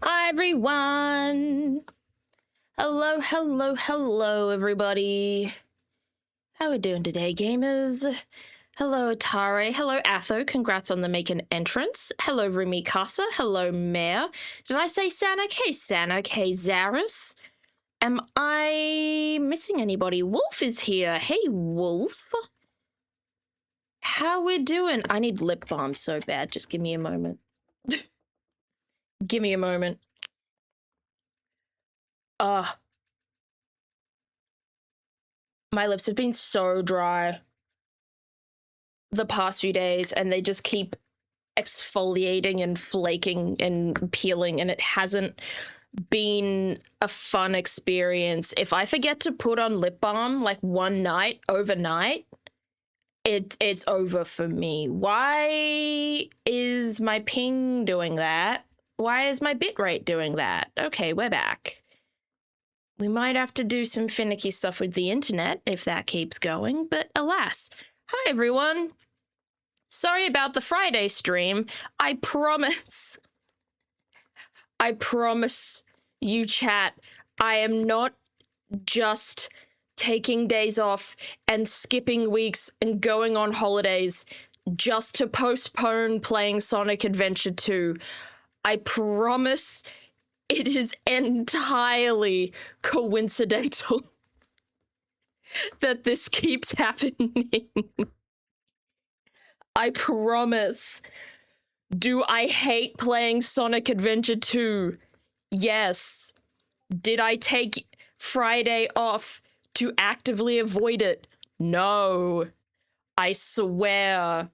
Hi, everyone. Hello, everybody. How we doing today, gamers? Hello, Atare. Hello, Atho. Congrats on the make an entrance. Hello, Rumi Casa. Hello, Mare. Did I say Sanak? Hey, Sanak. Hey, Zaris. Am I missing anybody? Wolf is here. Hey, Wolf. How we doing? I need lip balm so bad. Just give me a moment. Give me a moment. My lips have been so dry the past few days, and they just keep exfoliating and flaking and peeling, and it hasn't been a fun experience. If I forget to put on lip balm like one night overnight, it's over for me. Why is my ping doing that? Why is my bitrate doing that? Okay, we're back. We might have to do some finicky stuff with the internet if that keeps going, but alas. Hi, everyone. Sorry about the Friday stream. I promise you, chat, I am not just taking days off and skipping weeks and going on holidays just to postpone playing Sonic Adventure 2. I promise it is entirely coincidental that this keeps happening. I promise. Do I hate playing Sonic Adventure 2? Yes. Did I take Friday off to actively avoid it? No. I swear.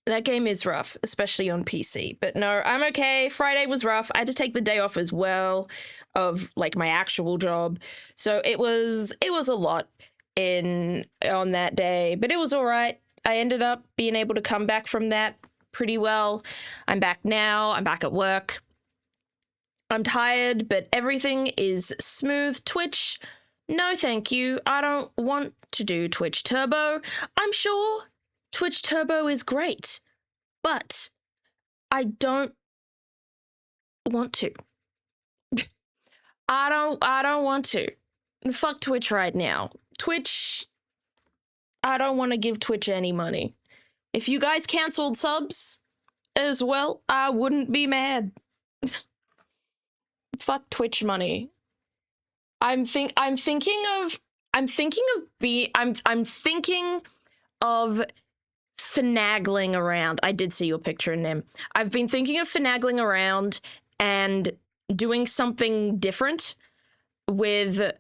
That game is rough, especially on PC. But no, I'm okay. Friday was rough. I had to take the day off as well of like my actual job. So it was a lot on that day, but it was all right. I ended up being able to come back from that pretty well. I'm back now. I'm back at work. I'm tired, but everything is smooth. Twitch, no thank you. I don't want to do Twitch Turbo. I'm sure Twitch Turbo is great, but I don't want to. I don't want to. Fuck Twitch right now. Twitch, I don't want to give Twitch any money. If you guys canceled subs as well, I wouldn't be mad. Fuck Twitch money. I'm thinking of finagling around. I did see your picture in them. I've been thinking of finagling around and doing something different with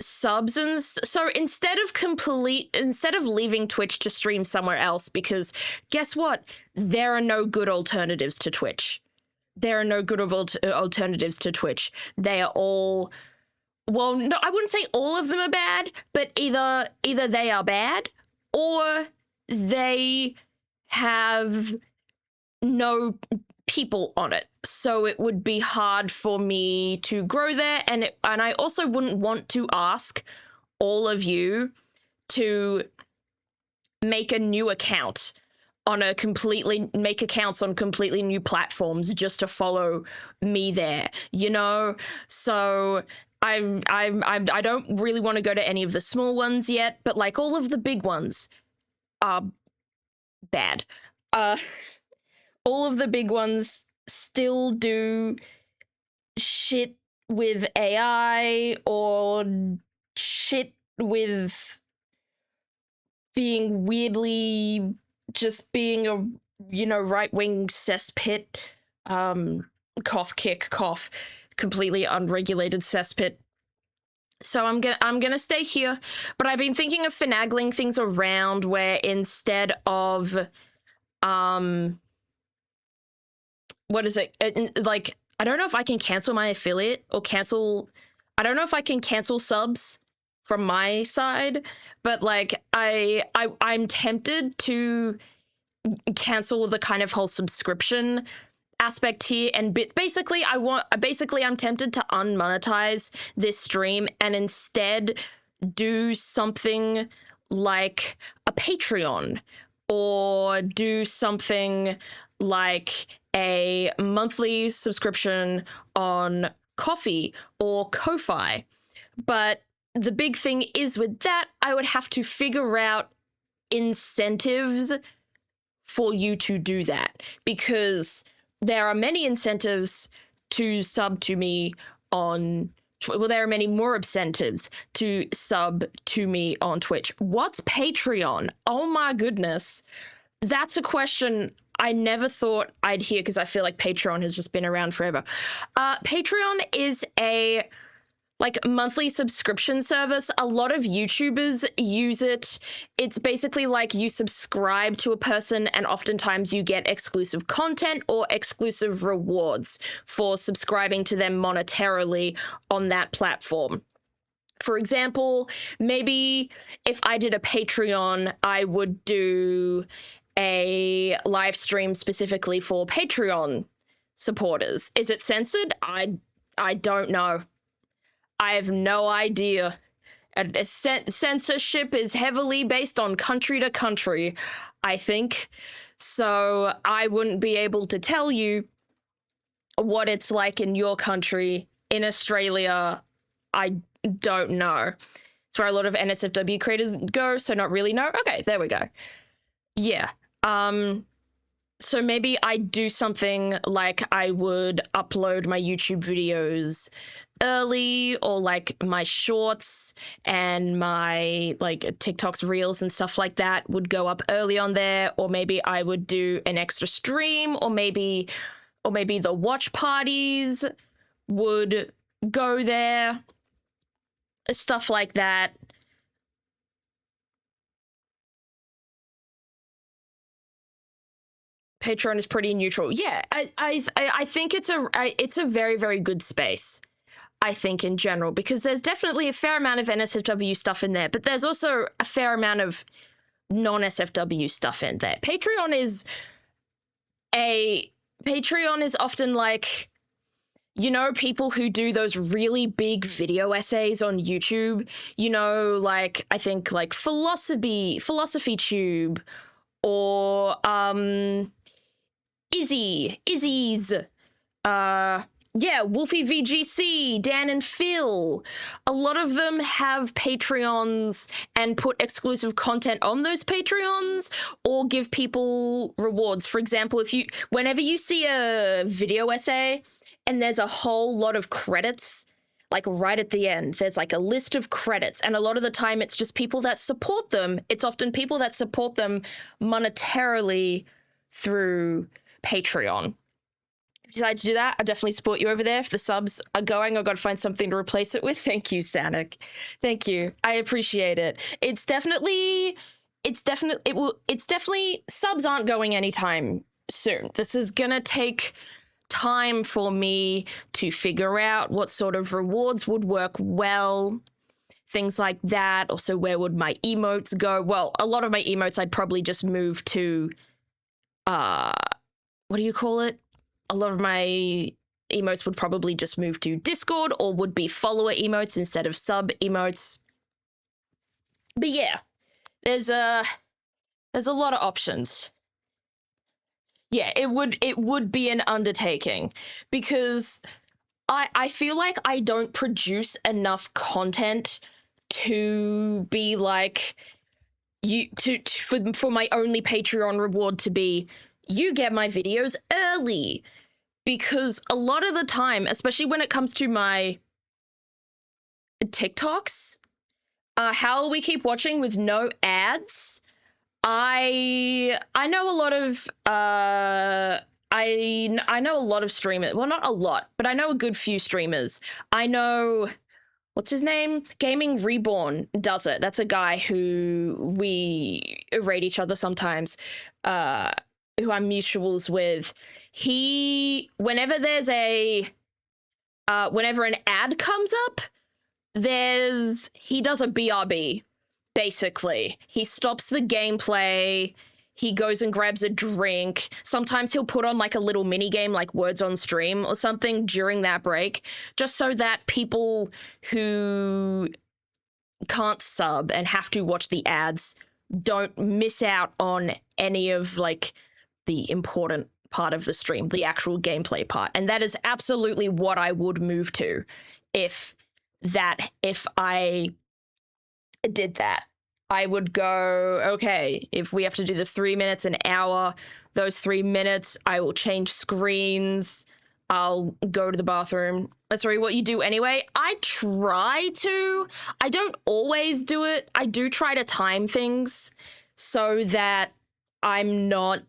subs, and so instead of leaving Twitch to stream somewhere else, because guess what? There are no good alternatives to Twitch. There are no good alternatives to Twitch. They are all, well, no, I wouldn't say all of them are bad, but either they are bad or they have no people on it. So it would be hard for me to grow there, and I also wouldn't want to ask all of you to make a new account make accounts on completely new platforms just to follow me there, you know? So I don't really want to go to any of the small ones yet, but like all of the big ones are bad. All of the big ones still do shit with AI or shit with being weirdly just being a, you know, right-wing cesspit, cough, kick, cough, completely unregulated cesspit. So I'm gonna stay here, but I've been thinking of finagling things around where instead of, what is it? Like, I don't know if I can cancel my affiliate or I don't know if I can cancel subs from my side, but like I'm tempted to cancel the kind of whole subscription aspect here, and basically I'm tempted to unmonetize this stream and instead do something like a Patreon or do something like a monthly subscription on Ko-fi or Ko-fi. But the big thing is with that, I would have to figure out incentives for you to do that, because there are many incentives to sub to me on there are many more incentives to sub to me on Twitch. What's Patreon? Oh my goodness. That's a question I never thought I'd hear, because I feel like Patreon has just been around forever. Patreon is a monthly subscription service. A lot of YouTubers use it. It's basically like you subscribe to a person and oftentimes you get exclusive content or exclusive rewards for subscribing to them monetarily on that platform. For example, maybe if I did a Patreon, I would do a live stream specifically for Patreon supporters. Is it censored? I don't know. I have no idea. Censorship is heavily based on country to country, I think. So I wouldn't be able to tell you what it's like in your country. In Australia, I don't know. It's where a lot of NSFW creators go, so not really know. Okay, there we go. Yeah. So maybe I do something like I would upload my YouTube videos early, or like my shorts and my TikToks, reels and stuff like that would go up early on there, or maybe I would do an extra stream, or maybe the watch parties would go there, stuff like that. Patreon is pretty neutral. Yeah, I think it's a very, very good space, I think, in general, because there's definitely a fair amount of NSFW stuff in there, but there's also a fair amount of non-SFW stuff in there. Patreon is often like, you know, people who do those really big video essays on YouTube, you know, like I think like Philosophy Tube, or Izzy's, Wolfie VGC, Dan and Phil. A lot of them have Patreons and put exclusive content on those Patreons, or give people rewards. For example, whenever you see a video essay and there's a whole lot of credits, like right at the end, there's like a list of credits, and a lot of the time it's just people that support them. It's often people that support them monetarily through Patreon. If you decide to do that, I definitely support you over there. If the subs are going, I've got to find something to replace it with. Thank you, Sanic. Thank you. I appreciate it. It's definitely subs aren't going anytime soon. This is gonna take time for me to figure out what sort of rewards would work well, things like that. Also, where would my emotes go? Well, a lot of my emotes I'd probably just move to what do you call it? A lot of my emotes would probably just move to Discord, or would be follower emotes instead of sub emotes. But yeah, there's a lot of options. Yeah, it would be an undertaking, because I feel like I don't produce enough content to be like for my only Patreon reward to be, you get my videos early. Because a lot of the time, especially when it comes to my TikToks, How We Keep Watching with no ads, I know a lot of I know a lot of streamers. Well, not a lot, but I know a good few streamers. I know, what's his name? Gaming Reborn does it. That's a guy who we rate each other sometimes, who I'm mutuals with. Whenever an ad comes up, he does a BRB, basically. He stops the gameplay, he goes and grabs a drink. Sometimes he'll put on like a little mini game like Words on Stream or something during that break, just so that people who can't sub and have to watch the ads don't miss out on any of like the important part of the stream, the actual gameplay part. And that is absolutely what I would move to if I did that. I would go, okay, if we have to do the 3 minutes, an hour, those 3 minutes, I will change screens. I'll go to the bathroom. That's really what you do anyway. I don't always do it. I do try to time things so that I'm not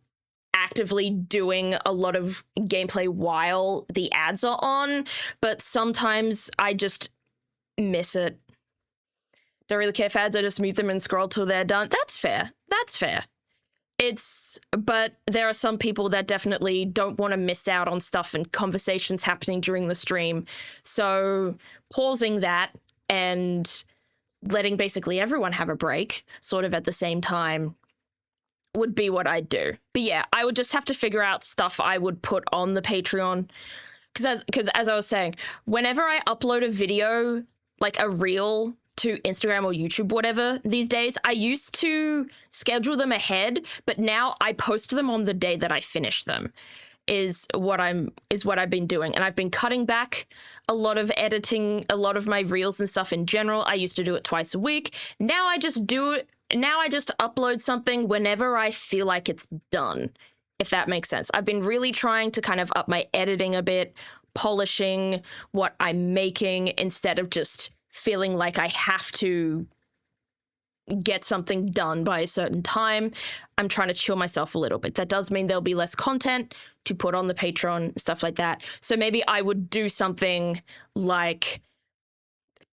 actively doing a lot of gameplay while the ads are on, but sometimes I just miss it. Don't really care if ads, I just mute them and scroll till they're done. That's fair. But there are some people that definitely don't want to miss out on stuff and conversations happening during the stream. So pausing that and letting basically everyone have a break sort of at the same time would be what I'd do. But yeah, I would just have to figure out stuff I would put on the Patreon. Because as I was saying, whenever I upload a video, like a reel to Instagram or YouTube, whatever, these days, I used to schedule them ahead, but now I post them on the day that I finish them, is what I've been doing. And I've been cutting back a lot of editing, a lot of my reels and stuff in general. I used to do it twice a week. Now I just upload something whenever I feel like it's done, if that makes sense. I've been really trying to kind of up my editing a bit, polishing what I'm making instead of just feeling like I have to get something done by a certain time. I'm trying to chill myself a little bit. That does mean there'll be less content to put on the Patreon, stuff like that. So maybe I would do something like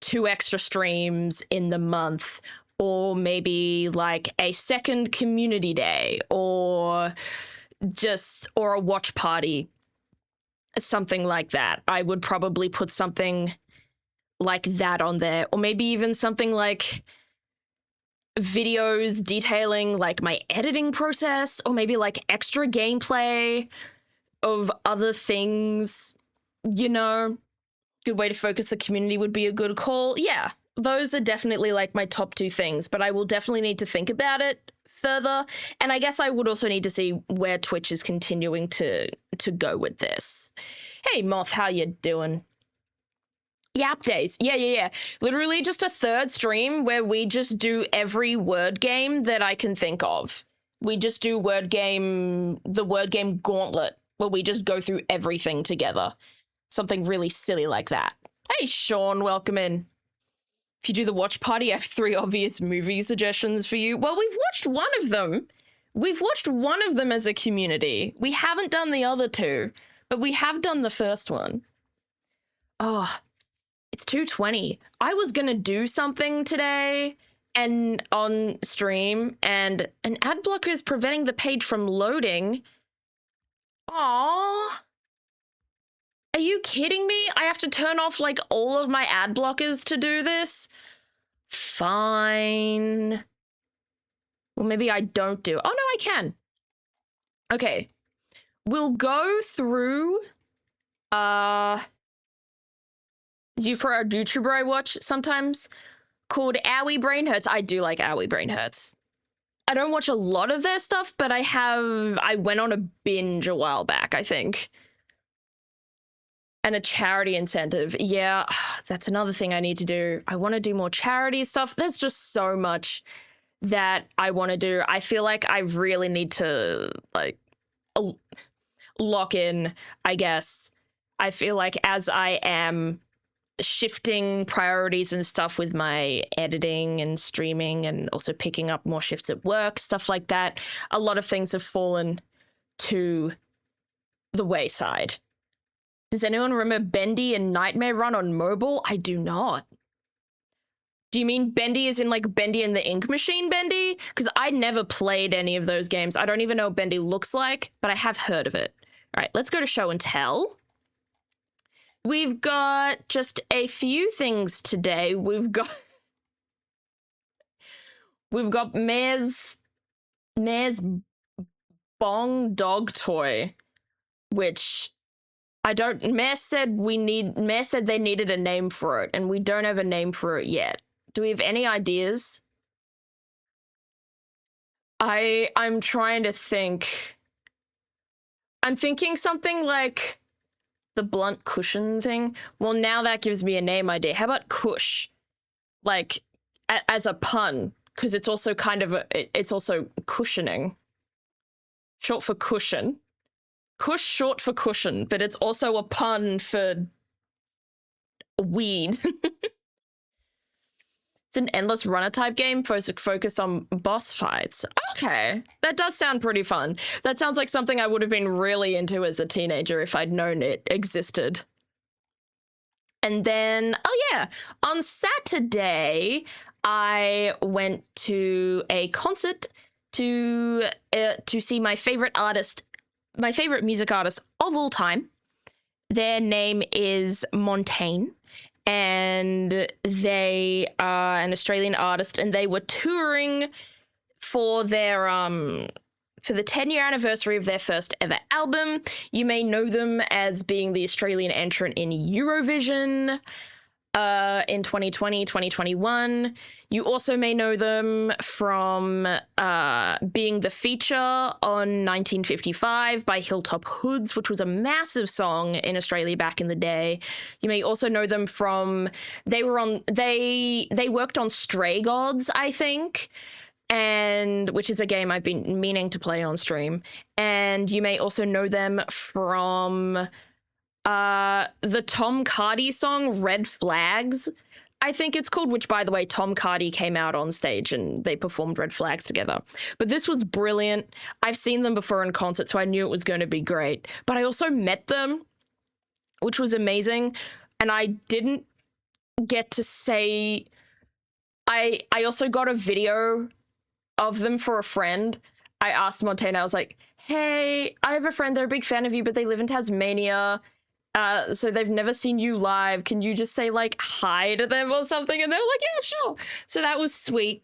2 extra streams in the month, or maybe like a second community day, or a watch party, something like that. I would probably put something like that on there, or maybe even something like videos detailing like my editing process, or maybe like extra gameplay of other things, you know. Good way to focus the community would be a good call. Yeah, those are definitely like my top 2 things, but I will definitely need to think about it further. And I guess I would also need to see where Twitch is continuing to go with this. Hey Moth, how you doing? Yap Days. Yeah. Literally just a third stream where we just do every word game that I can think of. We just do the word game gauntlet, where we just go through everything together. Something really silly like that. Hey, Sean, welcome in. If you do the watch party, I have 3 obvious movie suggestions for you. Well, we've watched one of them. We've watched one of them as a community. We haven't done the other 2, but we have done the first one. Oh, it's 2:20. I was gonna do something today and on stream, and an ad blocker is preventing the page from loading. Aww. Are you kidding me? I have to turn off like all of my ad blockers to do this? Fine. Well, maybe I don't do. Oh, no, I can. Okay. We'll go through, for a YouTuber I watch sometimes called Owie Brain Hurts. I do like Owie Brain Hurts. I don't watch a lot of their stuff, but I went on a binge a while back, I think. And a charity incentive. Yeah, that's another thing I need to do. I want to do more charity stuff. There's just so much that I want to do. I feel like I really need to like lock in, I guess. I feel like as I am shifting priorities and stuff with my editing and streaming, and also picking up more shifts at work, stuff like that, a lot of things have fallen to the wayside. Does anyone remember Bendy and Nightmare Run on mobile? I do not. Do you mean Bendy as in like Bendy and the Ink Machine Bendy? Because I never played any of those games. I don't even know what Bendy looks like, but I have heard of it. All right, let's go to show and tell. We've got just a few things today. We've got Mayor's Bong dog toy, which Mayor said they needed a name for it, and we don't have a name for it yet. Do we have any ideas? I'm trying to think. I'm thinking something like the blunt cushion thing. Well, now that gives me a name idea. How about Kush? Like, as a pun, because it's also kind of it's also cushioning. Short for cushion. Kush short for cushion, but it's also a pun for weed. It's an endless runner type game focused on boss fights. Okay, that does sound pretty fun. That sounds like something I would have been really into as a teenager if I'd known it existed. And then, oh yeah, on Saturday, I went to a concert to see my favorite music artist of all time. Their name is Montaigne, and they are an Australian artist, and they were touring for their for the 10-year anniversary of their first ever album. You may know them as being the Australian entrant in Eurovision in 2020, 2021. You also may know them from being the feature on 1955 by Hilltop Hoods, which was a massive song in Australia back in the day. You may also know them from they worked on Stray Gods, I think, and which is a game I've been meaning to play on stream. And you may also know them from the Tom Cardy song Red Flags, I think it's called, which, by the way, Tom Cardy came out on stage and they performed Red Flags together. But this was brilliant. I've seen them before in concert, so I knew it was going to be great. But I also met them, which was amazing. And I didn't get to say... I also got a video of them for a friend. I asked Montaigne, I was like, hey, I have a friend, they're a big fan of you, but they live in Tasmania. So they've never seen you live. Can you just say, like, hi to them or something? And they're like, yeah, sure. So that was sweet.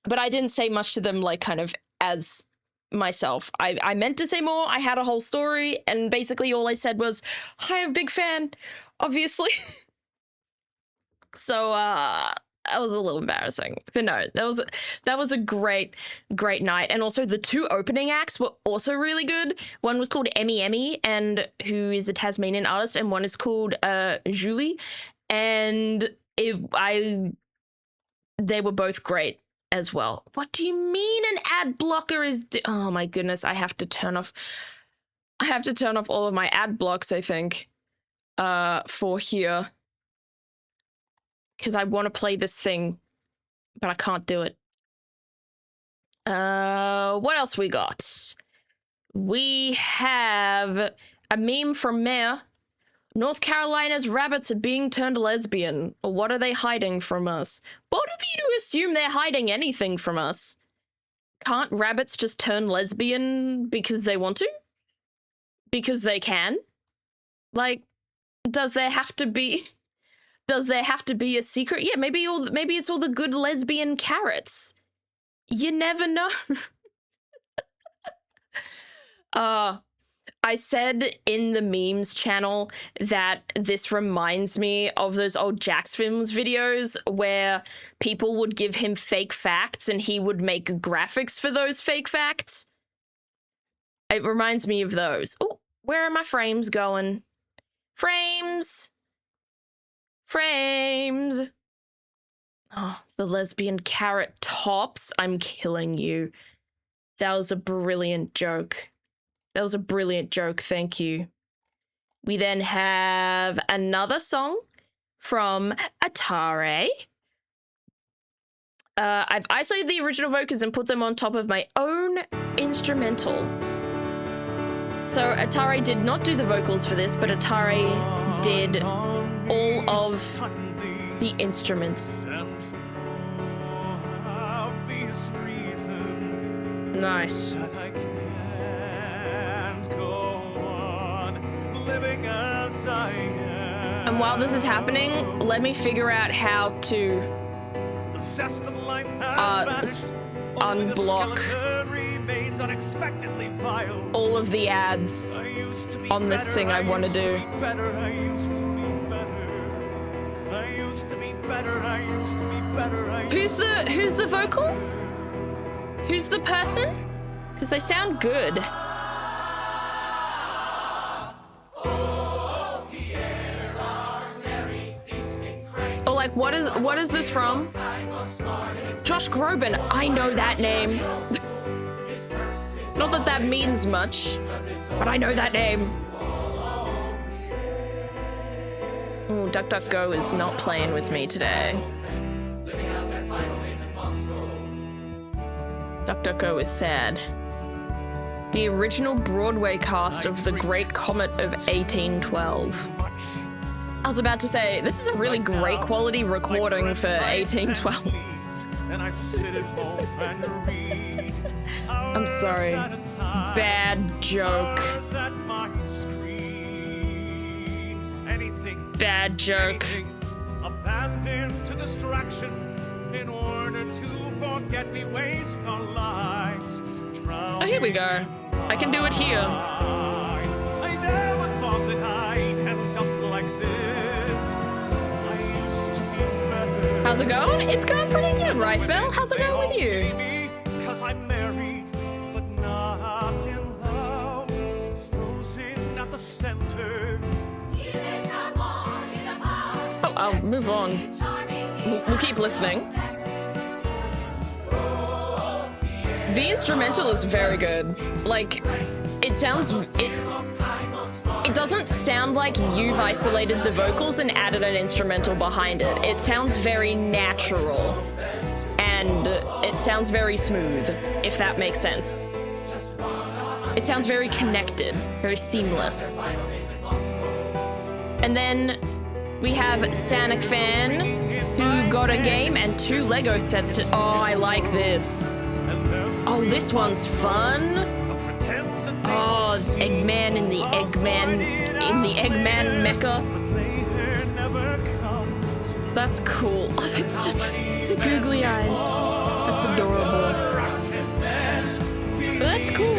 But I didn't say much to them, like, kind of as myself. I meant to say more. I had a whole story. And basically all I said was, hi, I'm a big fan, obviously. So that was a little embarrassing. But no, that was a great night. And also the two opening acts were also really good. One was called Emmy, and who is a Tasmanian artist, and one is called Julie. And they were both great as well. What do you mean an ad blocker is... oh my goodness, I have to turn off all of my ad blocks, I think, for here. Because I want to play this thing, but I can't do it. What else we got? We have a meme from Mayor. North Carolina's rabbits are being turned lesbian. What are they hiding from us? Bold of you to assume they're hiding anything from us. Can't rabbits just turn lesbian because they want to? Because they can? Like, does there have to be a secret? Yeah, maybe it's all the good lesbian carrots. You never know. I said in the memes channel that this reminds me of those old Jax Films videos where people would give him fake facts and he would make graphics for those fake facts. It reminds me of those. Oh, where are my frames going? Frames. Oh, the lesbian carrot tops. I'm killing you. That was a brilliant joke. Thank you. We then have another song from Atare. I've isolated the original vocals and put them on top of my own instrumental. So Atare did not do the vocals for this, but Atare did all of the instruments. Nice. And while this is happening, let me figure out how to unblock all of the ads on this thing I want to do. Who's the vocals? Who's the person? Because they sound good. like, what is this from? Josh Groban. I know that name. Not that that means much, but I know that name. Ooh, DuckDuckGo is not playing with me today. DuckDuckGo is sad. The original Broadway cast of The Great Comet of 1812. I was about to say, this is a really great quality recording for 1812. I'm sorry. Bad joke. Bad joke. Abandoned to distraction in order to forget we waste our lives. Oh, here we go. I can do it here. I never thought that I'd end up like this. I used to be better. How's it going? It's going pretty good, right, Phil? How's it going with you? Because I'm married, but not in love. Frozen at the center. Oh, I'll move on. We'll keep listening. The instrumental is very good. Like, it doesn't sound like you've isolated the vocals and added an instrumental behind it. It sounds very natural. And it sounds very smooth, if that makes sense. It sounds very connected, very seamless. And then we have Sanic Fan, who got a game and 2 Lego sets to... Oh, I like this. Oh, this one's fun. Oh, Eggman in the Eggman mecha. That's cool. Oh, that's the googly eyes. That's adorable. That's cool.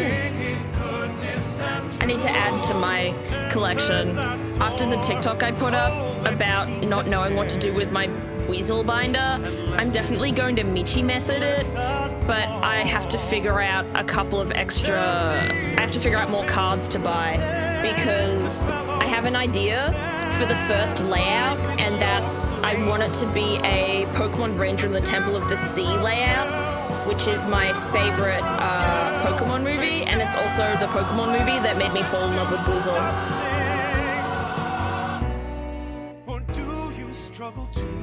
I need to add to my collection. After the TikTok I put up about not knowing what to do with my Weasel binder, I'm definitely going to Michi method it, but I have to figure out a couple of extra... I have to figure out more cards to buy, because I have an idea for the first layout, and that's... I want it to be a Pokemon Ranger in the Temple of the Sea layout, which is my favorite Pokemon movie, and it's also the Pokemon movie that made me fall in love with Weasel. Or do you struggle too?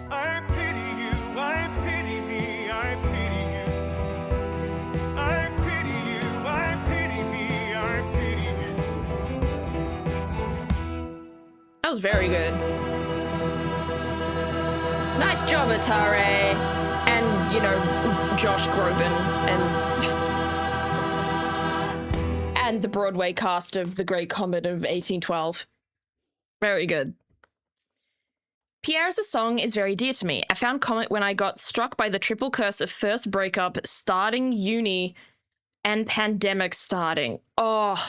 I pity you, I pity me, I pity you. I pity you, I pity me, I pity you. That was very good. Nice job, Atare. And, you know, Josh Groban and the Broadway cast of The Great Comet of 1812. Very good. Pierre as a song is very dear to me. I found Comet when I got struck by the triple curse of first breakup, starting uni, and pandemic starting. Oh,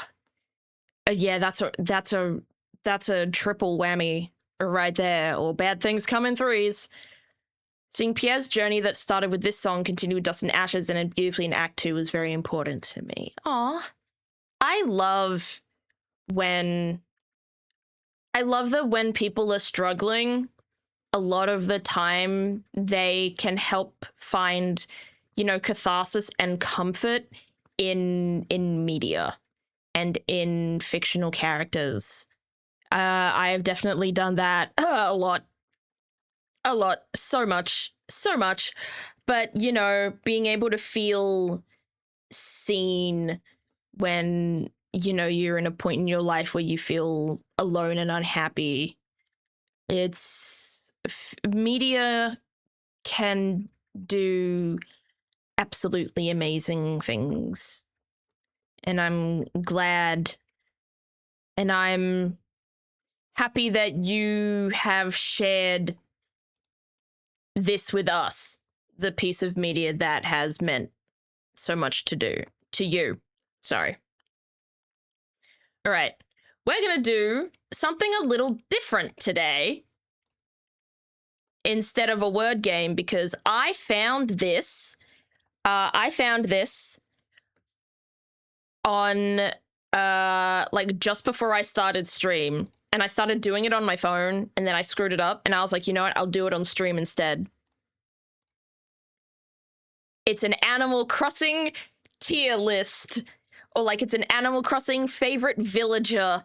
yeah, that's a triple whammy right there. Or bad things come in threes. Seeing Pierre's journey that started with this song continue with Dust and Ashes and ended beautifully in Act 2 was very important to me. Aw. I love that when people are struggling, a lot of the time they can help find, you know, catharsis and comfort in media and in fictional characters. I have definitely done that a lot, so much. But, you know, being able to feel seen when, you know, you're in a point in your life where you feel alone and unhappy. Media can do absolutely amazing things. And I'm glad and I'm happy that you have shared this with us, the piece of media that has meant so much to you. Sorry. All right. We're going to do something a little different today instead of a word game, because I found this on like just before I started stream. and I started doing it on my phone, and then I screwed it up, and I was like, you know what? I'll do it on stream instead. It's an Animal Crossing tier list, or like it's an Animal Crossing favorite villager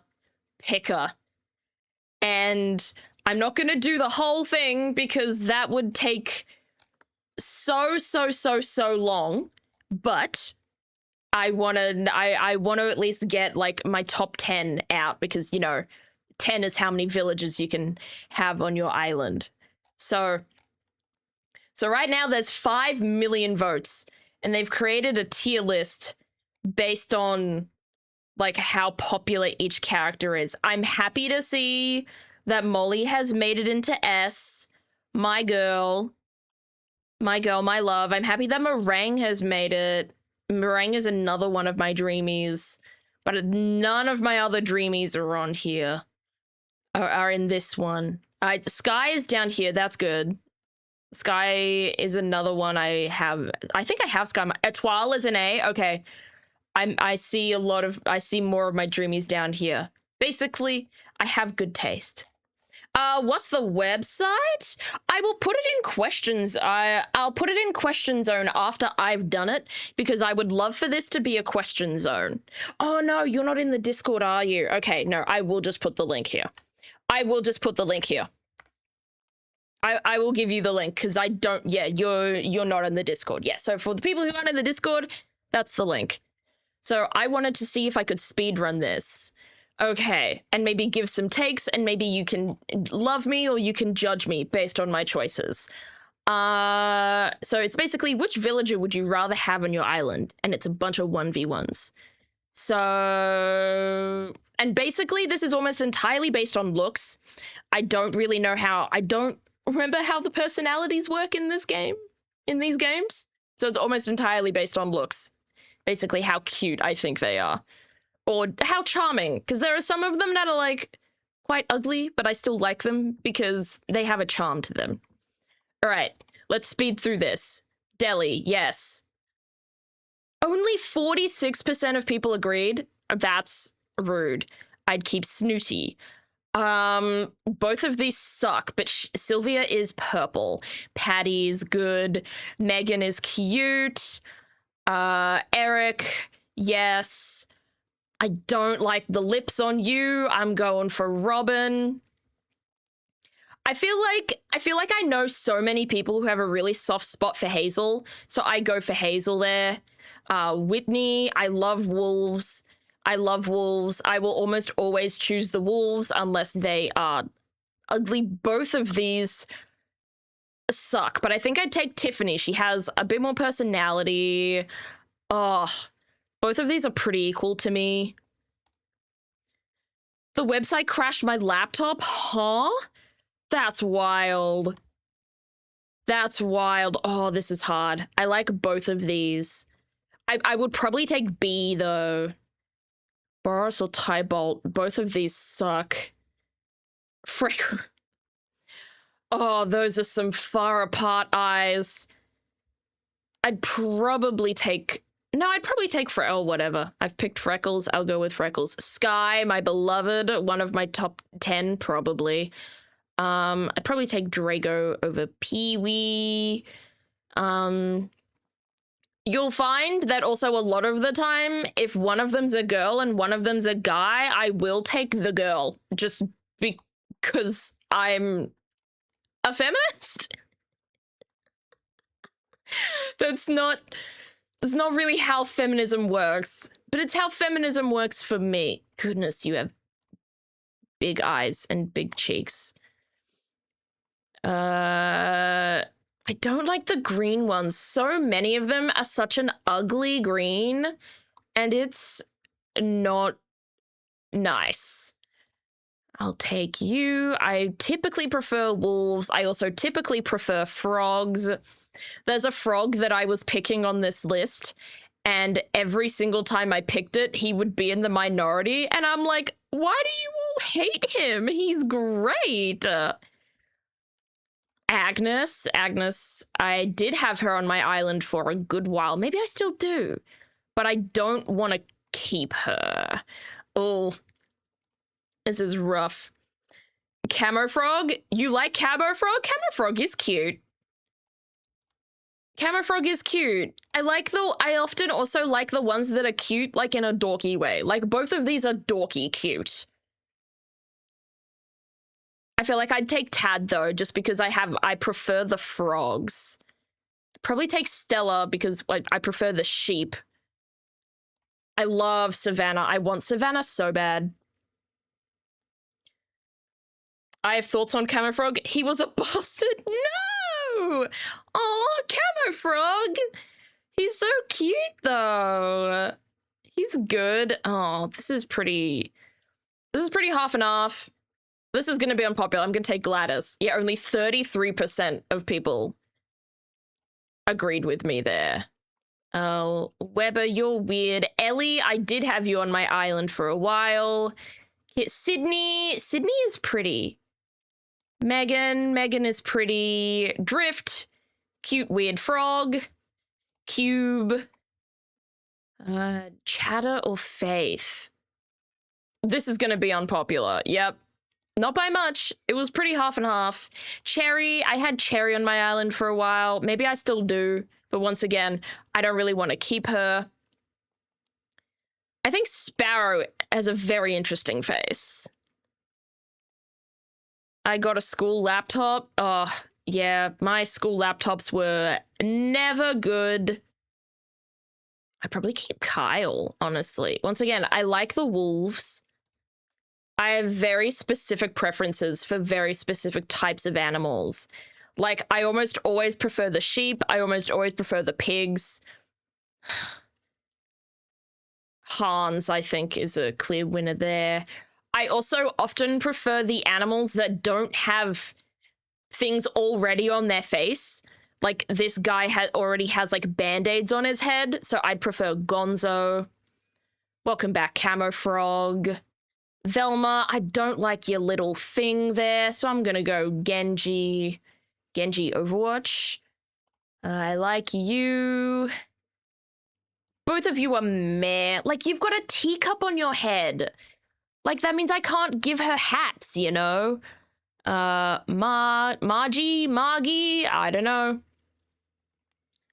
picker. And I'm not going to do the whole thing because that would take so long, but I want to at least get like my top 10 out because, you know, 10 is how many villages you can have on your island. So right now there's 5 million votes, and they've created a tier list based on like how popular each character is. I'm happy to see that Molly has made it into S. My girl, my love. I'm happy that Meringue has made it. Meringue is another one of my dreamies, but none of my other dreamies are on here. Are in this one. Sky is down here. That's good. Sky is another one I have. I think I have Sky. Etoile is an A. Okay. I see more of my dreamies down here. Basically, I have good taste. What's the website? I will put it in questions. I'll put it in question zone after I've done it because I would love for this to be a question zone. Oh no, you're not in the Discord, are you? Okay, no, I will just put the link here. I will give you the link because I don't. Yeah, you're not in the Discord. Yeah, so for the people who aren't in the Discord, that's the link. So I wanted to see if I could speedrun this. Okay, and maybe give some takes, and maybe you can love me or you can judge me based on my choices. So it's basically, which villager would you rather have on your island? And it's a bunch of 1v1s. So, and basically this is almost entirely based on looks. I don't remember how the personalities work in these games. So it's almost entirely based on looks. Basically how cute I think they are. Or how charming, because there are some of them that are like quite ugly, but I still like them because they have a charm to them. All right, let's speed through this. Delhi, yes. Only 46% of people agreed. That's rude. I'd keep Snooty. Both of these suck, but Sylvia is purple. Patty's good. Megan is cute. Eric, yes. I don't like the lips on you. I'm going for Robin. I feel like I know so many people who have a really soft spot for Hazel, so I go for Hazel there. Whitney, I love wolves. I will almost always choose the wolves unless they are ugly. Both of these suck, but I think I'd take Tiffany. She has a bit more personality. Oh, both of these are pretty equal to me. The website crashed my laptop? Huh? That's wild. That's wild. Oh, this is hard. I like both of these. I would probably take B, though. Boris or Tybalt. Both of these suck. Frick. Oh, those are some far apart eyes. I'd probably take Freckles, whatever. I've picked Freckles, I'll go with Freckles. Sky, my beloved, one of my top 10, probably. I'd probably take Drago over Pee-wee. You'll find that also a lot of the time, if one of them's a girl and one of them's a guy, I will take the girl, just because I'm a feminist. That's not really how feminism works, but it's how feminism works for me. Goodness, you have big eyes and big cheeks. I don't like the green ones. So many of them are such an ugly green, and it's not nice. I'll take you. I typically prefer wolves. I also typically prefer frogs. There's a frog that I was picking on this list, and every single time I picked it, he would be in the minority, and I'm like, why do you all hate him? He's great. Agnes, I did have her on my island for a good while. Maybe I still do, but I don't want to keep her. Oh, this is rough. Camo Frog? You like Camo Frog? Camo Frog is cute. Camo Frog is cute. I often also like the ones that are cute, like in a dorky way. Like both of these are dorky cute. I feel like I'd take Tad though, just because I prefer the frogs. I'd probably take Stella because I prefer the sheep. I love Savannah. I want Savannah so bad. I have thoughts on Camo Frog. He was a bastard. No! Oh, Camo Frog. He's so cute though. He's good. Oh, this is pretty half and half. This is going to be unpopular. I'm going to take Gladys. Yeah, only 33% of people agreed with me there. Oh, Weber, you're weird. Ellie, I did have you on my island for a while. Sydney is pretty. Megan is pretty. Drift, cute weird frog. Cube, Chatter or Faith. This is going to be unpopular. Yep. Not by much. It was pretty half and half. Cherry, I had Cherry on my island for a while. Maybe I still do. But once again, I don't really want to keep her. I think Sparrow has a very interesting face. I got a school laptop. Oh, yeah, my school laptops were never good. I'd probably keep Kyle, honestly. Once again, I like the wolves. I have very specific preferences for very specific types of animals. Like, I almost always prefer the sheep. I almost always prefer the pigs. Hans, I think, is a clear winner there. I also often prefer the animals that don't have things already on their face. Like, this guy already has, like, Band-Aids on his head, so I'd prefer Gonzo. Welcome back, Camo Frog. Velma, I don't like your little thing there, so I'm gonna go Genji. Genji Overwatch. I like you. Both of you are meh. Like, you've got a teacup on your head. Like, that means I can't give her hats, you know? Margie, I don't know.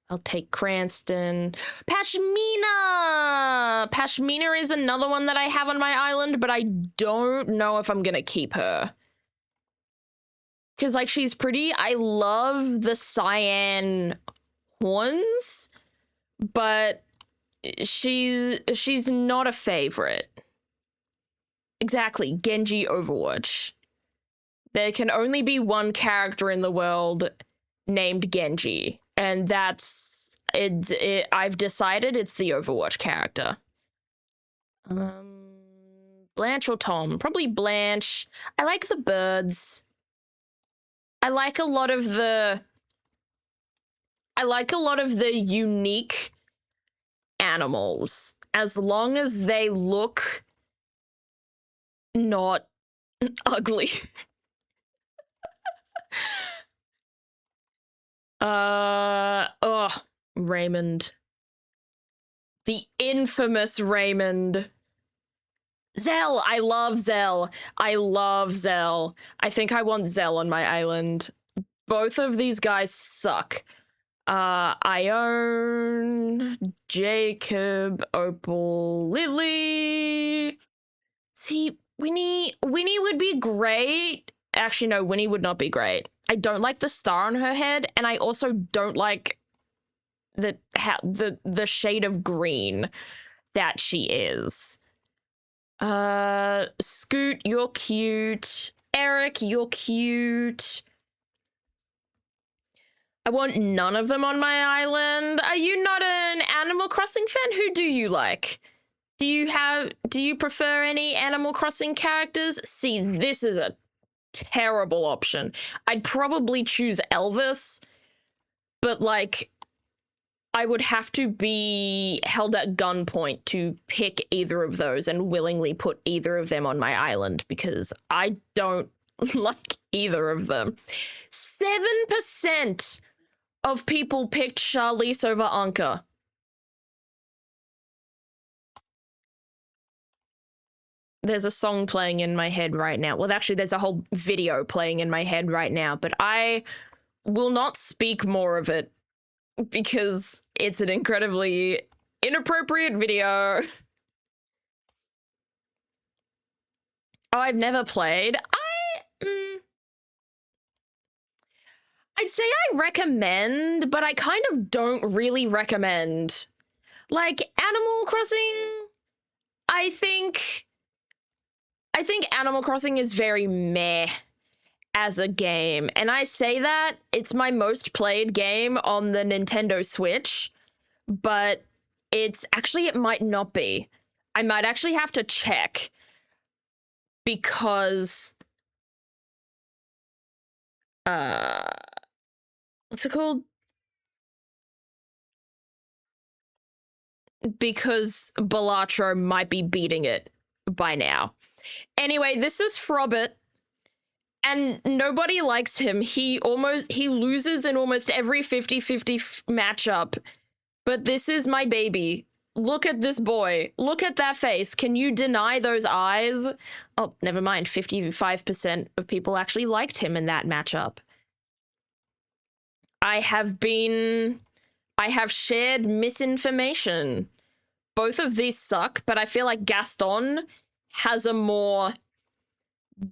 I'll take Cranston. Pashmina! Pashmina is another one that I have on my island, but I don't know if I'm gonna keep her. Because, like, she's pretty. I love the cyan horns, but she's not a favorite. Exactly, Genji Overwatch. There can only be one character in the world named Genji, and that's it. I've decided it's the Overwatch character. Blanche or Tom? Probably Blanche. I like the birds. I like a lot of the unique animals, as long as they look not ugly. Raymond. The infamous Raymond. Zell, I love Zell. I think I want Zell on my island. Both of these guys suck. Ione, Jacob, Opal, Lily. See, Winnie would be great. Actually, no, Winnie would not be great. I don't like the star on her head, and I also don't like the shade of green that she is. Scoot, you're cute. Eric, you're cute. I want none of them on my island. Are you not an Animal Crossing fan? Who do you like? Do you prefer any Animal Crossing characters? See, this is a terrible option. I'd probably choose Elvis, but, like, I would have to be held at gunpoint to pick either of those and willingly put either of them on my island, because I don't like either of them. 7% of people picked Charlize over Anka. there's a song playing in my head right now. Well, actually, there's a whole video playing in my head right now, but I will not speak more of it because it's an incredibly inappropriate video. Oh, I've never played. I'd say I recommend, but I kind of don't really recommend. Like, Animal Crossing, I think Animal Crossing is very meh as a game. And I say that, it's my most played game on the Nintendo Switch, but it might not be. I might actually have to check because what's it called? Because Balatro might be beating it by now. Anyway, this is Frobert, and nobody likes him. He loses in almost every 50-50 matchup, but this is my baby. Look at this boy. Look at that face. Can you deny those eyes? Oh, never mind. 55% of people actually liked him in that matchup. I have shared misinformation. Both of these suck, but I feel like Gaston has a more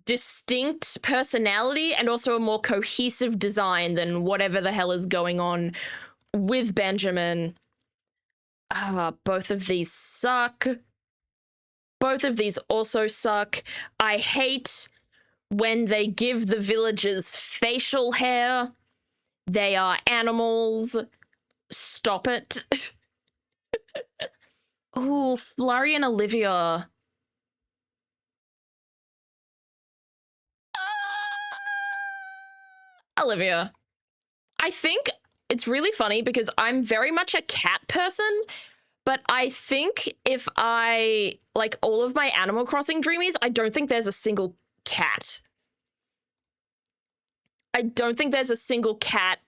distinct personality and also a more cohesive design than whatever the hell is going on with Benjamin. Both of these suck. Both of these also suck. I hate when they give the villagers facial hair. They are animals. Stop it. Ooh, Flurry and Olivia. Olivia. I think it's really funny because I'm very much a cat person, but I think if I, like, all of my Animal Crossing dreamies, I don't think there's a single cat. I don't think there's a single cat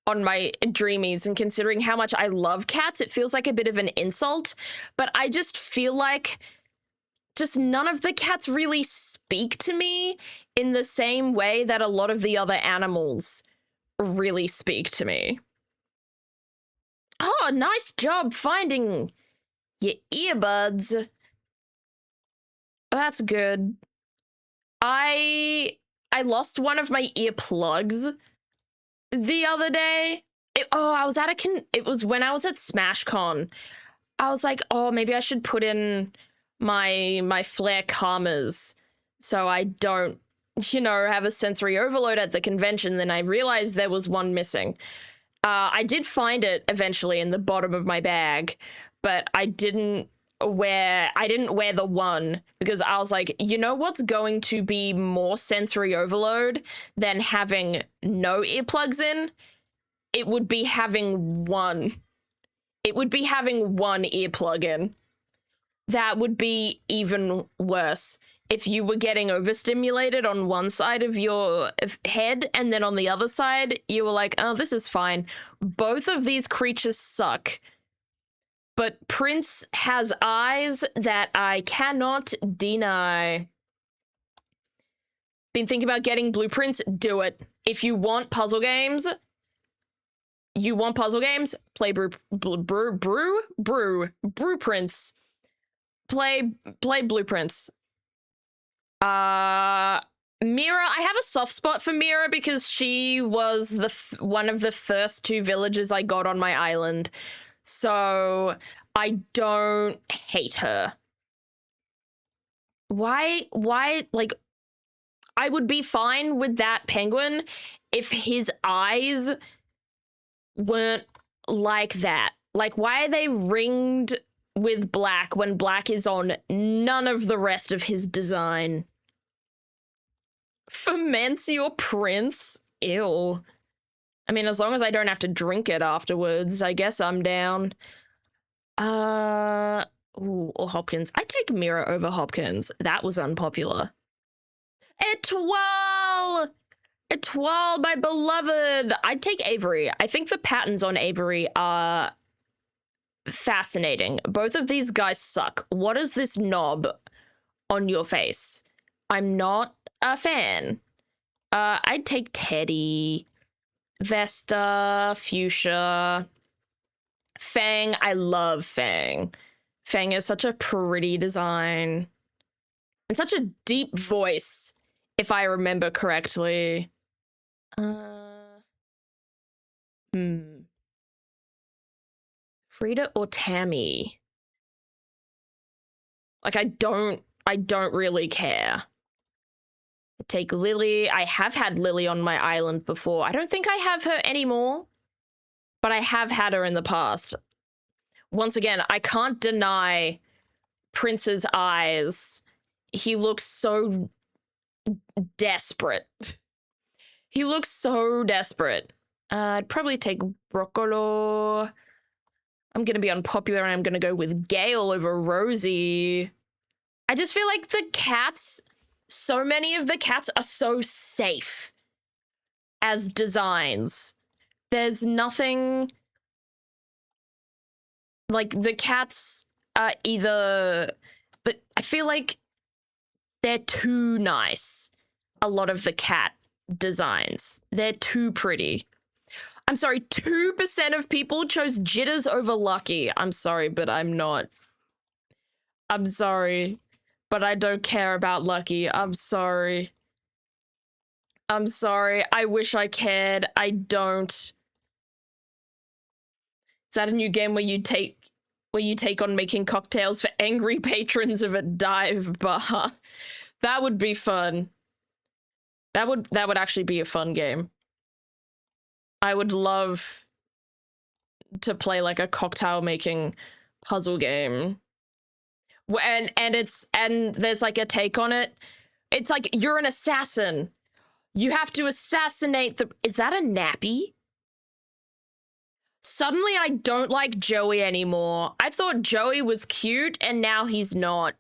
on my dreamies, and considering how much I love cats, it feels like a bit of an insult, but I just feel like just none of the cats really speak to me in the same way that a lot of the other animals really speak to me. Oh, nice job finding your earbuds. That's good. I lost one of my earplugs the other day. It was when I was at SmashCon. I was like, oh, maybe I should put in my Flare Karmas so I don't, have a sensory overload at the convention. Then I realized there was one missing. I did find it eventually in the bottom of my bag, but I didn't wear the one because I was like, what's going to be more sensory overload than having no earplugs in? It would be having one. It would be having one earplug in. That would be even worse. If you were getting overstimulated on one side of your head and then on the other side, you were like, oh, this is fine. Both of these creatures suck. But Prince has eyes that I cannot deny. Been thinking about getting blueprints? Do it. If you want puzzle games, play Blueprints. Play Blueprints. Mira, I have a soft spot for Mira because she was one of the first two villagers I got on my island. So I don't hate her. Why, like, I would be fine with that penguin if his eyes weren't like that. Like, why are they ringed with black when black is on none of the rest of his design? Ferment your Prince? Ew. I mean, as long as I don't have to drink it afterwards, I guess I'm down. Or Hopkins. I'd take Mira over Hopkins. That was unpopular. Etoile, my beloved. I'd take Avery. I think the patterns on Avery are fascinating. Both of these guys suck. What is this knob on your face. I'm not a fan. I'd take Teddy, Vesta, Fuchsia, Fang. I love Fang. Fang is such a pretty design and such a deep voice, if I remember correctly. Frida or Tammy? Like, I don't really care. Take Lily. I have had Lily on my island before. I don't think I have her anymore, but I have had her in the past. Once again, I can't deny Prince's eyes. He looks so desperate. He looks so desperate. I'd probably take Broccolo. I'm going to be unpopular and I'm going to go with Gale over Rosie. I just feel like the cats, so many of the cats are so safe as designs. There's nothing, like, the cats are either, but I feel like they're too nice. A lot of the cat designs, they're too pretty. I'm sorry, 2% of people chose Jitters over Lucky. I'm sorry, but I'm not. I'm sorry, but I don't care about Lucky. I'm sorry. I'm sorry. I wish I cared. I don't. Is that a new game where you take on making cocktails for angry patrons of a dive bar? That would be fun. That would actually be a fun game. I would love to play like a cocktail making puzzle game. And there's like a take on it. It's like you're an assassin. You have to assassinate the. Is that a nappy? Suddenly I don't like Joey anymore. I thought Joey was cute and now he's not.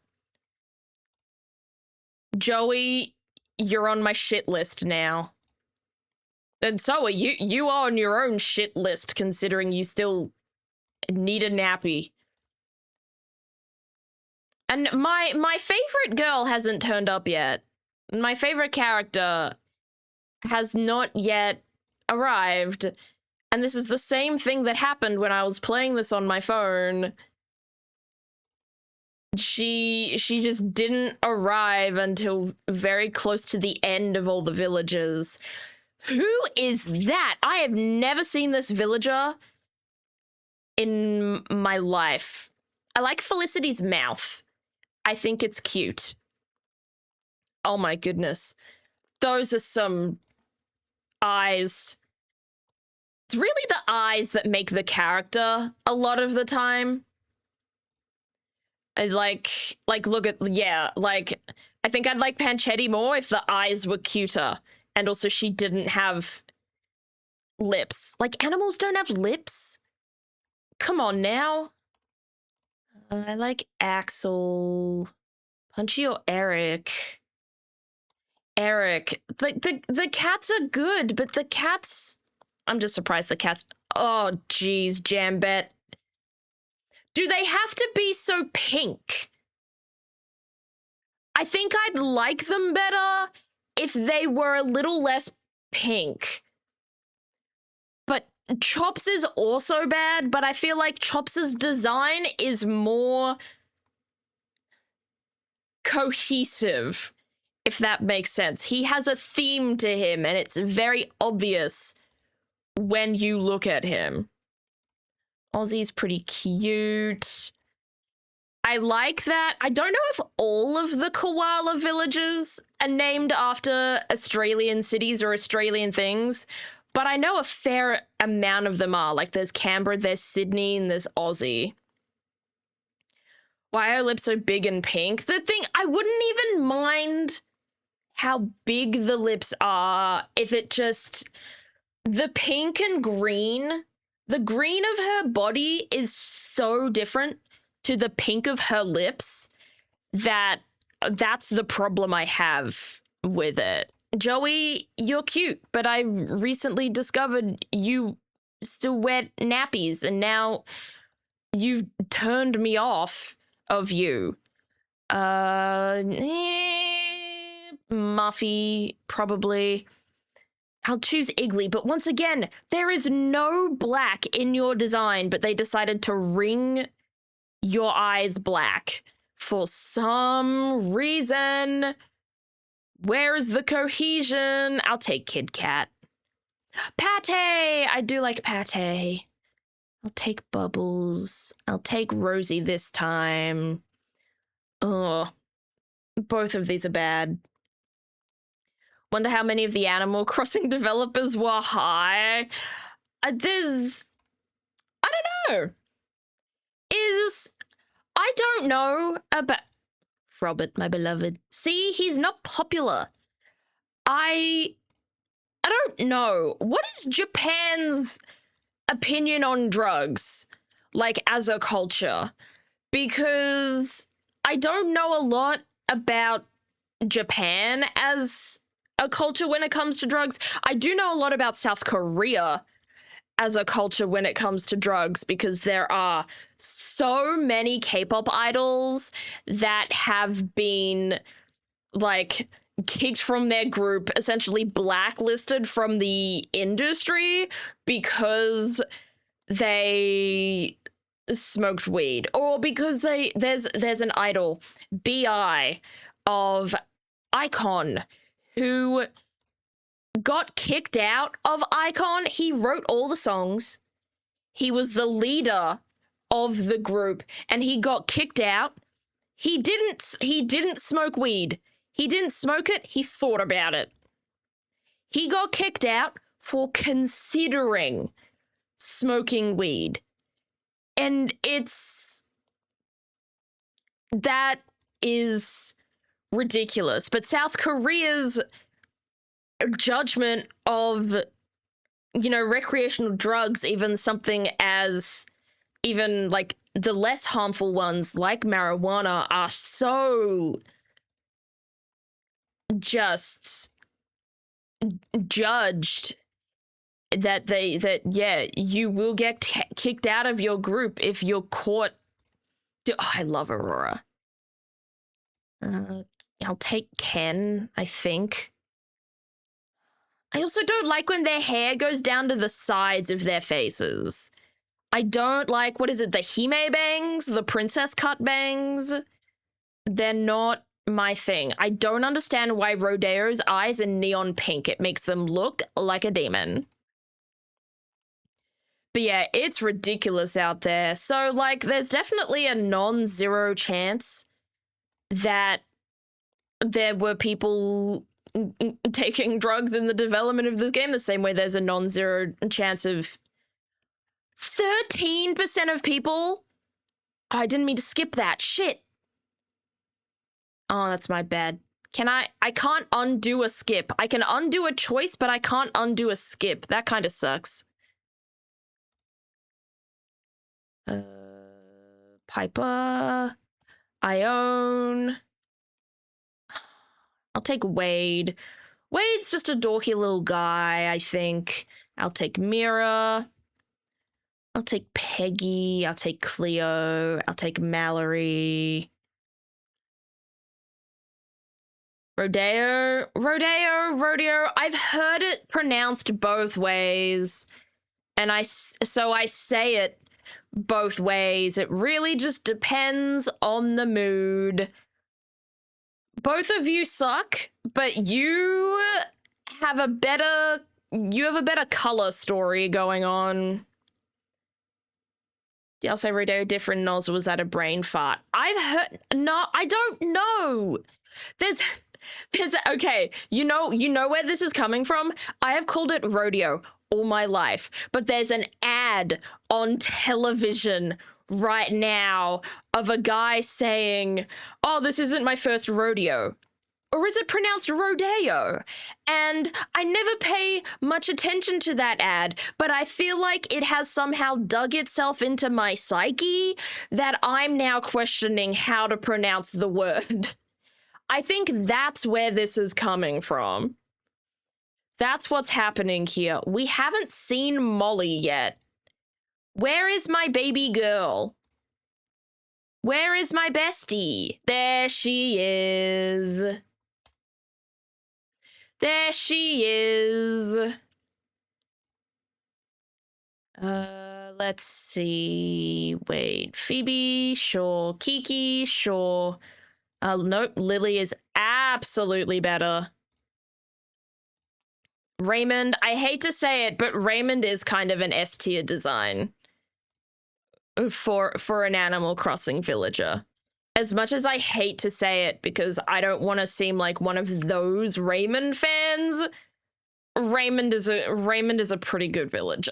Joey, you're on my shit list now. And so are you. You are on your own shit list, considering you still need a nappy. And my favorite girl hasn't turned up yet. My favorite character has not yet arrived. And this is the same thing that happened when I was playing this on my phone. She just didn't arrive until very close to the end of all the villages. Who is that? I have never seen this villager in my life. I like Felicity's mouth. I think it's cute. Oh my goodness. Those are some eyes. It's really the eyes that make the character a lot of the time. Like look at, yeah, like, I think I'd like Panchetti more if the eyes were cuter. And also she didn't have lips. Like, animals don't have lips? Come on now. I like Axel. Punchy or Eric? Eric. The cats are good, but the cats... I'm just surprised the cats... Oh, geez, Jambet. Do they have to be so pink? I think I'd like them better if they were a little less pink. But Chops is also bad, but I feel like Chops' design is more cohesive, if that makes sense. He has a theme to him, and it's very obvious when you look at him. Ozzy's pretty cute. I like that. I don't know if all of the koala villages are named after Australian cities or Australian things, but I know a fair amount of them are. Like, there's Canberra, there's Sydney, and there's Aussie. Why are lips so big and pink? The thing, I wouldn't even mind how big the lips are if it just... The pink and green, the green of her body is so different to the pink of her lips that's the problem I have with it. Joey, you're cute, but I recently discovered you still wear nappies, and now you've turned me off of you. Muffy, probably. I'll choose Iggly, but once again, there is no black in your design, but they decided to ring your eyes black for some reason. Where's the cohesion? I'll take Kid Kat. Pate! I do like Pate. I'll take Bubbles. I'll take Rosie this time. Ugh. Both of these are bad. Wonder how many of the Animal Crossing developers were high. I don't know. I don't know about Robert, my beloved. See, he's not popular. I don't know. What is Japan's opinion on drugs, like, as a culture? Because I don't know a lot about Japan as a culture when it comes to drugs. I do know a lot about South Korea as a culture when it comes to drugs, because there are so many K-pop idols that have been, like, kicked from their group, essentially blacklisted from the industry because they smoked weed, or because there's an idol, BI, of iKON, who got kicked out of iKON. He wrote all the songs. He was the leader of the group, and he got kicked out. He didn't smoke weed. He didn't smoke it. He thought about it. He got kicked out for considering smoking weed. And that is ridiculous. But South Korea's judgment of, recreational drugs, even something as, even like the less harmful ones like marijuana, are so just judged that you will get kicked out of your group if you're caught. I love Aurora. I'll take Ken, I think. I also don't like when their hair goes down to the sides of their faces. I don't like, what is it, the Hime bangs? The princess cut bangs? They're not my thing. I don't understand why Rodeo's eyes are neon pink. It makes them look like a demon. But yeah, it's ridiculous out there. So, like, there's definitely a non-zero chance that there were people taking drugs in the development of this game, the same way there's a non-zero chance of 13% of people. Oh, I didn't mean to skip that. Shit. Oh, that's my bad. I can't undo a skip. I can undo a choice, but I can't undo a skip. That kind of sucks. Piper. Ione. I'll take Wade. Wade's just a dorky little guy, I think. I'll take Mira. I'll take Peggy. I'll take Cleo. I'll take Mallory. Rodeo. I've heard it pronounced both ways, and so I say it both ways. It really just depends on the mood. Both of you suck, but you have a better color story going on. Yeah, I'll say Rodeo different. Noz, was that a brain fart? I've heard. No, I don't know. There's okay. You know where this is coming from. I have called it rodeo all my life, but there's an ad on television right now of a guy saying, "Oh, this isn't my first rodeo." Or is it pronounced rodeo? And I never pay much attention to that ad, but I feel like it has somehow dug itself into my psyche that I'm now questioning how to pronounce the word. I think that's where this is coming from. That's what's happening here. We haven't seen Molly yet. Where is my baby girl? Where is my bestie? There she is. There she is. Let's see. Wait, Phoebe, sure. Kiki, sure. Nope, Lily is absolutely better. Raymond, I hate to say it, but Raymond is kind of an S tier design for an Animal Crossing villager. As much as I hate to say it, because I don't want to seem like one of those Raymond fans, Raymond is a pretty good villager.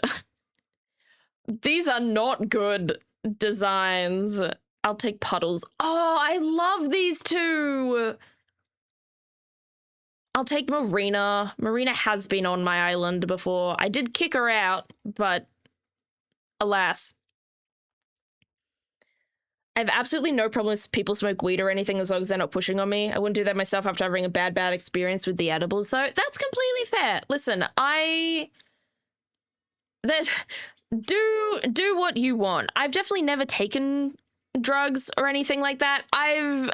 These are not good designs. I'll take Puddles. Oh, I love these two. I'll take Marina. Marina has been on my island before. I did kick her out, but alas. I have absolutely no problem if people smoke weed or anything as long as they're not pushing on me. I wouldn't do that myself after having a bad experience with the edibles, so that's completely fair. Listen, do what you want. I've definitely never taken drugs or anything like that. I've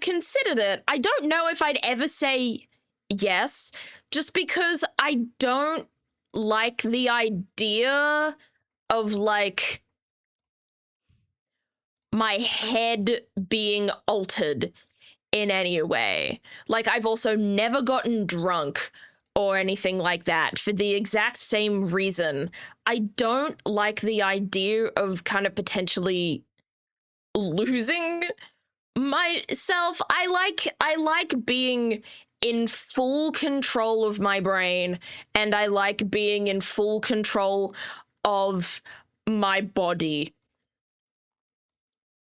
considered it. I don't know if I'd ever say yes, just because I don't like the idea of like my head being altered in any way. Like, I've also never gotten drunk or anything like that for the exact same reason. I don't like the idea of kind of potentially losing myself. I like being in full control of my brain, and I like being in full control of my body.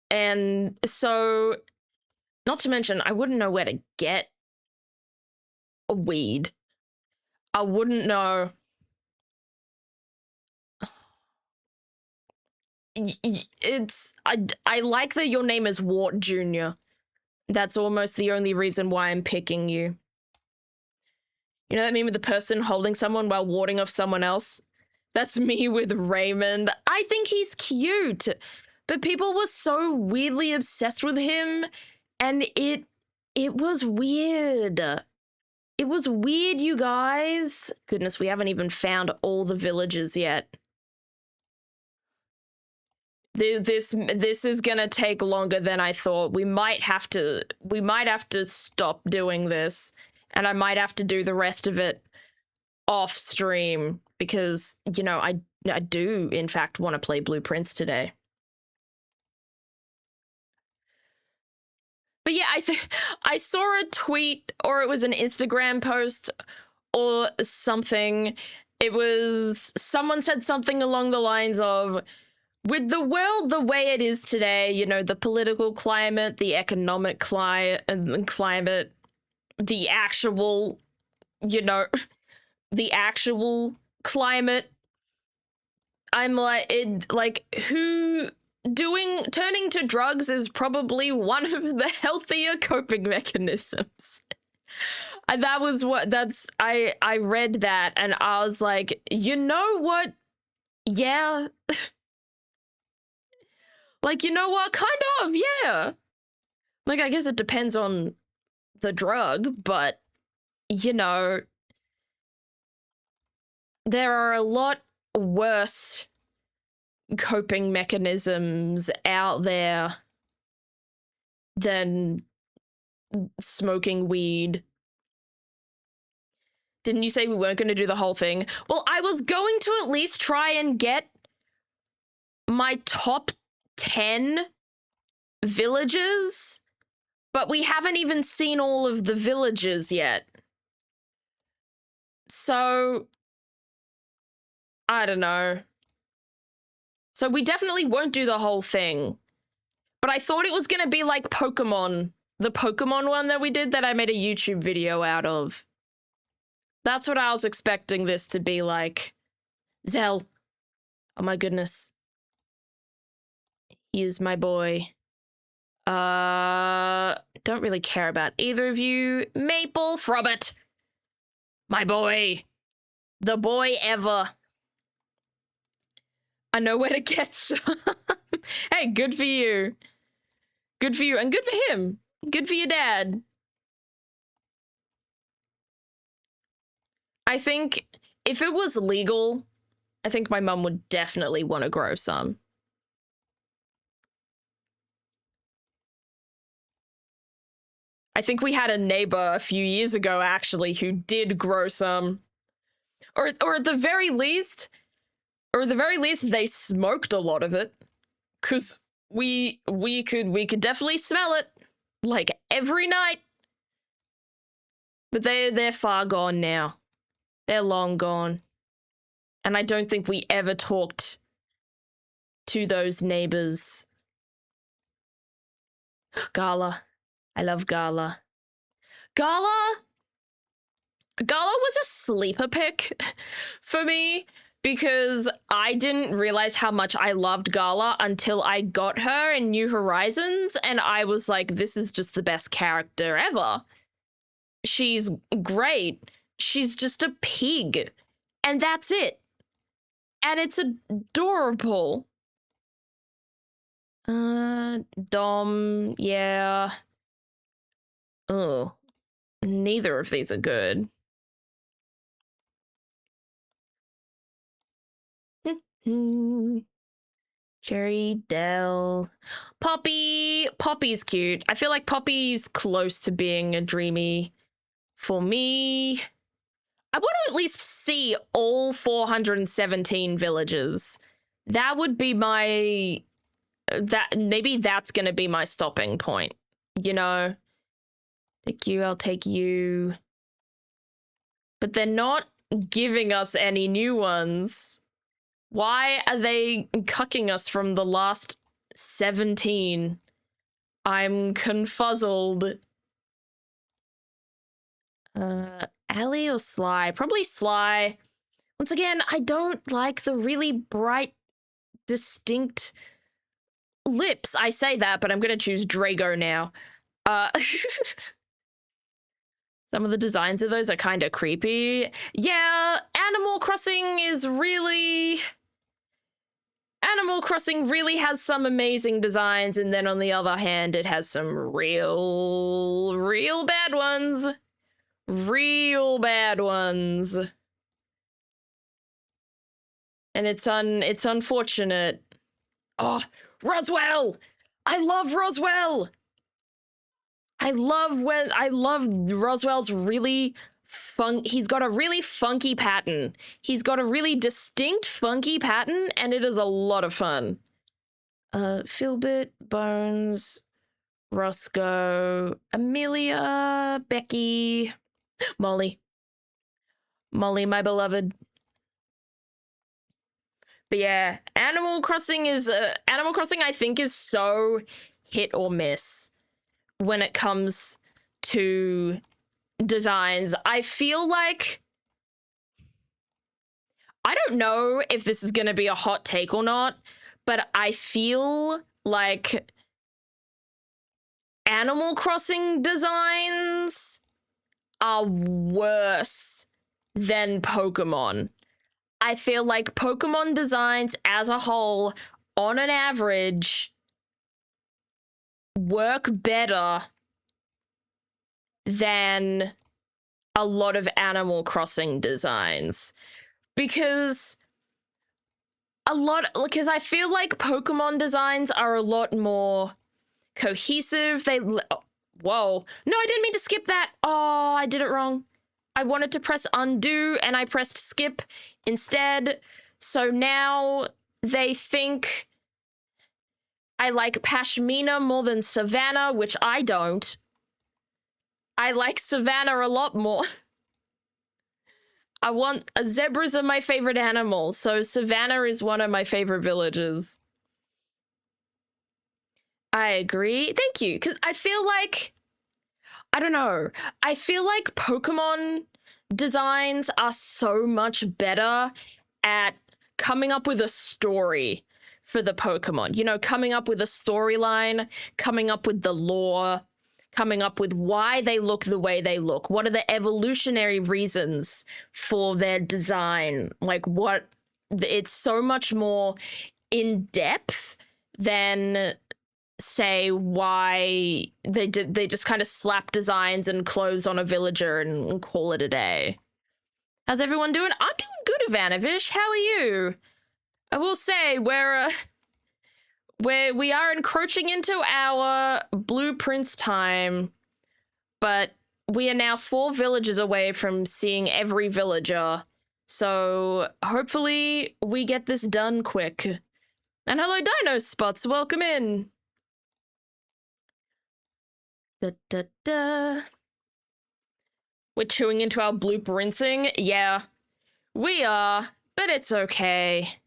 And so, not to mention, I wouldn't know where to get a weed. I wouldn't know. I like that your name is Wart Jr. That's almost the only reason why I'm picking you. You know that meme with the person holding someone while warding off someone else? That's me with Raymond. I think he's cute, but people were so weirdly obsessed with him, and it was weird. It was weird, you guys. Goodness, we haven't even found all the villages yet. This is gonna take longer than I thought. We might have to stop doing this, and I might have to do the rest of it off stream because, you know, I do in fact want to play Blueprints today. But yeah, I saw a tweet, or it was an Instagram post or something. It was, someone said something along the lines of, with the world the way it is today, you know, the political climate, the economic climate, the actual, you know, the actual climate, I'm like, turning to drugs is probably one of the healthier coping mechanisms. And I read that and I was like, you know what? Yeah. Like, you know what? Kind of, yeah. Like, I guess it depends on the drug, but, you know, there are a lot worse coping mechanisms out there than smoking weed. Didn't you say we weren't going to do the whole thing? Well, I was going to at least try and get my top 10 villages, but we haven't even seen all of the villages yet. So, I don't know. So we definitely won't do the whole thing. But I thought it was going to be like Pokemon, the Pokemon one that we did that I made a YouTube video out of. That's what I was expecting this to be like. Zell. Oh my goodness. He is my boy. Don't really care about either of you. Maple Frobbit. My boy. The boy ever. I know where to get some. Hey, Good for you. Good for you, and good for him. Good for your dad. I think if it was legal, I think my mum would definitely want to grow some. I think we had a neighbor a few years ago, actually, who did grow some. Or at the very least, they smoked a lot of it. 'Cause we could definitely smell it, like, every night. But they're far gone now. They're long gone. And I don't think we ever talked to those neighbors. Gala. I love Gala. Gala was a sleeper pick for me because I didn't realize how much I loved Gala until I got her in New Horizons, and I was like, this is just the best character ever. She's great. She's just a pig. And that's it. And it's adorable. Dom, yeah. Ugh. Neither of these are good. Jerry, Dell. Poppy. Poppy's cute. I feel like Poppy's close to being a dreamy for me. I want to at least see all 417 villages. That would be maybe that's going to be my stopping point, you know? Take you, I'll take you. But they're not giving us any new ones. Why are they cucking us from the last 17? I'm confuzzled. Allie or Sly? Probably Sly. Once again, I don't like the really bright, distinct lips. I say that, but I'm going to choose Drago now. Some of the designs of those are kind of creepy. Yeah, Animal Crossing really has some amazing designs, and then on the other hand, it has some real bad ones. Real bad ones. And it's unfortunate. Oh, Roswell! I love Roswell! I love Roswell's really he's got a really funky pattern. He's got a really distinct funky pattern, and it is a lot of fun. Philbert, Bones, Roscoe, Amelia, Becky, Molly, my beloved. But yeah, Animal Crossing I think is so hit or miss when it comes to designs. I feel like, I don't know if this is going to be a hot take or not, but I feel like Animal Crossing designs are worse than Pokemon. I feel like Pokemon designs as a whole, on an average, work better than a lot of Animal Crossing designs. Because I feel like Pokemon designs are a lot more cohesive. Whoa. No, I didn't mean to skip that. Oh, I did it wrong. I wanted to press undo and I pressed skip instead. So now they think I like Pashmina more than Savannah, which I don't. I like Savannah a lot more. Zebras are my favorite animal, so Savannah is one of my favorite villages. I agree. Thank you, because I feel like, I don't know, I feel like Pokemon designs are so much better at coming up with a story for the Pokemon. You know, coming up with a storyline, coming up with the lore, coming up with why they look the way they look. What are the evolutionary reasons for their design? Like, it's so much more in depth then say why they just kind of slap designs and clothes on a villager and call it a day. How's everyone doing? I'm doing good, Ivanovish. How are you? I will say we are encroaching into our blueprints time, but we are now 4 villages away from seeing every villager. So hopefully we get this done quick. And hello, Dino Spots. Welcome in. We're chewing into our blueprinting. Yeah, we are, but it's okay.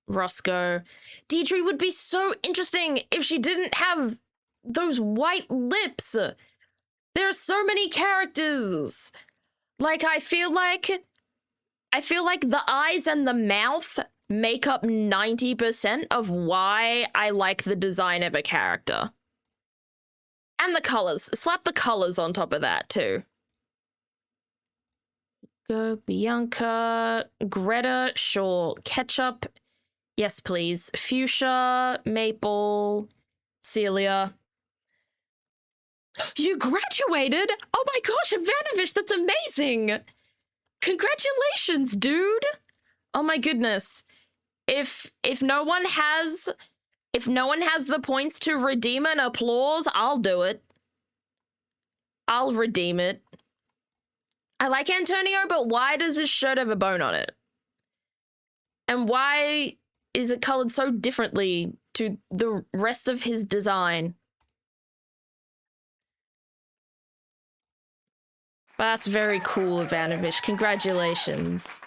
Roscoe. Deidre would be so interesting if she didn't have those white lips. There are so many characters. Like, I feel like the eyes and the mouth make up 90% of why I like the design of a character. And the colors. Slap the colors on top of that, too. Go, Bianca. Greta, sure. Ketchup, yes, please. Fuchsia, Maple, Celia. You graduated? Oh my gosh, Ivanovish, that's amazing! Congratulations, dude! Oh my goodness. If no one has the points to redeem an applause, I'll do it. I'll redeem it. I like Antonio, but why does his shirt have a bone on it? And why is it colored so differently to the rest of his design? That's very cool, Ivanovish. Congratulations.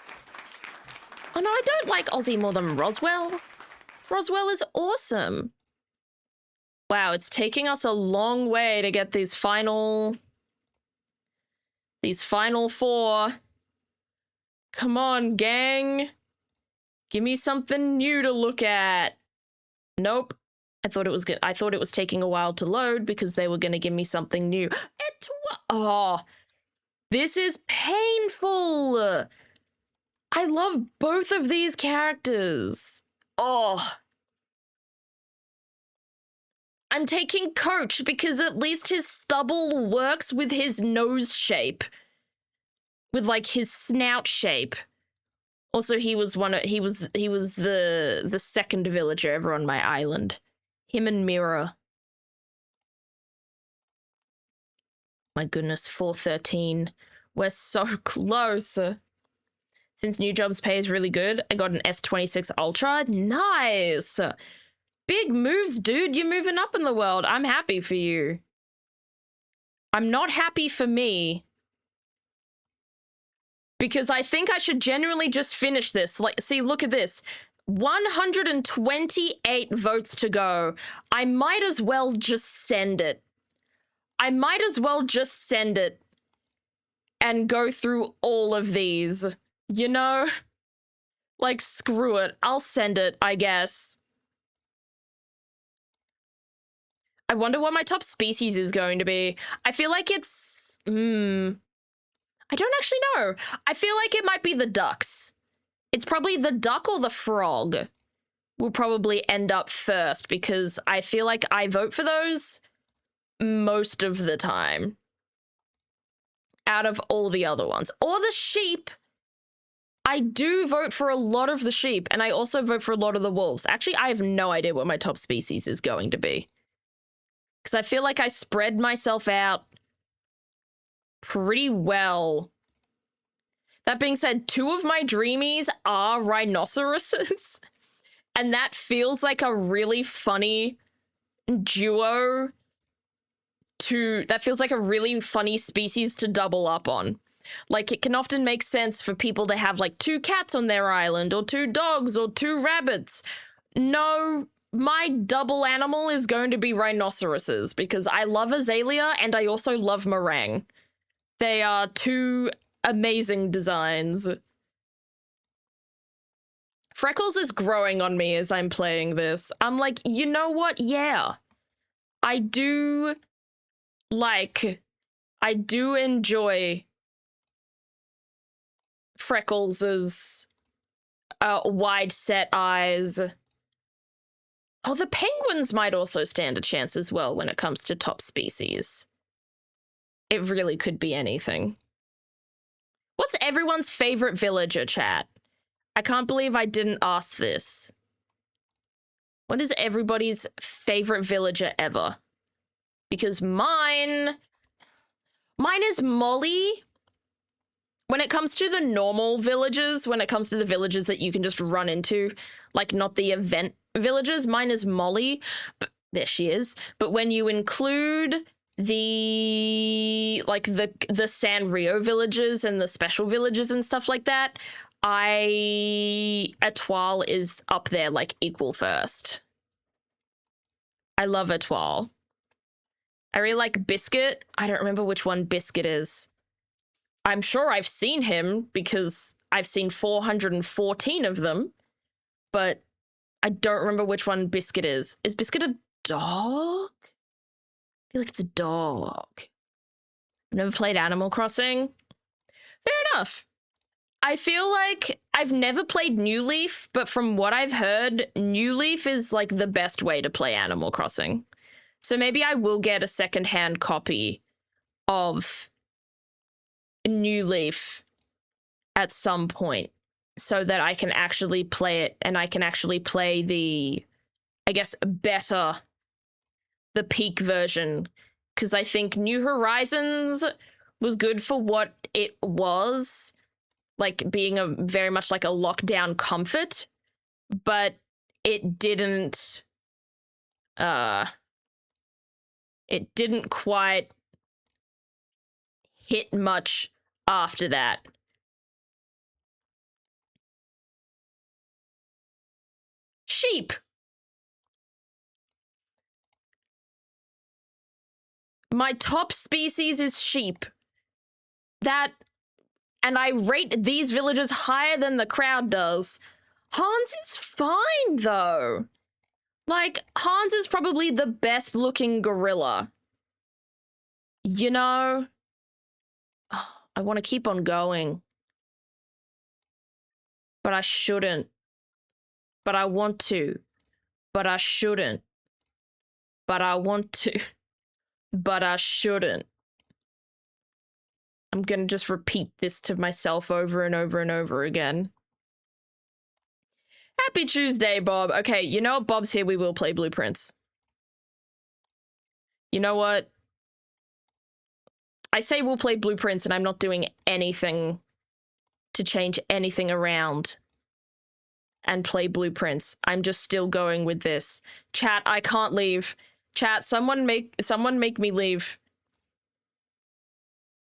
Oh no, I don't like Ozzy more than Roswell. Roswell is awesome. Wow, it's taking us a long way to get these final 4. Come on, gang. Give me something new to look at. Nope. I thought it was taking a while to load because they were going to give me something new. Oh, this is painful. I love both of these characters. Oh. I'm taking Coach because at least his stubble works with his nose shape. With like his snout shape. Also, he was the second villager ever on my island. Him and Mira. My goodness, 413. We're so close. Since New Jobs pay is really good, I got an S26 Ultra. Nice. Big moves, dude. You're moving up in the world. I'm happy for you. I'm not happy for me. Because I think I should genuinely just finish this. Like, see, look at this. 128 votes to go. I might as well just send it. And go through all of these. You know? Like, screw it. I'll send it, I guess. I wonder what my top species is going to be. I feel like it's... I don't actually know. I feel like it might be the ducks. It's probably the duck or the frog will probably end up first because I feel like I vote for those most of the time out of all the other ones. Or the sheep. I do vote for a lot of the sheep, and I also vote for a lot of the wolves. Actually, I have no idea what my top species is going to be. Because I feel like I spread myself out pretty well. That being said, 2 of my dreamies are rhinoceroses. And that feels like a really funny duo that feels like a really funny species to double up on. Like, it can often make sense for people to have, like, 2 cats on their island, or 2 dogs, or 2 rabbits. No, my double animal is going to be rhinoceroses, because I love Azalea, and I also love Meringue. They are 2 amazing designs. Freckles is growing on me as I'm playing this. I'm like, you know what? Yeah. I do enjoy Freckles' wide set eyes Oh, the penguins might also stand a chance as well when it comes to top species. It really could be anything. What's everyone's favorite villager, chat? I can't believe I didn't ask this. What is everybody's favorite villager ever? Because mine is Molly. When it comes to the normal villages, when it comes to the villages that you can just run into, like not the event villages, mine is Molly. But there she is. But when you include the Sanrio villages and the special villages and stuff like that, Etoile is up there like equal first. I love Etoile. I really like Biscuit. I don't remember which one Biscuit is. I'm sure I've seen him because I've seen 414 of them, but I don't remember which one Biscuit is. Is Biscuit a dog? I feel like it's a dog. I've never played Animal Crossing. Fair enough. I feel like I've never played New Leaf, but from what I've heard, New Leaf is like the best way to play Animal Crossing. So maybe I will get a secondhand copy of New Leaf at some point so that I can actually play it and I can actually play the, I guess, the peak version. Because I think New Horizons was good for what it was, like being a very much like a lockdown comfort, but it didn't quite hit much after that. Sheep. My top species is sheep. And I rate these villages higher than the crowd does. Hans is fine, though. Like, Hans is probably the best looking gorilla. You know? Oh, I want to keep on going. But I shouldn't. But I want to. But I shouldn't. But I want to. But I shouldn't. I'm gonna just repeat this to myself over and over and over again. Happy Tuesday, Bob. Okay, you know what? Bob's here. We will play Blueprints. You know what? I say we'll play Blueprints and I'm not doing anything to change anything around and play Blueprints. I'm just still going with this. Chat, I can't leave. Chat, someone make me leave.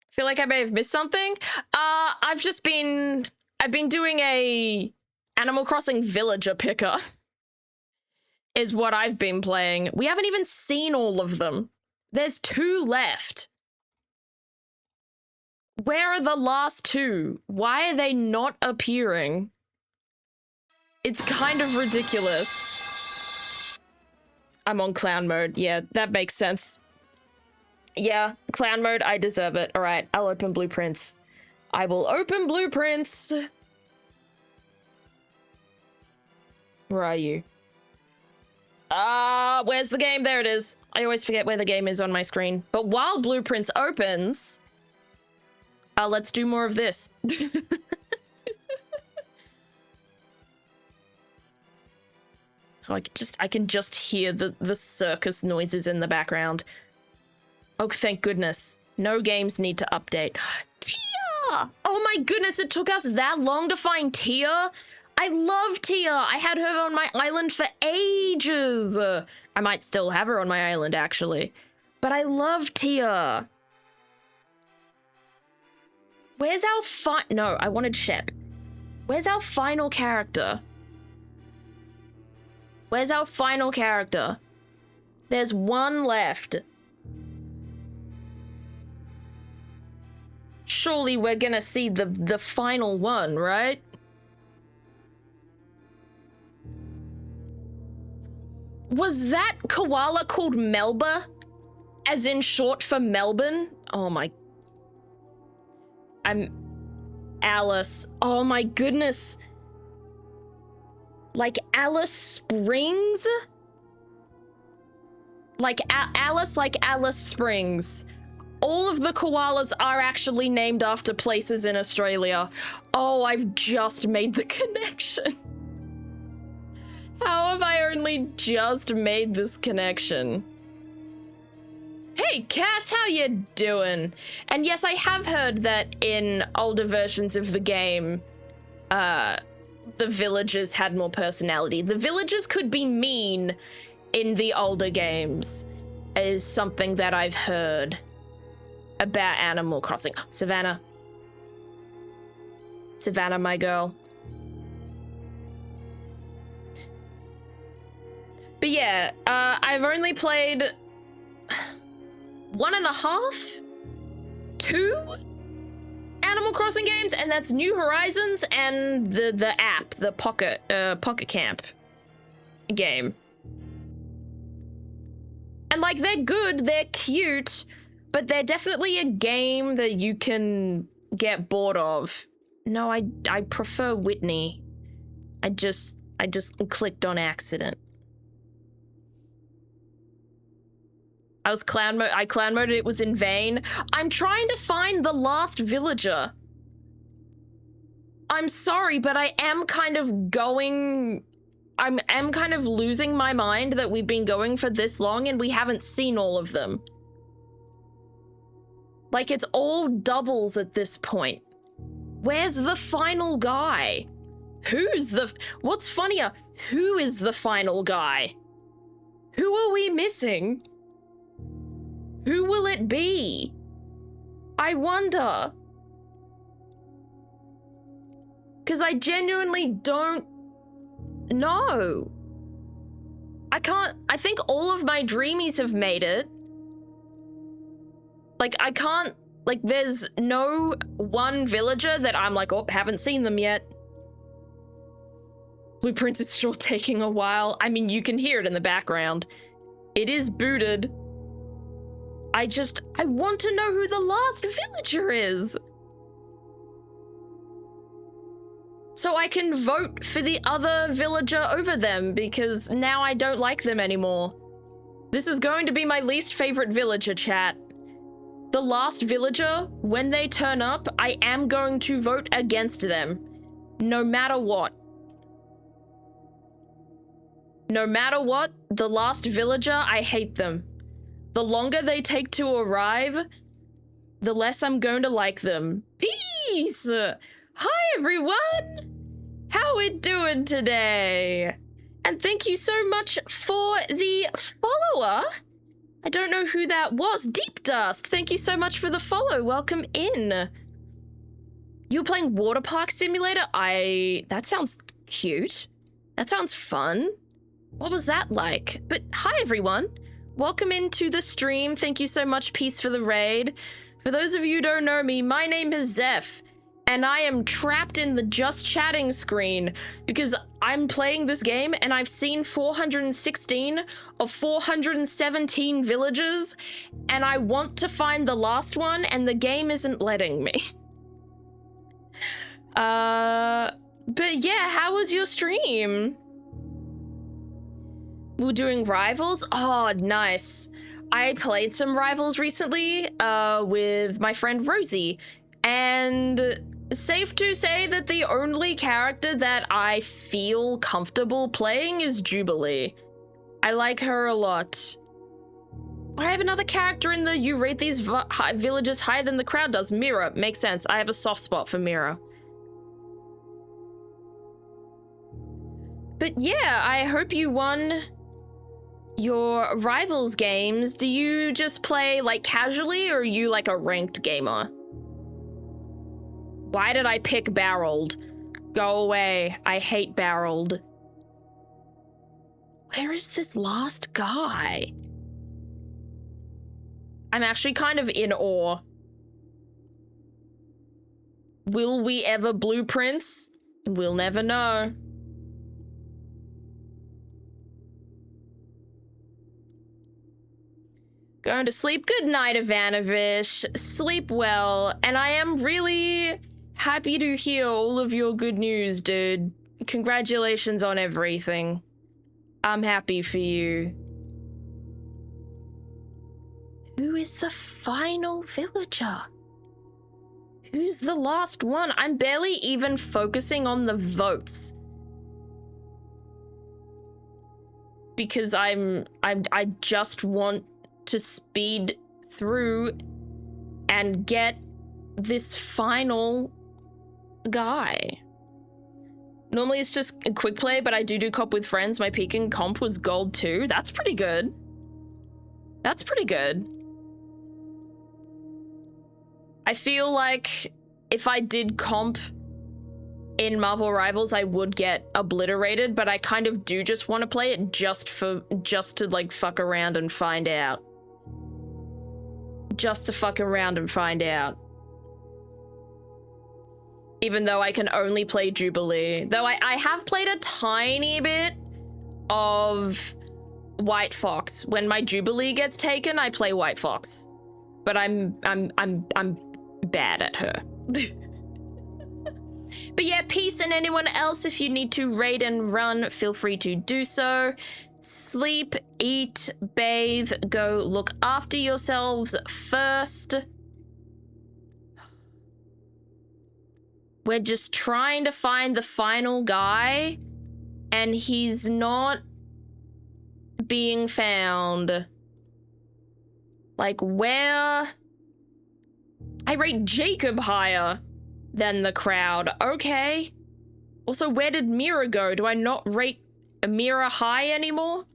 I feel like I may have missed something. I've been doing a Animal Crossing Villager Picker is what I've been playing. We haven't even seen all of them. There's 2 left. Where are the last 2? Why are they not appearing? It's kind of ridiculous. I'm on clown mode. Yeah, that makes sense. Yeah, clown mode, I deserve it. All right, I'll open Blueprints. I will open Blueprints. Where are you? Where's the game? There it is. I always forget where the game is on my screen. But while Blueprints opens, let's do more of this. I can just hear the circus noises in the background. Oh, thank goodness. No games need to update. Tia! Oh my goodness, it took us that long to find Tia? I love Tia. I had her on my island for ages. I might still have her on my island, actually. But I love Tia. Where's our No, I wanted Shep. Where's our final character? Where's our final character? There's one left. Surely we're gonna see the final one, right? Was that koala called Melba? As in short for Melbourne? Oh my... I'm... Alice. Oh my goodness. Like Alice Springs? Alice, like Alice Springs. All of the koalas are actually named after places in Australia. Oh, I've just made the connection. How have I only just made this connection? Hey, Cass, how you doing? And yes, I have heard that in older versions of the game, the villagers had more personality. The villagers could be mean in the older games, is something that I've heard about Animal Crossing. Savannah. Savannah, my girl. But yeah, I've only played 1.5, 2 Animal Crossing games, and that's New Horizons and the app, the Pocket Camp game. And like, they're good, they're cute, but they're definitely a game that you can get bored of. No, I prefer Whitney. I just clicked on accident. I clown moded, it was in vain. I'm trying to find the last villager. I'm sorry, but I am kind of going... I am kind of losing my mind that we've been going for this long and we haven't seen all of them. Like, it's all doubles at this point. Where's the final guy? What's funnier? Who is the final guy? Who are we missing? Who will it be? I wonder. Because I genuinely don't know. I think all of my dreamies have made it. Like, there's no one villager that I'm like, oh, haven't seen them yet. Blueprints is still taking a while. I mean, you can hear it in the background. It is booted. I want to know who the last villager is. So I can vote for the other villager over them, because now I don't like them anymore. This is going to be my least favorite villager, chat. The last villager, when they turn up, I am going to vote against them. No matter what. No matter what, the last villager, I hate them. The longer they take to arrive, the less I'm going to like them. Peace! Hi, everyone! How we doing today? And thank you so much for the follower. I don't know who that was. Deep Dust, thank you so much for the follow. Welcome in. You're playing Water Park Simulator? That sounds cute. That sounds fun. What was that like? But hi, everyone. Welcome into the stream. Thank you so much, Peace, for the raid. For those of you who don't know me, my name is Zeph, and I am trapped in the just chatting screen because I'm playing this game and I've seen 416 of 417 villages, and I want to find the last one, and the game isn't letting me. But yeah, how was your stream? We're doing Rivals? Oh, nice. I played some Rivals recently with my friend Rosie, and safe to say that the only character that I feel comfortable playing is Jubilee. I like her a lot. I have another character in the you rate these villages higher than the crowd does. Mira. Makes sense. I have a soft spot for Mira. But yeah, I hope you won your Rivals games. Do you just play like casually, or are you like a ranked gamer? Why did I pick Barreled? Go away. I hate Barreled. Where is this last guy? I'm actually kind of in awe. Will we ever blueprints? We'll never know. Going to sleep. Good night, Ivanovish. Sleep well. And I am really happy to hear all of your good news, dude. Congratulations on everything. I'm happy for you. Who is the final villager? Who's the last one? I'm barely even focusing on the votes. Because I just want to speed through and get this final guy. Normally it's just a quick play, but I do comp with friends. My peak in comp was gold 2. That's pretty good. That's pretty good. I feel like if I did comp in Marvel Rivals, I would get obliterated, but I kind of do just want to play it just to like fuck around and find out. Just to fuck around and find out. Even though I can only play Jubilee. Though I have played a tiny bit of White Fox. When my Jubilee gets taken, I play White Fox. But I'm bad at her. But yeah, peace, and anyone else, if you need to raid and run, feel free to do so. Sleep, eat, bathe, go look after yourselves first. We're just trying to find the final guy, and he's not being found. Like, where? I rate Jacob higher than the crowd. Okay. Also, where did Mira go? Do I not rate Mira high anymore?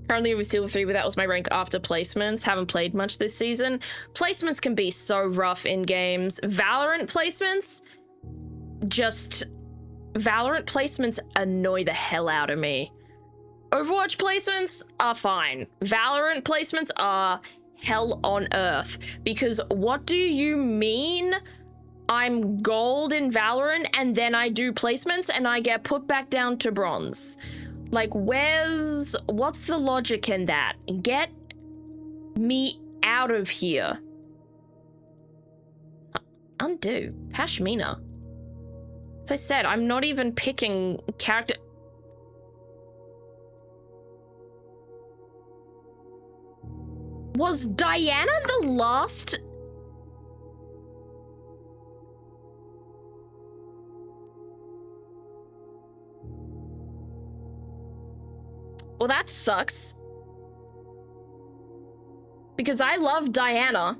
Currently with Silver 3, but that was my rank after placements. Haven't played much this season. Placements can be so rough in games. Valorant placements annoy the hell out of me. Overwatch placements are fine. Valorant placements are hell on earth. Because what do you mean I'm gold in Valorant and then I do placements and I get put back down to bronze? Like, what's the logic in that? Get me out of here. Undo. Pashmina. As I said, I'm not even picking character. Was Diana the last? Well, that sucks. Because I love Diana.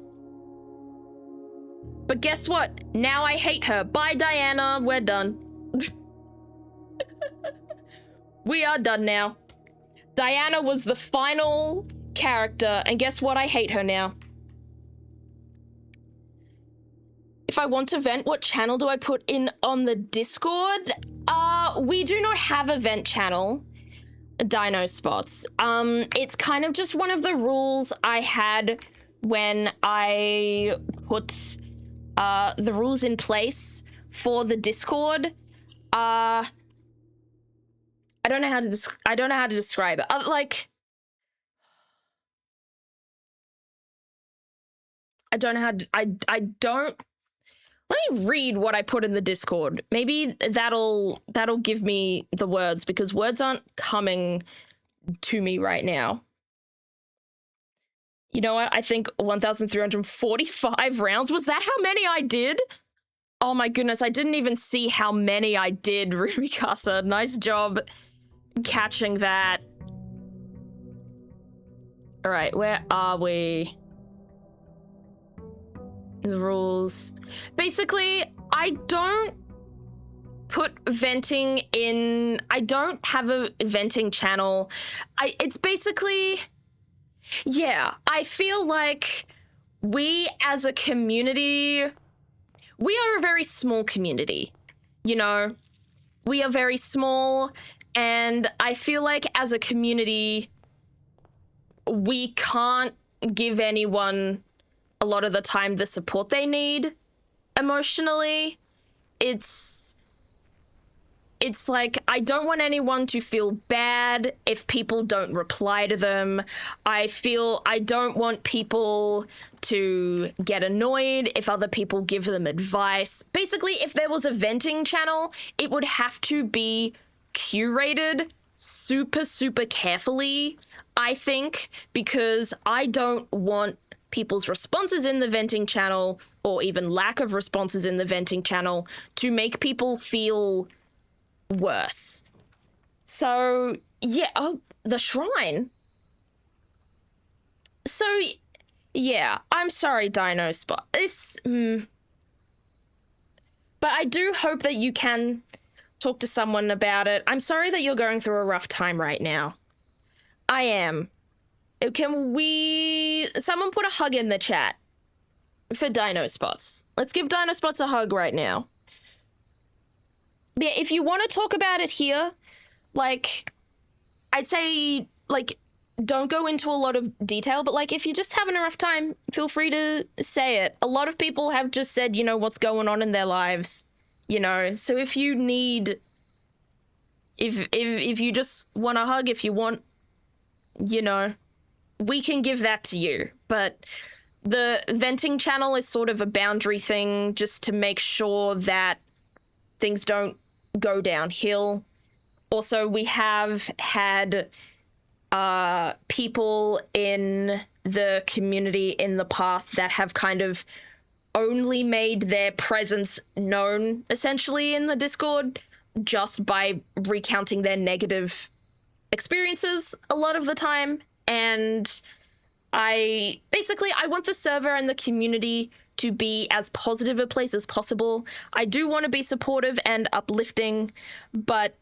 But guess what? Now I hate her. Bye, Diana. We're done. We are done now. Diana was the final character, and guess what? I hate her now. If I want to vent, what channel do I put in on the Discord? We do not have a vent channel. Dino Spots. It's kind of just one of the rules I had when I put the rules in place for the Discord. I don't know how to describe it. Like, I don't know how to, I don't. Let me read what I put in the Discord. Maybe that'll give me the words, because words aren't coming to me right now. You know what? I think 1,345 rounds. Was that how many I did? Oh my goodness, I didn't even see how many I did, Rumikasa. Nice job catching that. All right, where are we? The rules. Basically, I don't put venting in. I don't have a venting channel. It's basically, yeah, I feel like we as a community, we are a very small community, you know? We are very small, and I feel like as a community, we can't give anyone a lot of the time the support they need emotionally. It's like, I don't want anyone to feel bad if people don't reply to them. I don't want people to get annoyed if other people give them advice. Basically, if there was a venting channel, it would have to be curated super, super carefully, I think, because I don't want people's responses in the venting channel, or even lack of responses in the venting channel, to make people feel worse. So, yeah, the shrine. So, yeah, I'm sorry, Dino Spot. But I do hope that you can talk to someone about it. I'm sorry that you're going through a rough time right now. I am. Someone put a hug in the chat for Dino Spots. Let's give Dino Spots a hug right now. Yeah, if you want to talk about it here, like, I'd say, like, don't go into a lot of detail, but, like, if you're just having a rough time, feel free to say it. A lot of people have just said, you know, what's going on in their lives, you know? So if you need, if you just want a hug, if you want, you know, we can give that to you. But the venting channel is sort of a boundary thing just to make sure that things don't go downhill. Also, we have had people in the community in the past that have kind of only made their presence known, essentially, in the Discord just by recounting their negative experiences a lot of the time. And I want the server and the community to be as positive a place as possible. I do want to be supportive and uplifting, but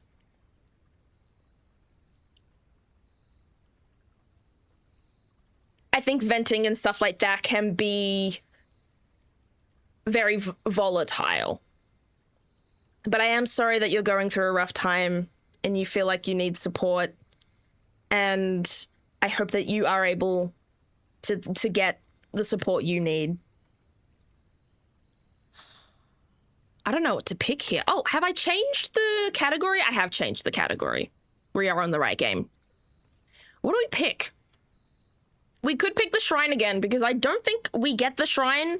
I think venting and stuff like that can be very volatile. But I am sorry that you're going through a rough time and you feel like you need support. And I hope that you are able to get the support you need. I don't know what to pick here. Oh, have I changed the category? I have changed the category. We are on the right game. What do we pick? We could pick the shrine again, because I don't think we get the shrine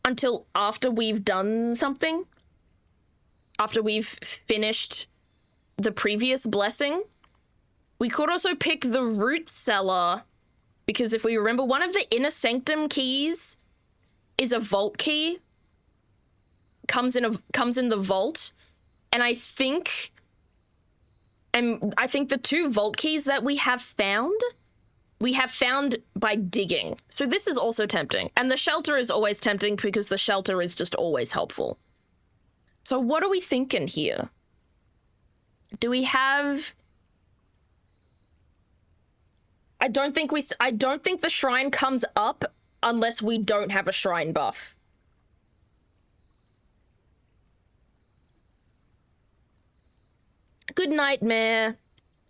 until after we've done something. After we've finished the previous blessing. We could also pick the root cellar, because if we remember, one of the inner sanctum keys is a vault key. Comes in the vault, and I think the two vault keys that we have found by digging. So this is also tempting. And the shelter is always tempting because the shelter is just always helpful. So what are we thinking here? Do we have... I don't think the shrine comes up unless we don't have a shrine buff. Good night, Mare.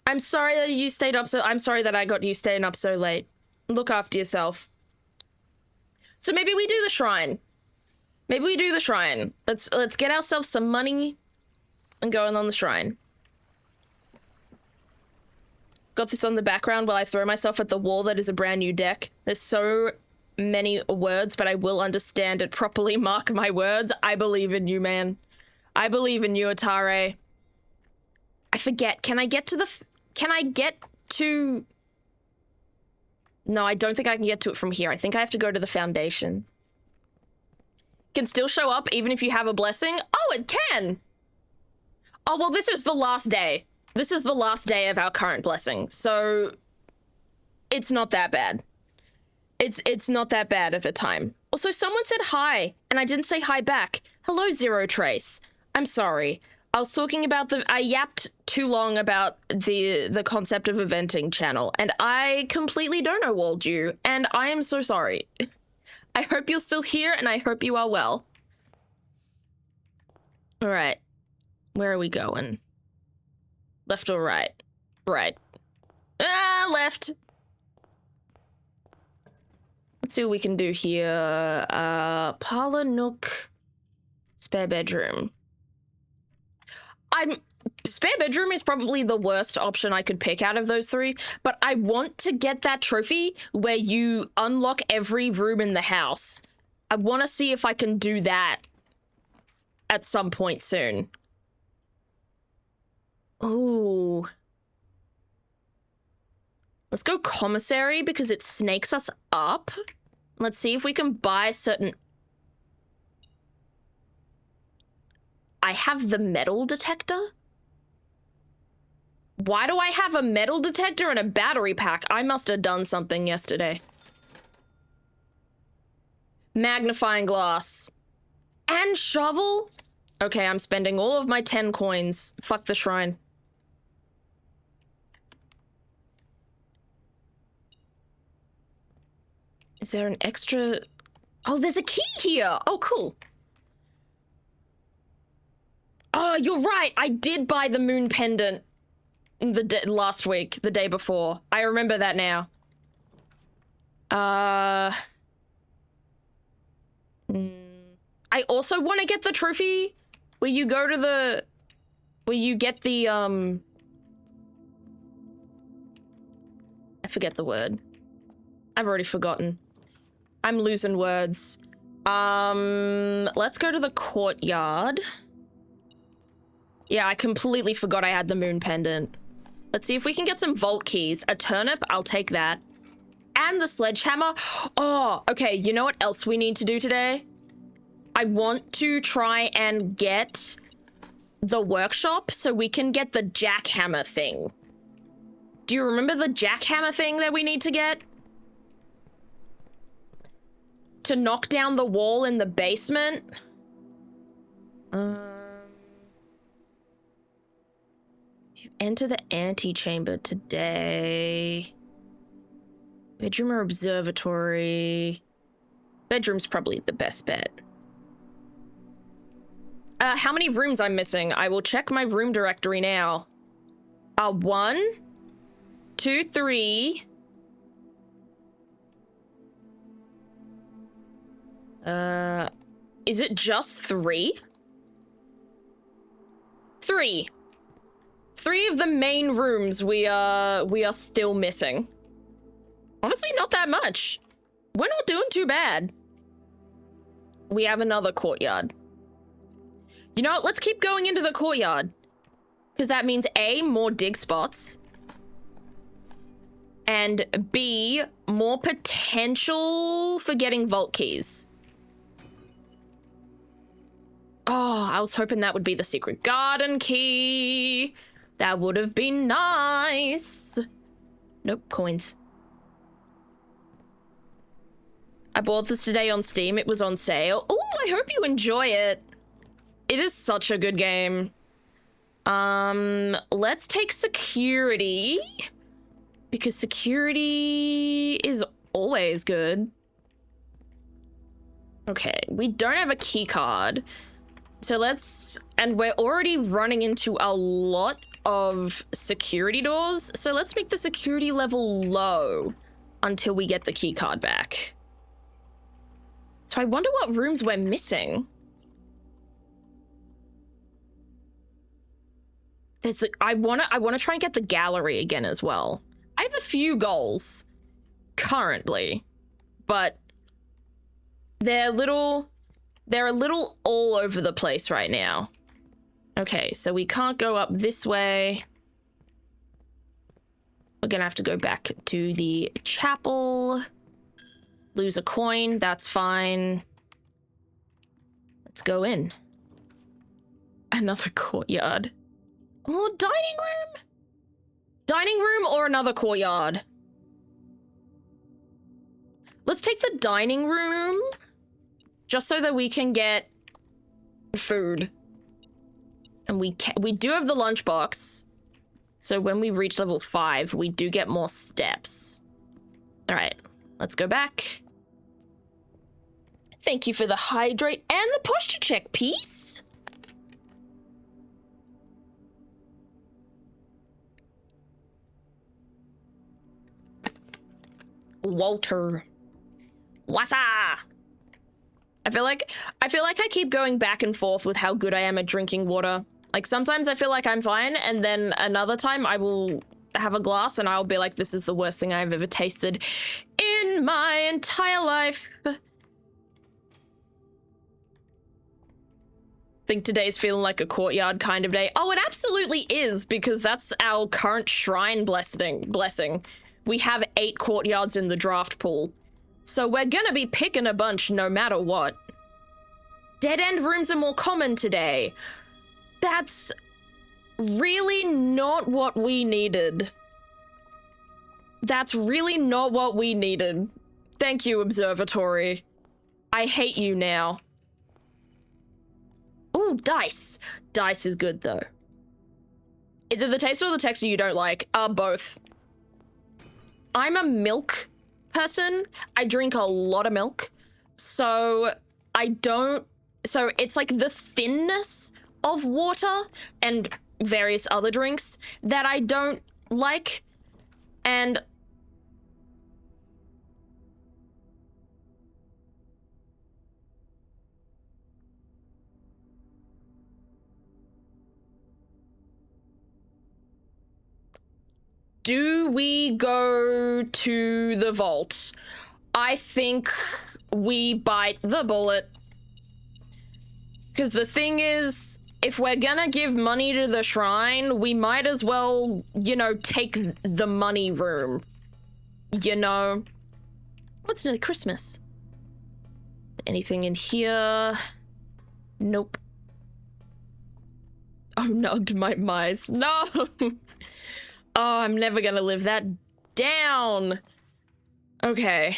I'm sorry that you stayed up I'm sorry that I got you staying up so late. Look after yourself. So maybe we do the shrine. Let's get ourselves some money and go on the shrine. Got this on the background while I throw myself at the wall that is a brand new deck. There's so many words, but I will understand it properly. Mark my words. I believe in you, man. I believe in you, Atare. I forget. Can I get to... No, I don't think I can get to it from here. I think I have to go to the foundation. Can still show up even if you have a blessing? Oh, it can! Oh, well, this is the last day. This is the last day of our current blessing, so it's not that bad. It's not that bad of a time. Also, someone said hi, and I didn't say hi back. Hello, Zero Trace. I'm sorry. I was talking about I yapped too long about the concept of a venting channel, and I completely donor-walled you, and I am so sorry. I hope you're still here, and I hope you are well. All right. Where are we going? Left or right? Right. Left. Let's see what we can do here. Parlor, nook, spare bedroom. Spare bedroom is probably the worst option I could pick out of those three, but I want to get that trophy where you unlock every room in the house. I want to see if I can do that at some point soon. Ooh. Let's go commissary because it snakes us up. Let's see if we can buy certain... I have the metal detector? Why do I have a metal detector and a battery pack? I must have done something yesterday. Magnifying glass. And shovel? Okay, I'm spending all of my 10 coins. Fuck the shrine. Is there an extra... Oh, there's a key here! Oh, cool. Oh, you're right! I did buy the moon pendant last week, the day before. I remember that now. I also want to get the trophy where you go to the... Where you get the, I forget the word. I've already forgotten. I'm losing words. Let's go to the courtyard. Yeah, I completely forgot I had the moon pendant. Let's see if we can get some vault keys. A turnip, I'll take that. And the sledgehammer. Oh, okay, you know what else we need to do today? I want to try and get the workshop so we can get the jackhammer thing. Do you remember the jackhammer thing that we need to get? To knock down the wall in the basement? You enter the antechamber today. Bedroom or observatory? Bedroom's probably the best bet. How many rooms I'm missing? I will check my room directory now. 1, 2, 3. Is it just 3? 3. 3 of the main rooms we are still missing. Honestly, not that much. We're not doing too bad. We have another courtyard. You know what? Let's keep going into the courtyard. Because that means A, more dig spots. And B, more potential for getting vault keys. Oh, I was hoping that would be the secret garden key. That would have been nice. Nope, coins. I bought this today on Steam. It was on sale. Oh, I hope you enjoy it. It is such a good game. Let's take security. Because security is always good. Okay, we don't have a key card. So and we're already running into a lot of security doors. So let's make the security level low until we get the key card back. So I wonder what rooms we're missing. I wanna try and get the gallery again as well. I have a few goals currently, but they're a little all over the place right now. Okay, so we can't go up this way. We're gonna have to go back to the chapel. Lose a coin, that's fine. Let's go in. Another courtyard. Oh, dining room? Dining room or another courtyard? Let's take the dining room just so that we can get food. And we do have the lunchbox. So when we reach level 5, we do get more steps. All right, let's go back. Thank you for the hydrate and the posture check piece. Walter. Wassa! I feel like I keep going back and forth with how good I am at drinking water. Like sometimes I feel like I'm fine, and then another time I will have a glass and I'll be like, this is the worst thing I've ever tasted in my entire life. Think today's feeling like a courtyard kind of day. Oh, it absolutely is, because that's our current shrine blessing. we have 8 courtyards in the draft pool. So we're gonna be picking a bunch no matter what. Dead-end rooms are more common today. That's really not what we needed. That's really not what we needed. Thank you, Observatory. I hate you now. Ooh, dice. Dice is good, though. Is it the taste or the texture you don't like? Both. I'm a milk person. I drink a lot of milk. So it's like the thinness of water and various other drinks that I don't like. And do we go to the vault? I think we bite the bullet. Because the thing is, if we're gonna give money to the shrine, we might as well, you know, take the money room. You know? It's nearly Christmas. Anything in here? Nope. Oh, nugged my mice. No! Oh, I'm never gonna live that down. Okay.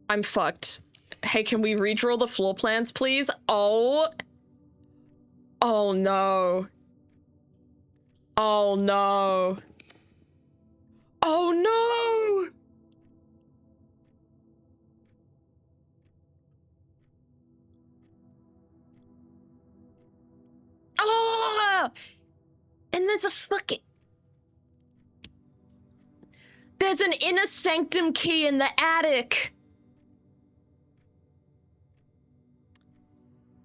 I'm fucked. Hey, can we redraw the floor plans, please? Oh. Oh, no. Oh, no. Oh, no! Oh! And there's a fucking... There's an inner sanctum key in the attic.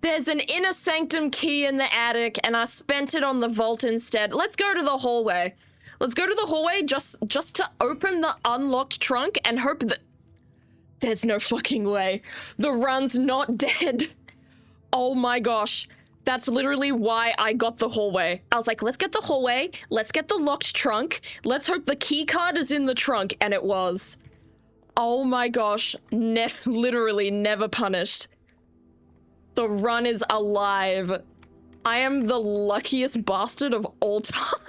There's an inner sanctum key in the attic, and I spent it on the vault instead. Let's go to the hallway. Let's go to the hallway just to open the unlocked trunk and hope that... There's no fucking way. The run's not dead. Oh my gosh. That's literally why I got the hallway. I was like, let's get the hallway, let's get the locked trunk, let's hope the key card is in the trunk, and it was. Oh my gosh, literally never punished. The run is alive. I am the luckiest bastard of all time.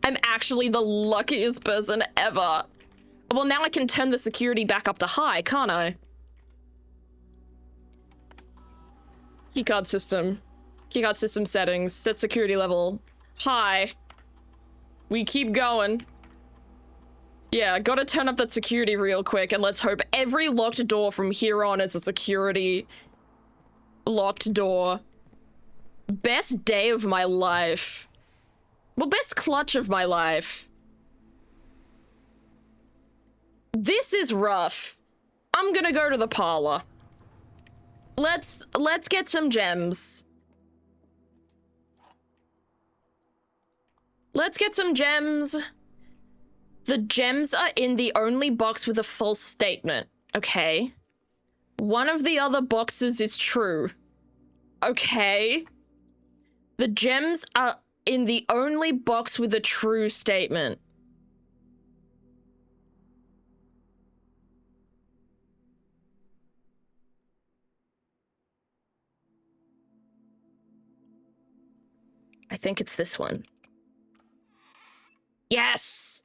I'm actually the luckiest person ever. Well, now I can turn the security back up to high, can't I? Keycard system. Keycard system settings. Set security level. High. We keep going. Yeah, gotta turn up that security real quick, and let's hope every locked door from here on is a security locked door. Best day of my life. Well, best clutch of my life. This is rough. I'm gonna go to the parlor. Let's get some gems. Let's get some gems. The gems are in the only box with a false statement. Okay. One of the other boxes is true. Okay. The gems are in the only box with a true statement. I think it's this one. Yes!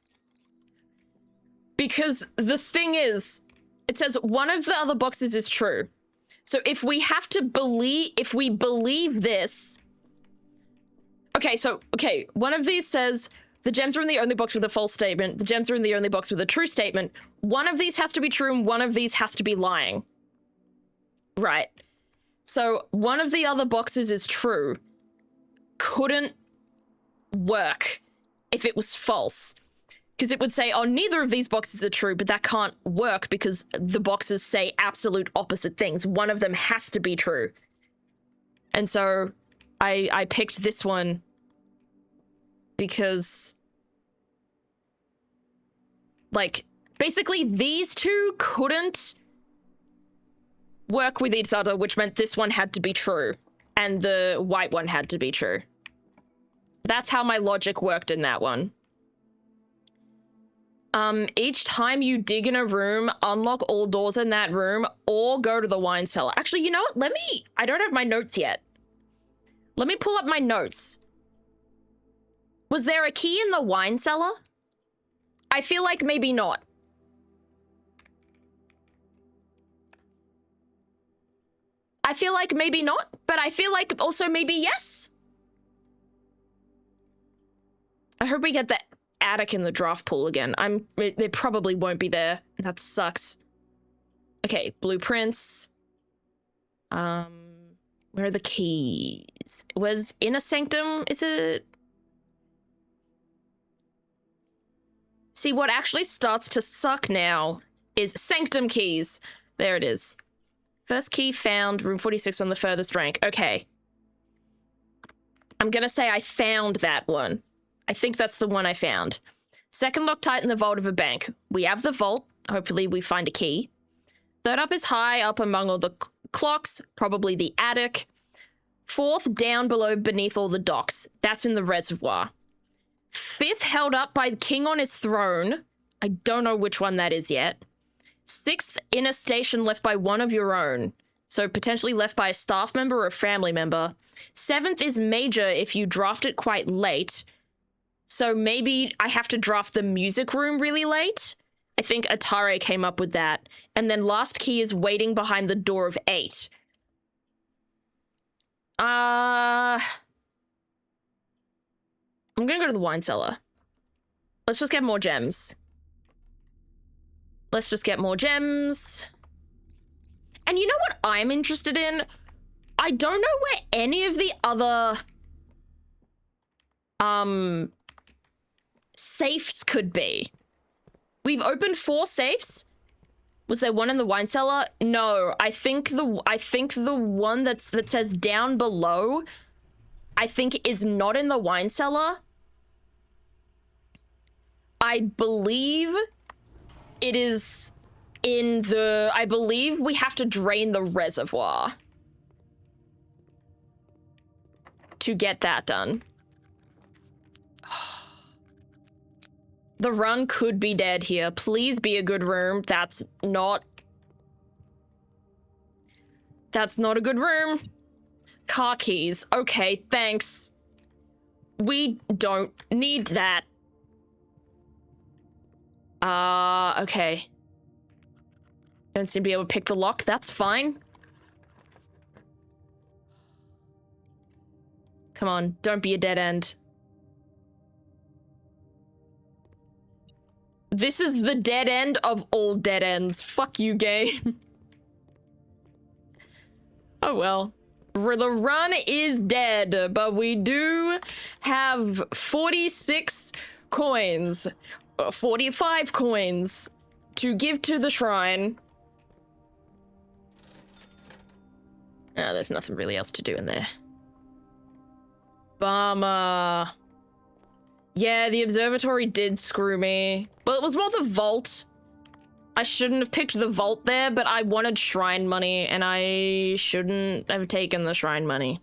Because the thing is, it says one of the other boxes is true. So if we have to believe, if we believe this... Okay, one of these says the gems are in the only box with a false statement. The gems are in the only box with a true statement. One of these has to be true and one of these has to be lying. Right. So one of the other boxes is true. Couldn't work if it was false. Because it would say, oh, neither of these boxes are true, but that can't work because the boxes say absolute opposite things. One of them has to be true. And so I picked this one because, like, basically these two couldn't work with each other, which meant this one had to be true and the white one had to be true. That's how my logic worked in that one. Each time you dig in a room, unlock all doors in that room or go to the wine cellar. Actually, you know what? I don't have my notes yet. Let me pull up my notes. Was there a key in the wine cellar? I feel like maybe not. I feel like maybe not, but I feel like also maybe yes. I hope we get the attic in the draft pool again. They probably won't be there. That sucks. Okay, blueprints. Where are the keys? Was Inner Sanctum, is it? See, what actually starts to suck now is Sanctum keys. There it is. First key found, room 46 on the furthest rank. Okay. I'm gonna say I found that one. I think that's the one I found. Second Loctite in the vault of a bank. We have the vault. Hopefully we find a key. Third up is high up among all the clocks, probably the attic. Fourth down below beneath all the docks. That's in the reservoir. Fifth held up by the king on his throne. I don't know which one that is yet. Sixth in a station left by one of your own. So potentially left by a staff member or a family member. Seventh is major if you draft it quite late. So maybe I have to draft the music room really late. I think Atare came up with that. And then last key is waiting behind the door of 8. I'm gonna go to the wine cellar. Let's just get more gems. Let's just get more gems. And you know what I'm interested in? I don't know where any of the other safes could be. We've opened 4 safes. Was there one in the wine cellar? No, I think the one that says down below, I think is not in the wine cellar. I believe it is in the, I believe we have to drain the reservoir to get that done. The run could be dead here. Please be a good room. That's not a good room. Car keys. Okay, thanks. We don't need that. Okay. Don't seem to be able to pick the lock. That's fine. Come on, don't be a dead end. This is the dead end of all dead ends. Fuck you, game. Oh well. The run is dead, but we do have 46 coins. 45 coins to give to the shrine. Ah, there's nothing really else to do in there. Bummer. Yeah, the observatory did screw me. Well, it was more the vault. I shouldn't have picked the vault there, but I wanted shrine money, and I shouldn't have taken the shrine money.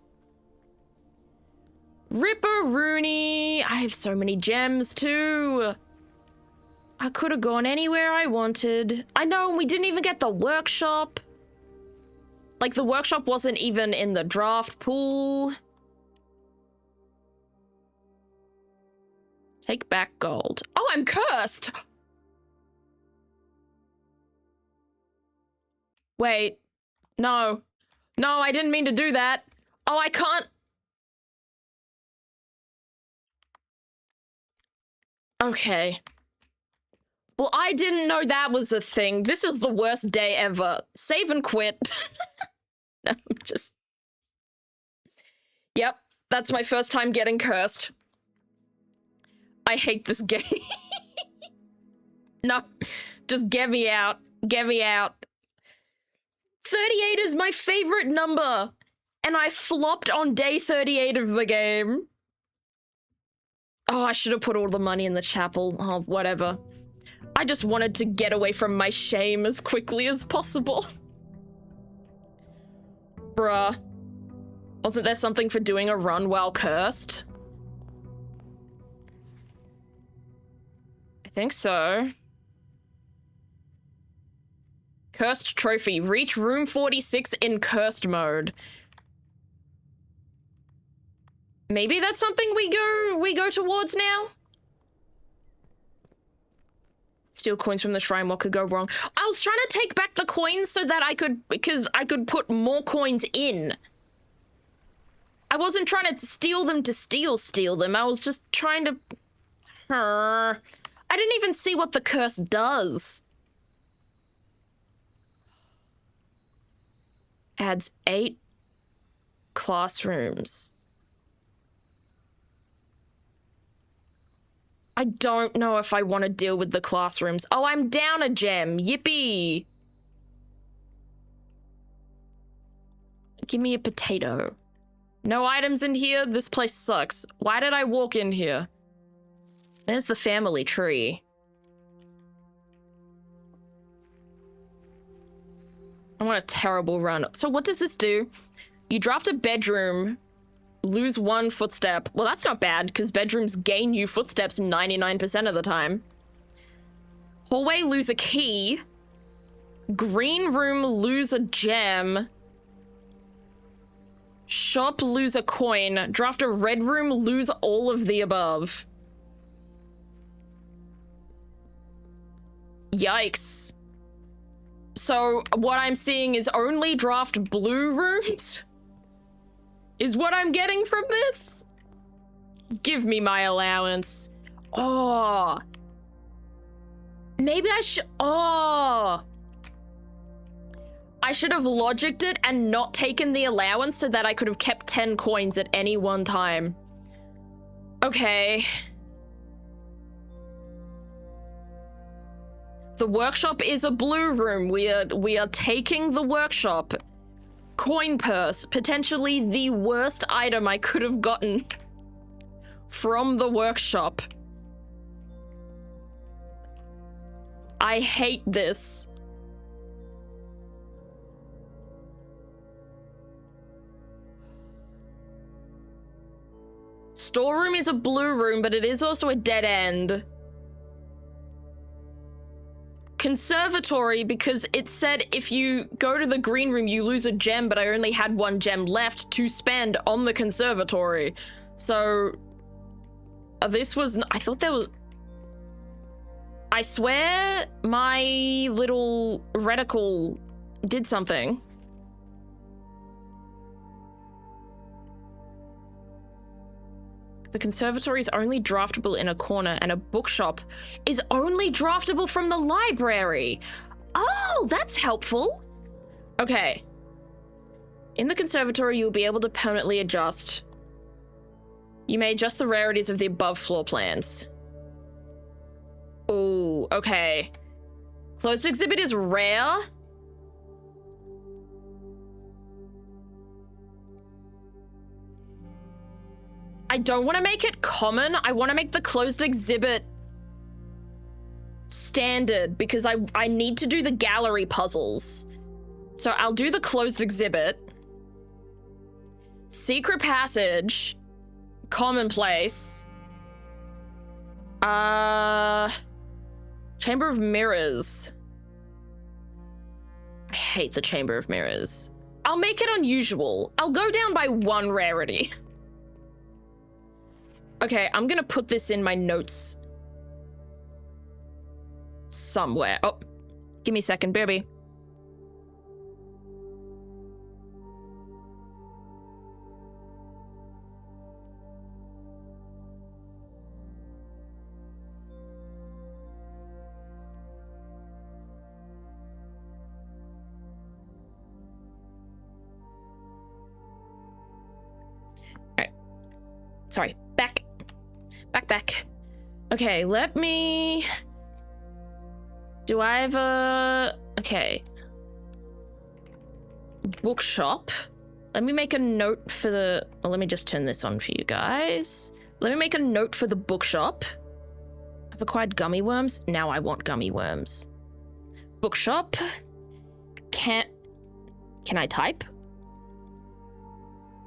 Ripperoonie! I have so many gems, too. I could have gone anywhere I wanted. I know, we didn't even get the workshop. Like, the workshop wasn't even in the draft pool. Take back gold. Oh, I'm cursed! Wait. No. No, I didn't mean to do that. Oh, I can't. Okay. Well, I didn't know that was a thing. This is the worst day ever. Save and quit. No, I'm just... Yep, that's my first time getting cursed. I hate this game. No, just get me out. Get me out. 38 is my favorite number. And I flopped on day 38 of the game. Oh, I should have put all the money in the chapel. Oh, whatever. I just wanted to get away from my shame as quickly as possible. Bruh. Wasn't there something for doing a run while cursed? think so. Cursed trophy. Reach room 46 in cursed mode. Maybe that's something we go towards now? Steal coins from the shrine, what could go wrong? I was trying to take back the coins so that I could put more coins in. I wasn't trying to steal them to steal them. I was just trying to... I didn't even see what the curse does. Adds 8 classrooms. I don't know if I want to deal with the classrooms. Oh, I'm down a gem. Yippee. Give me a potato. No items in here. This place sucks. Why did I walk in here? There's the family tree. I'm on a terrible run. So what does this do? You draft a bedroom, lose 1 footstep. Well, that's not bad, because bedrooms gain you footsteps 99% of the time. Hallway, lose a key. Green room, lose a gem. Shop, lose a coin. Draft a red room, lose all of the above. Yikes. So what I'm seeing is only draft blue rooms? Is what I'm getting from this? Give me my allowance. Oh. Maybe I should... Oh. I should have logicked it and not taken the allowance so that I could have kept 10 coins at any one time. Okay. The workshop is a blue room. We are taking the workshop. Coin purse, potentially the worst item I could have gotten from the workshop. I hate this. Storeroom is a blue room, but it is also a dead end. Conservatory, because it said if you go to the green room, you lose a gem, but I only had 1 gem left to spend on the conservatory. So, this was... I thought there was... I swear my little reticle did something. The conservatory is only draftable in a corner, and a bookshop is only draftable from the library. Oh, that's helpful. Okay. In the conservatory, you'll be able to permanently adjust. You may adjust the rarities of the above floor plans. Ooh, okay. Closed exhibit is rare. I don't want to make it common. I want to make the closed exhibit standard because I need to do the gallery puzzles. So I'll do the closed exhibit. Secret passage. Commonplace. Chamber of Mirrors. I hate the Chamber of Mirrors. I'll make it unusual. I'll go down by 1 rarity. Okay, I'm gonna put this in my notes somewhere. Oh, give me a second, baby. All right. Sorry, back. Back. Okay, let me... Do I have a... Okay. Bookshop. Let me make a note for the... Well, let me just turn this on for you guys. Let me make a note for the bookshop. I've acquired gummy worms. Now I want gummy worms. Bookshop. Can I type?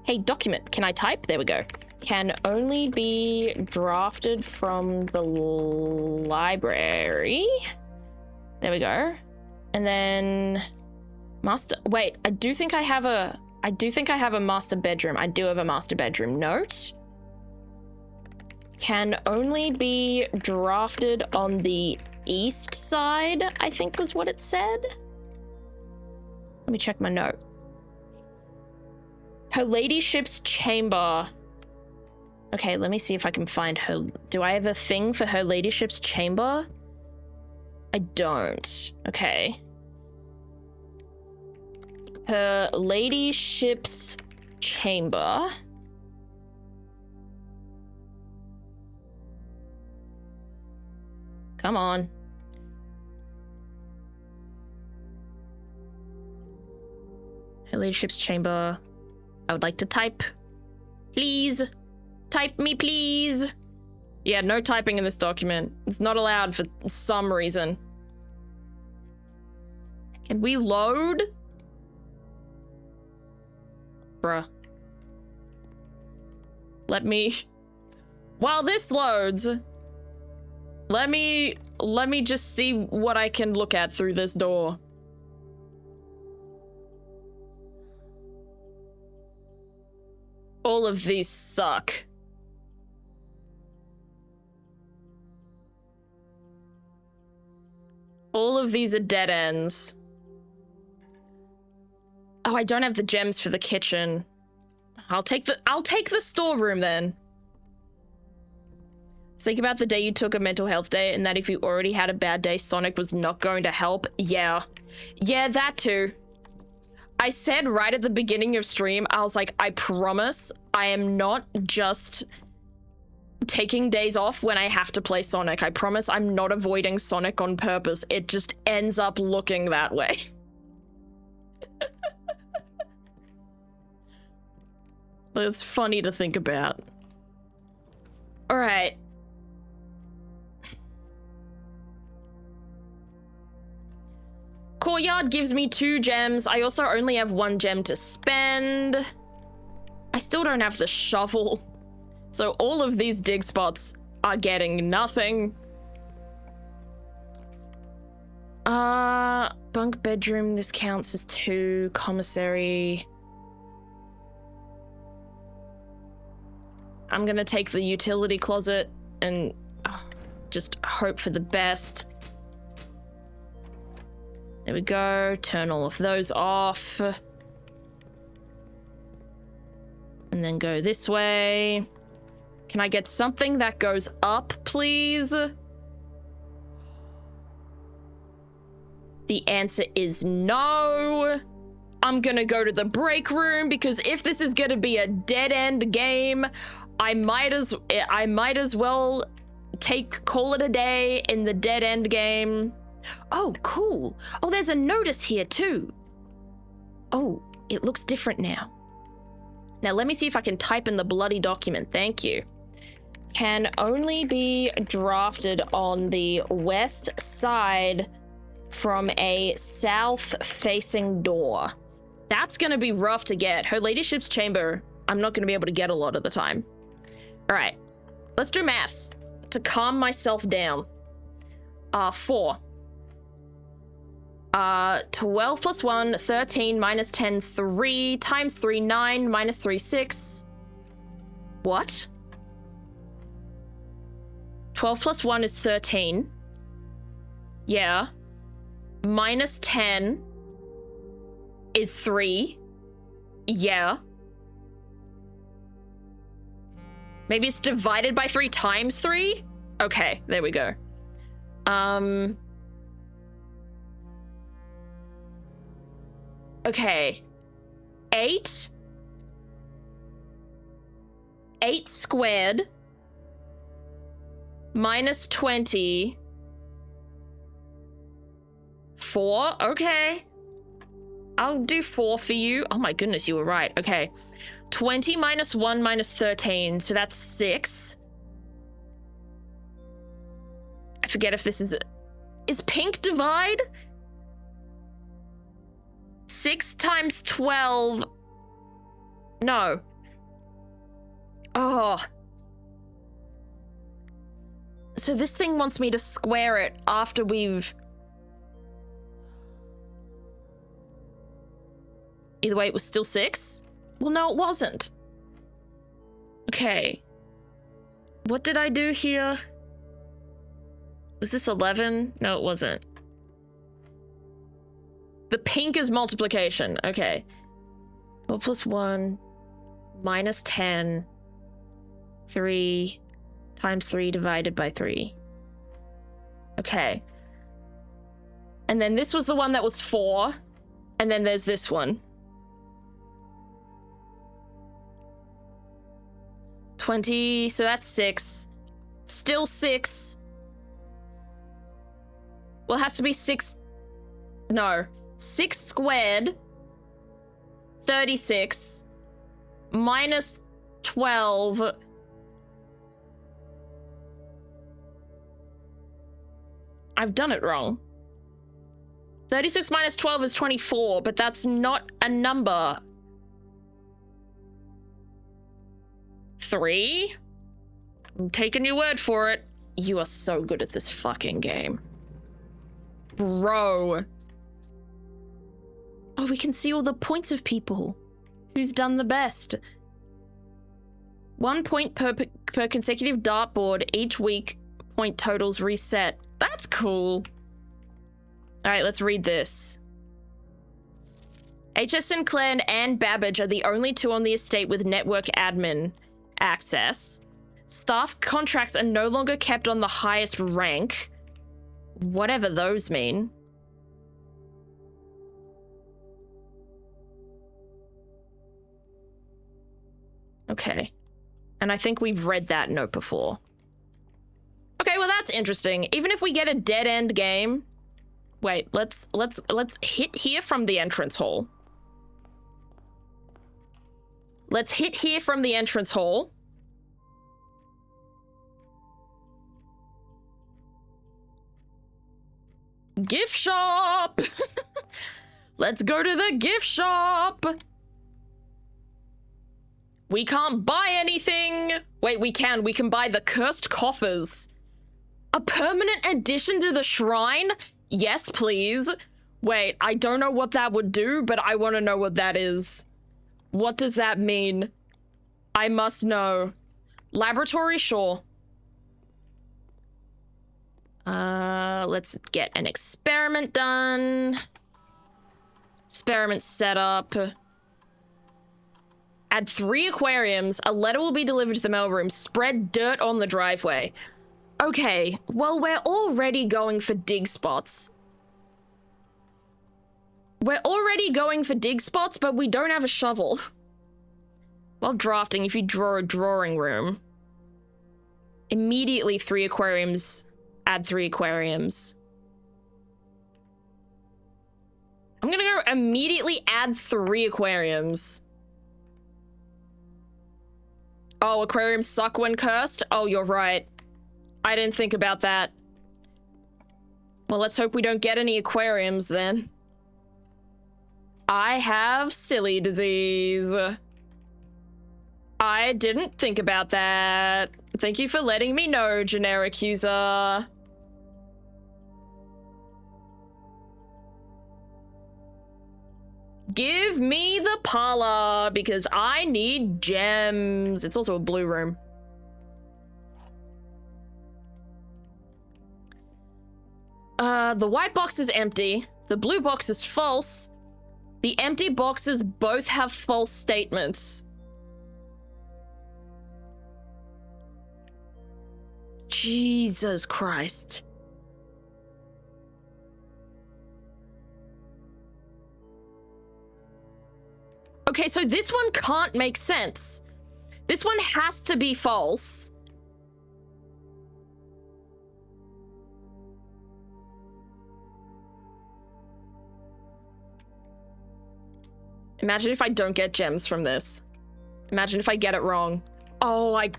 Hey, document. Can I type? There we go. Can only be drafted from the library. There we go. And then wait, I do think I have a master bedroom. I do have a master bedroom note. Can only be drafted on the east side, I think was what it said. Let me check my note. Her ladyship's chamber. Okay, let me see if I can find her. Do I have a thing for her ladyship's chamber? I don't. Okay. Her ladyship's chamber. Come on. Her ladyship's chamber. I would like to type. Please. Type me, please. Yeah, no typing in this document. It's not allowed for some reason. Can we load? Bruh. Let me... While this loads... Let me just see what I can look at through this door. All of these suck. All of these are dead ends. Oh, I don't have the gems for the kitchen. I'll take the storeroom then. Think about the day you took a mental health day and that if you already had a bad day, Sonic was not going to help. Yeah, that too. I said right at the beginning of stream, I was like, I promise I am not just taking days off when I have to play Sonic. I promise I'm not avoiding Sonic on purpose. It just ends up looking that way. But it's funny to think about. All right. Courtyard gives me 2 gems. I also only have 1 gem to spend. I still don't have the shovel. So all of these dig spots are getting nothing. Bunk bedroom, this counts as 2. Commissary. I'm gonna take the utility closet and just hope for the best. There we go. Turn all of those off. And then go this way. Can I get something that goes up, please? The answer is no. I'm gonna go to the break room because if this is gonna be a dead-end game, I might as well call it a day in the dead-end game. Oh, cool. Oh, there's a notice here too. Oh, it looks different now. Now let me see if I can type in the bloody document. Thank you. Can only be drafted on the west side from a south-facing door. That's gonna be rough to get. Her ladyship's chamber, I'm not gonna be able to get a lot of the time. All right, let's do maths to calm myself down. 4. 12 plus 1, 13, minus 10, 3, times 3, 9, minus 3, 6. What? 12 plus 1 is 13. Yeah. Minus 10 is 3. Yeah. Maybe it's divided by 3 times 3? Okay, there we go. Okay. 8 squared minus 20. 4, okay. I'll do 4 for you. Oh my goodness, you were right. Okay. 20 minus 1 minus 13, so that's 6. I forget if this is pink divide? 6 times 12. No. Oh. So this thing wants me to square it after we've... Either way, it was still 6? Well, no, it wasn't. Okay. What did I do here? Was this 11? No, it wasn't. The pink is multiplication. Okay. 12 plus 1 minus 10. 3 times 3 divided by 3. Okay. And then this was the one that was 4. And then there's this one. 20, so that's 6. Still 6. Well, it has to be 6. No. 6 squared. 36. Minus 12. I've done it wrong. 36 minus 12 is 24, but that's not a number. 3? I'm taking your word for it. You are so good at this fucking game. Bro. Oh, we can see all the points of people. Who's done the best? 1 point per consecutive dartboard. Each week, point totals reset. That's cool. All right, let's read this. H.S. Sinclair and Anne Babbage are the only 2 on the estate with network admin access. Staff contracts are no longer kept on the highest rank. Whatever those mean. Okay. And I think we've read that note before. Okay, well that's interesting. Even if we get a dead-end game... Wait, let's hit here from the entrance hall. Let's hit here from the entrance hall. Gift shop! Let's go to the gift shop! We can't buy anything! Wait, we can. We can buy the cursed coffers. A permanent addition to the shrine? Yes, please. Wait, I don't know what that would do, but I want to know what that is. What does that mean? I must know. Laboratory, sure. Let's get an experiment done. Experiment set up. Add 3 aquariums. A letter will be delivered to the mailroom. Spread dirt on the driveway. Okay, well, we're already going for dig spots. We're already going for dig spots, but we don't have a shovel. While drafting, if you draw a drawing room, immediately 3 aquariums, add 3 aquariums. I'm gonna go immediately add 3 aquariums. Oh, aquariums suck when cursed? Oh, you're right. I didn't think about that. Well, let's hope we don't get any aquariums then. I have silly disease. I didn't think about that. Thank you for letting me know, generic user. Give me the parlor because I need gems. It's also a blue room. The white box is empty. The blue box is false. The empty boxes both have false statements. Jesus Christ. Okay, so this one can't make sense. This one has to be false. Imagine if I don't get gems from this. Imagine if I get it wrong. Oh, I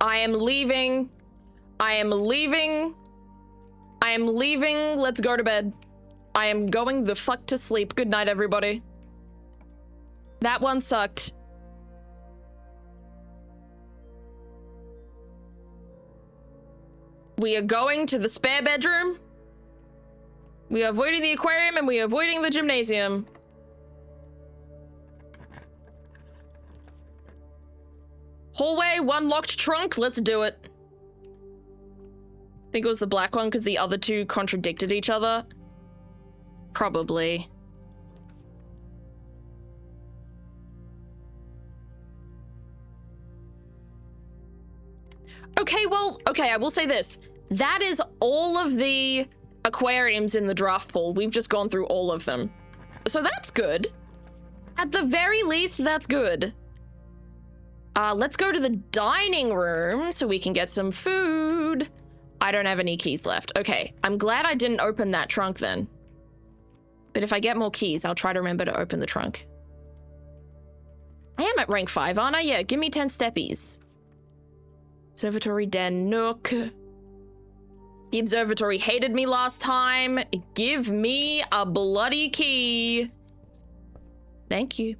am leaving. I am leaving. I am leaving. Let's go to bed. I am going the fuck to sleep. Good night, everybody. That one sucked. We are going to the spare bedroom. We are avoiding the aquarium and we are avoiding the gymnasium. Hallway, one locked trunk. Let's do it. I think it was the black one because the other two contradicted each other. Probably. Okay, well, okay, I will say this. That is all of the aquariums in the draft pool. We've just gone through all of them. So that's good. At the very least, that's good. Let's go to the dining room so we can get some food. I don't have any keys left. Okay, I'm glad I didn't open that trunk then. But if I get more keys, I'll try to remember to open the trunk. I am at rank 5, aren't I? Yeah, give me 10 steppies. Observatory den nook. The observatory hated me last time. Give me a bloody key. Thank you.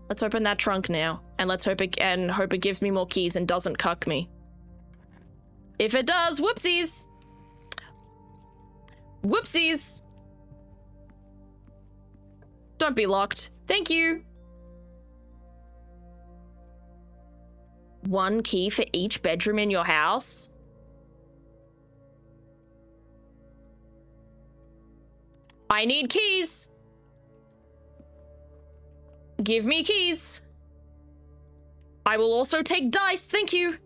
Let's open that trunk now. And let's hope it gives me more keys and doesn't cuck me. If it does, whoopsies. Whoopsies. Don't be locked. Thank you. One key for each bedroom in your house? I need keys. Give me keys. I will also take dice, thank you.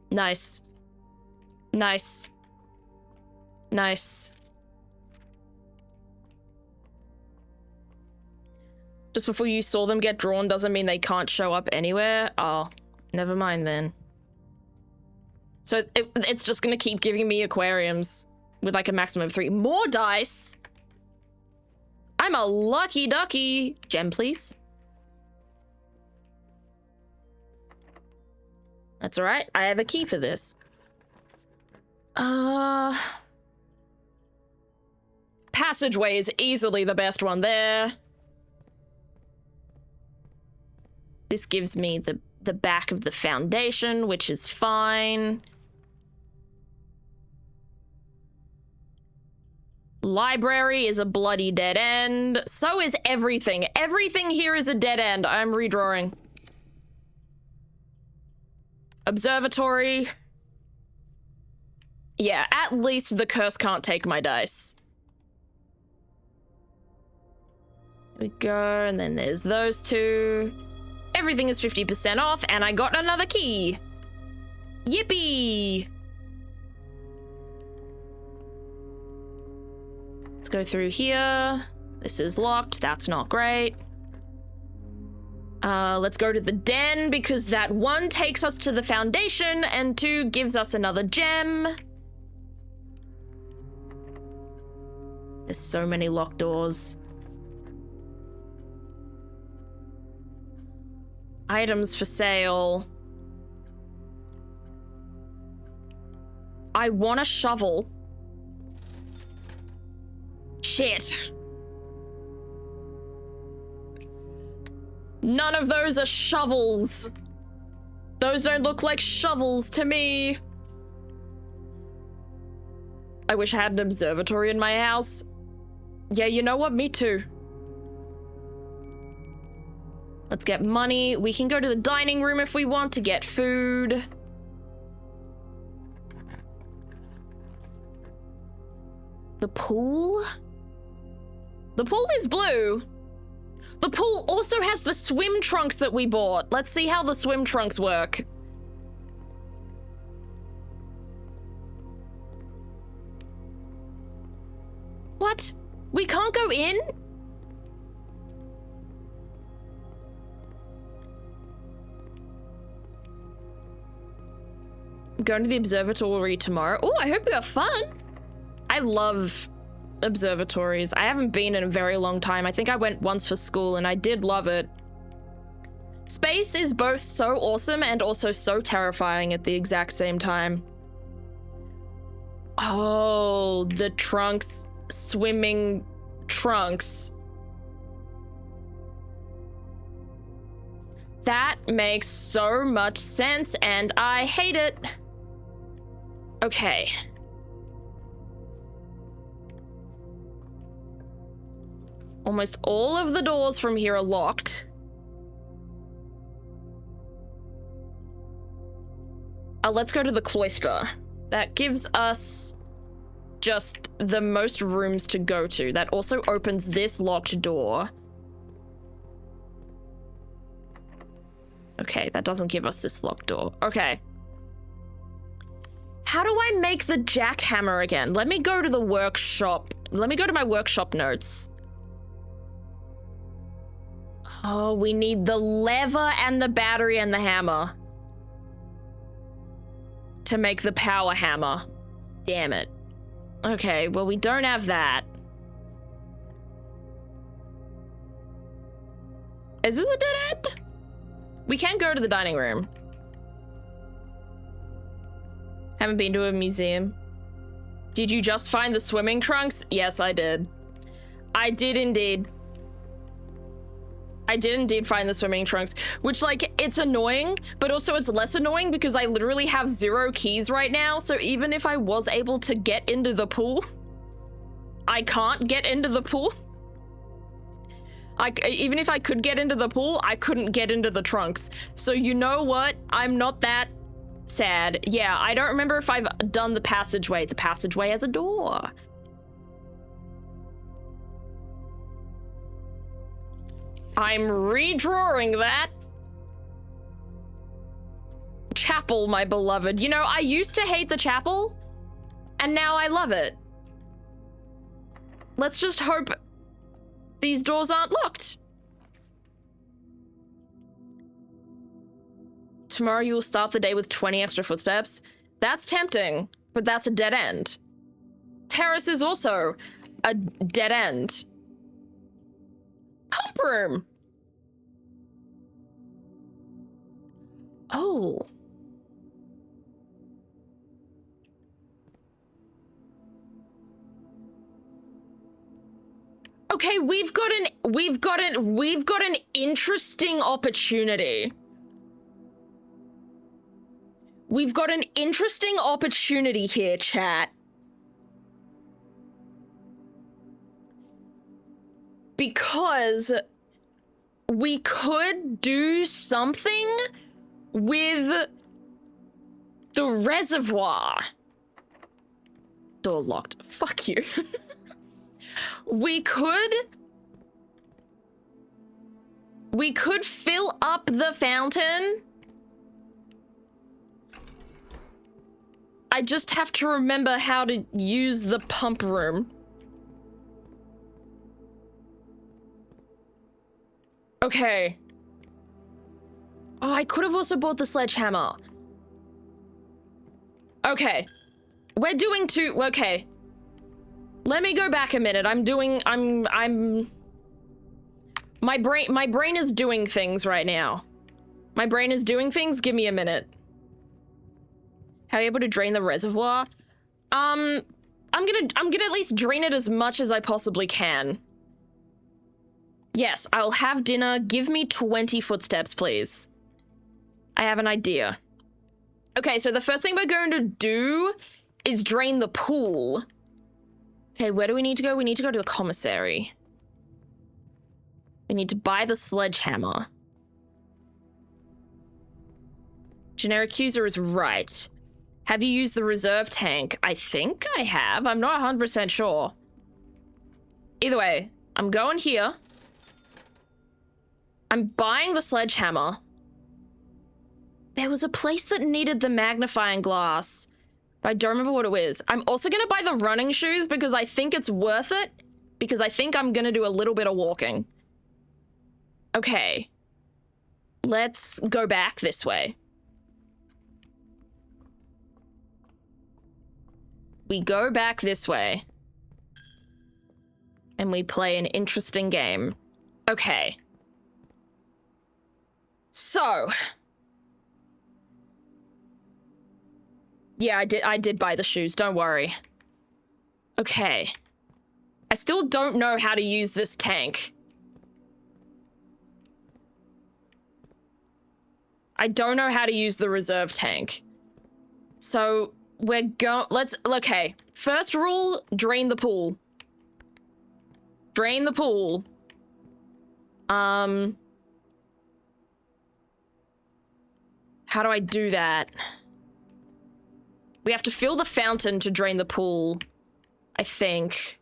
Nice. Nice. Nice. Just before you saw them get drawn doesn't mean they can't show up anywhere? Oh, never mind then. So it's just gonna keep giving me aquariums with like a maximum of 3. More dice? I'm a lucky ducky. Gem, please. That's all right. I have a key for this. Passageway is easily the best one there. This gives me the back of the foundation, which is fine. Library is a bloody dead end. So is everything. Everything here is a dead end. I'm redrawing. Observatory. Yeah, at least the curse can't take my dice. There we go, and then there's those two. Everything is 50% off, and I got another key. Yippee! Let's go through here. This is locked. That's not great. Let's go to the den, because that 1 takes us to the foundation, and 2 gives us another gem. There's so many locked doors. Items for sale. I want a shovel. Shit. None of those are shovels. Those don't look like shovels to me. I wish I had an observatory in my house. Yeah, you know what? Me too. Let's get money. We can go to the dining room if we want to get food. The pool? The pool is blue. The pool also has the swim trunks that we bought. Let's see how the swim trunks work. What? We can't go in? Going to the observatory tomorrow. Oh, I hope we have fun. I love observatories. I haven't been in a very long time. I think I went once for school and I did love it. Space is both so awesome and also so terrifying at the exact same time. Oh, the trunks, swimming trunks. That makes so much sense and I hate it. Okay. Almost all of the doors from here are locked. Let's go to the cloister. That gives us just the most rooms to go to. That also opens this locked door. Okay, that doesn't give us this locked door. Okay. How do I make the jackhammer again? Let me go to the workshop. Let me go to my workshop notes. Oh, we need the lever and the battery and the hammer to make the power hammer. Damn it. Okay, well, we don't have that. Is this a dead end? We can go to the dining room. Haven't been to a museum. Did you just find the swimming trunks? Yes, I did. I did indeed. I did indeed find the swimming trunks, which, like, it's annoying, but also it's less annoying because I literally have 0 keys right now. So even if I was able to get into the pool, I can't get into the pool. Even if I could get into the pool, I couldn't get into the trunks. So you know what? I'm not that sad. Yeah, I don't remember if I've done the passageway. The passageway has a door. I'm redrawing that. Chapel, my beloved. You know, I used to hate the chapel, and now I love it. Let's just hope these doors aren't locked. Tomorrow you will start the day with 20 extra footsteps. That's tempting, but that's a dead end. Terrace is also a dead end. Pump room. Oh. Okay, we've got an interesting opportunity. We've got an interesting opportunity here, chat. Because we could do something with the reservoir. Door locked. Fuck you. We could fill up the fountain. I just have to remember how to use the pump room. Okay. Oh, I could have also bought the sledgehammer. Okay. We're doing two. Okay. Let me go back a minute. My brain is doing things right now. My brain is doing things. Give me a minute. How are you able to drain the reservoir? I'm gonna at least drain it as much as I possibly can. Yes, I'll have dinner. Give me 20 footsteps, please. I have an idea. Okay, so the first thing we're going to do is drain the pool. Okay, where do we need to go? We need to go to the commissary. We need to buy the sledgehammer. Generic user is right. Have you used the reserve tank? I think I have. I'm not 100% sure. Either way, I'm going here. I'm buying the sledgehammer. There was a place that needed the magnifying glass, but I don't remember what it was. I'm also gonna buy the running shoes because I think it's worth it, because I think I'm gonna do a little bit of walking. Okay. Let's go back this way. We go back this way. And we play an interesting game. Okay. So. Yeah, I did buy the shoes, don't worry. Okay. I still don't know how to use this tank. I don't know how to use the reserve tank. So, we're going, okay. First rule, drain the pool. Drain the pool. How do I do that? We have to fill the fountain to drain the pool, I think.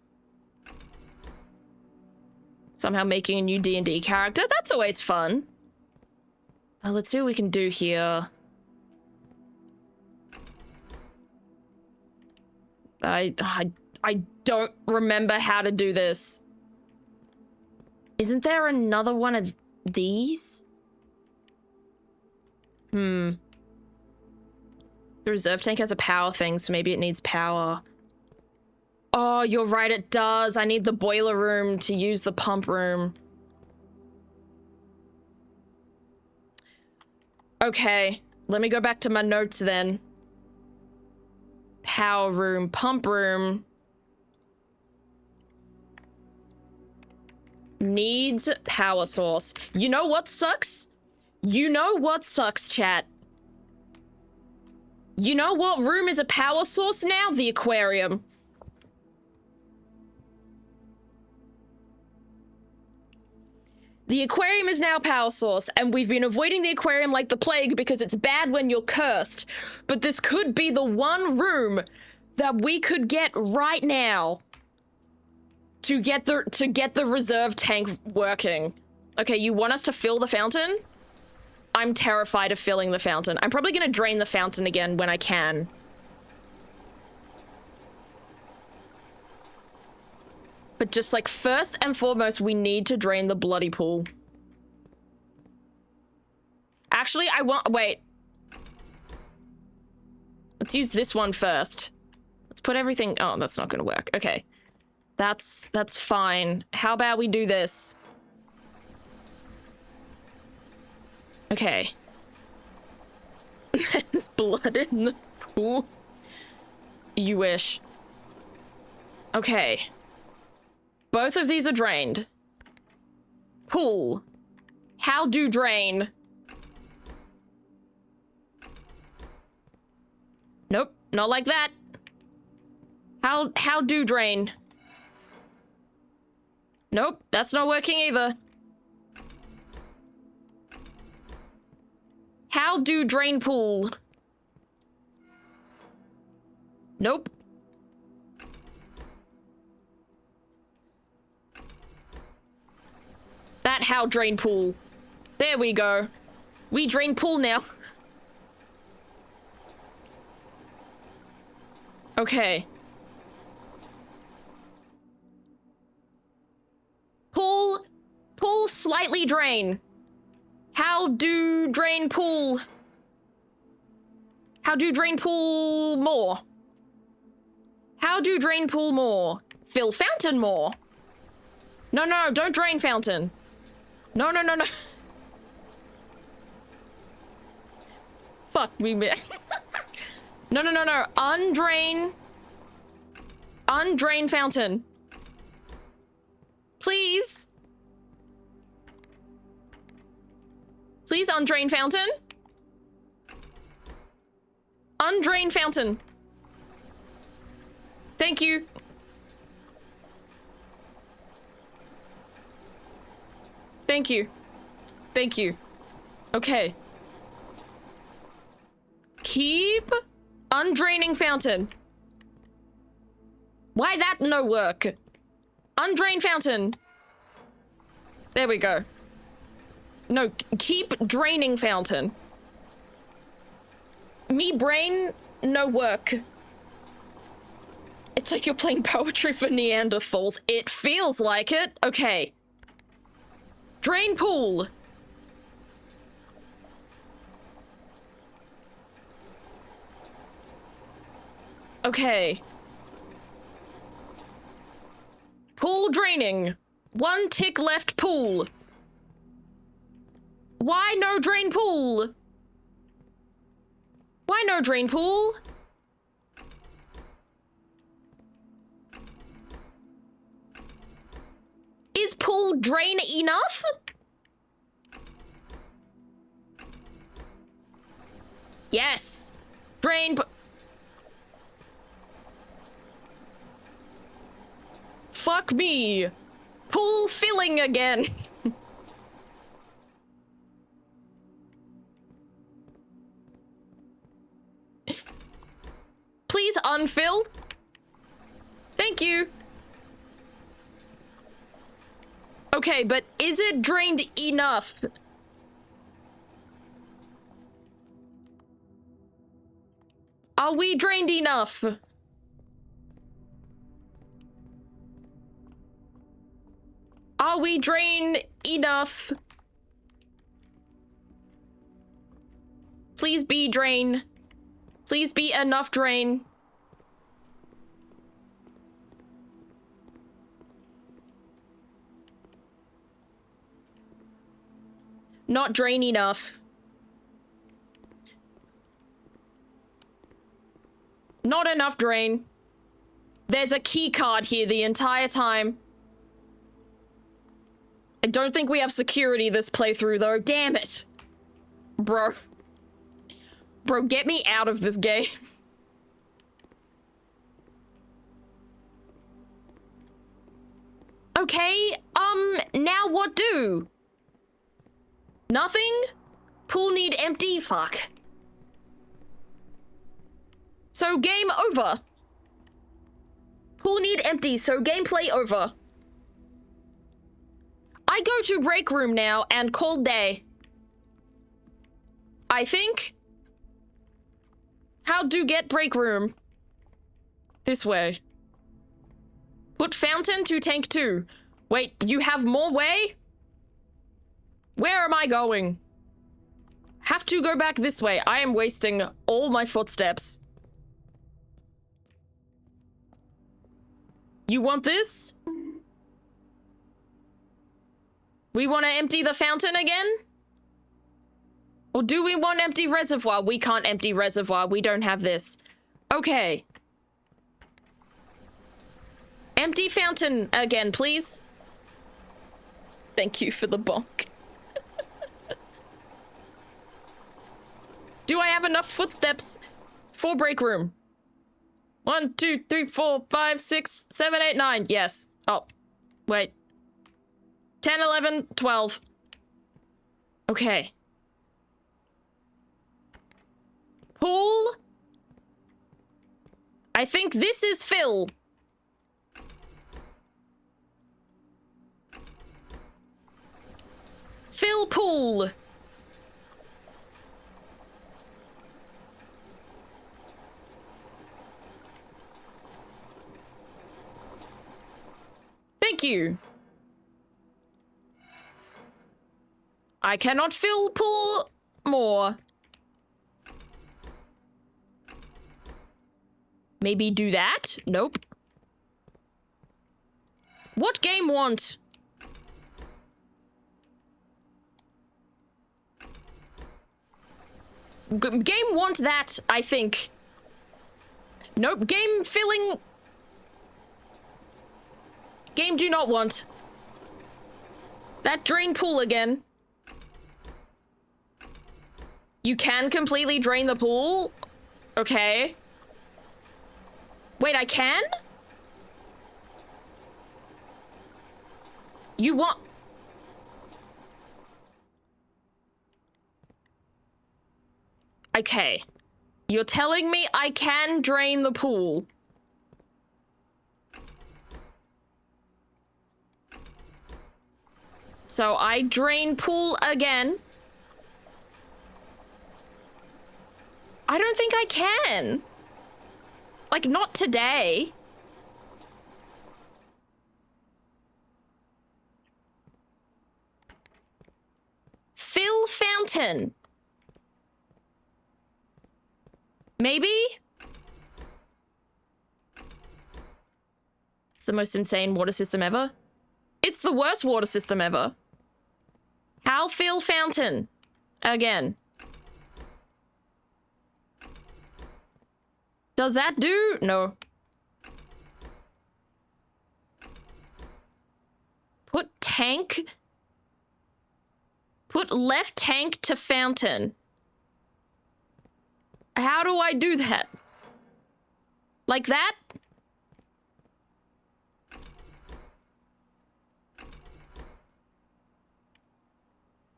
Somehow making a new D&D character. That's always fun. Let's see what we can do here. I don't remember how to do this. Isn't there another one of these? The reserve tank has a power thing, so maybe it needs power. Oh, you're right, it does. I need the boiler room to use the pump room. Okay, let me go back to my notes then. Power room, pump room. Needs power source. You know what sucks? You know what sucks, chat? You know what room is a power source now? The aquarium. The aquarium is now a power source, and we've been avoiding the aquarium like the plague because it's bad when you're cursed. But this could be the one room that we could get right now to get the reserve tank working. Okay, you want us to fill the fountain? I'm terrified of filling the fountain. I'm probably gonna drain the fountain again when I can. But just like first and foremost, we need to drain the bloody pool. Actually, wait. Let's use this one first. Let's put everything, oh, that's not gonna work. Okay, that's fine. How about we do this? Okay. There's blood in the pool. You wish. Okay. Both of these are drained. Pool. How do drain? Nope, not like that. How do drain? Nope, that's not working either. How do drain pool? Nope. That how drain pool. There we go. We drain pool now. Okay. Pool slightly drain. How do drain pool? How do drain pool more? How do drain pool more? Fill fountain more. No, don't drain fountain. No. Fuck me, man. No. Undrain fountain. Please. Please undrain fountain. Undrain fountain. Thank you. Thank you. Thank you. Okay. Keep undraining fountain. Why that no work? Undrain fountain. There we go. No, keep draining fountain. Me brain, no work. It's like you're playing poetry for Neanderthals. It feels like it. Okay. Drain pool. Okay. Pool draining. One tick left pool. Why no drain pool? Why no drain pool? Is pool drain enough? Yes. Drain. fuck me. Pool filling again. Please unfill. Thank you. Okay, but is it drained enough? Are we drained enough? Are we drained enough? Please be drain. Please be enough drain. Not drain enough. Not enough drain. There's a key card here the entire time. I don't think we have security this playthrough though. Damn it. Bro. Bro, get me out of this game. Okay, now what do? Nothing? Pool need empty? Fuck. So game over. Pool need empty, so gameplay over. I go to break room now and call day. I think. How do get break room? This way. Put fountain to tank 2. Wait, you have more way? Where am I going? Have to go back this way. I am wasting all my footsteps. You want this? We want to empty the fountain again? Or do we want empty reservoir? We can't empty reservoir. We don't have this. Okay. Empty fountain again, please. Thank you for the bonk. Do I have enough footsteps for break room? 1, 2, 3, 4, 5, 6, 7, 8, 9. Yes. Oh, wait. 10, 11, 12. Okay. Pool. I think this is Phil. Phil Pool. Thank you. I cannot fill pool more. Maybe do that? Nope. What game want? Game want that, I think. Nope, game filling. Game do not want. That drain pool again. You can completely drain the pool? Okay. Wait, I can? You want... Okay. You're telling me I can drain the pool? So I drain pool again. I don't think I can. Like, not today. Fill fountain. Maybe? It's the most insane water system ever. It's the worst water system ever. How fill fountain? Again. Does that do? No. Put tank. Put left tank to fountain. How do I do that? Like that?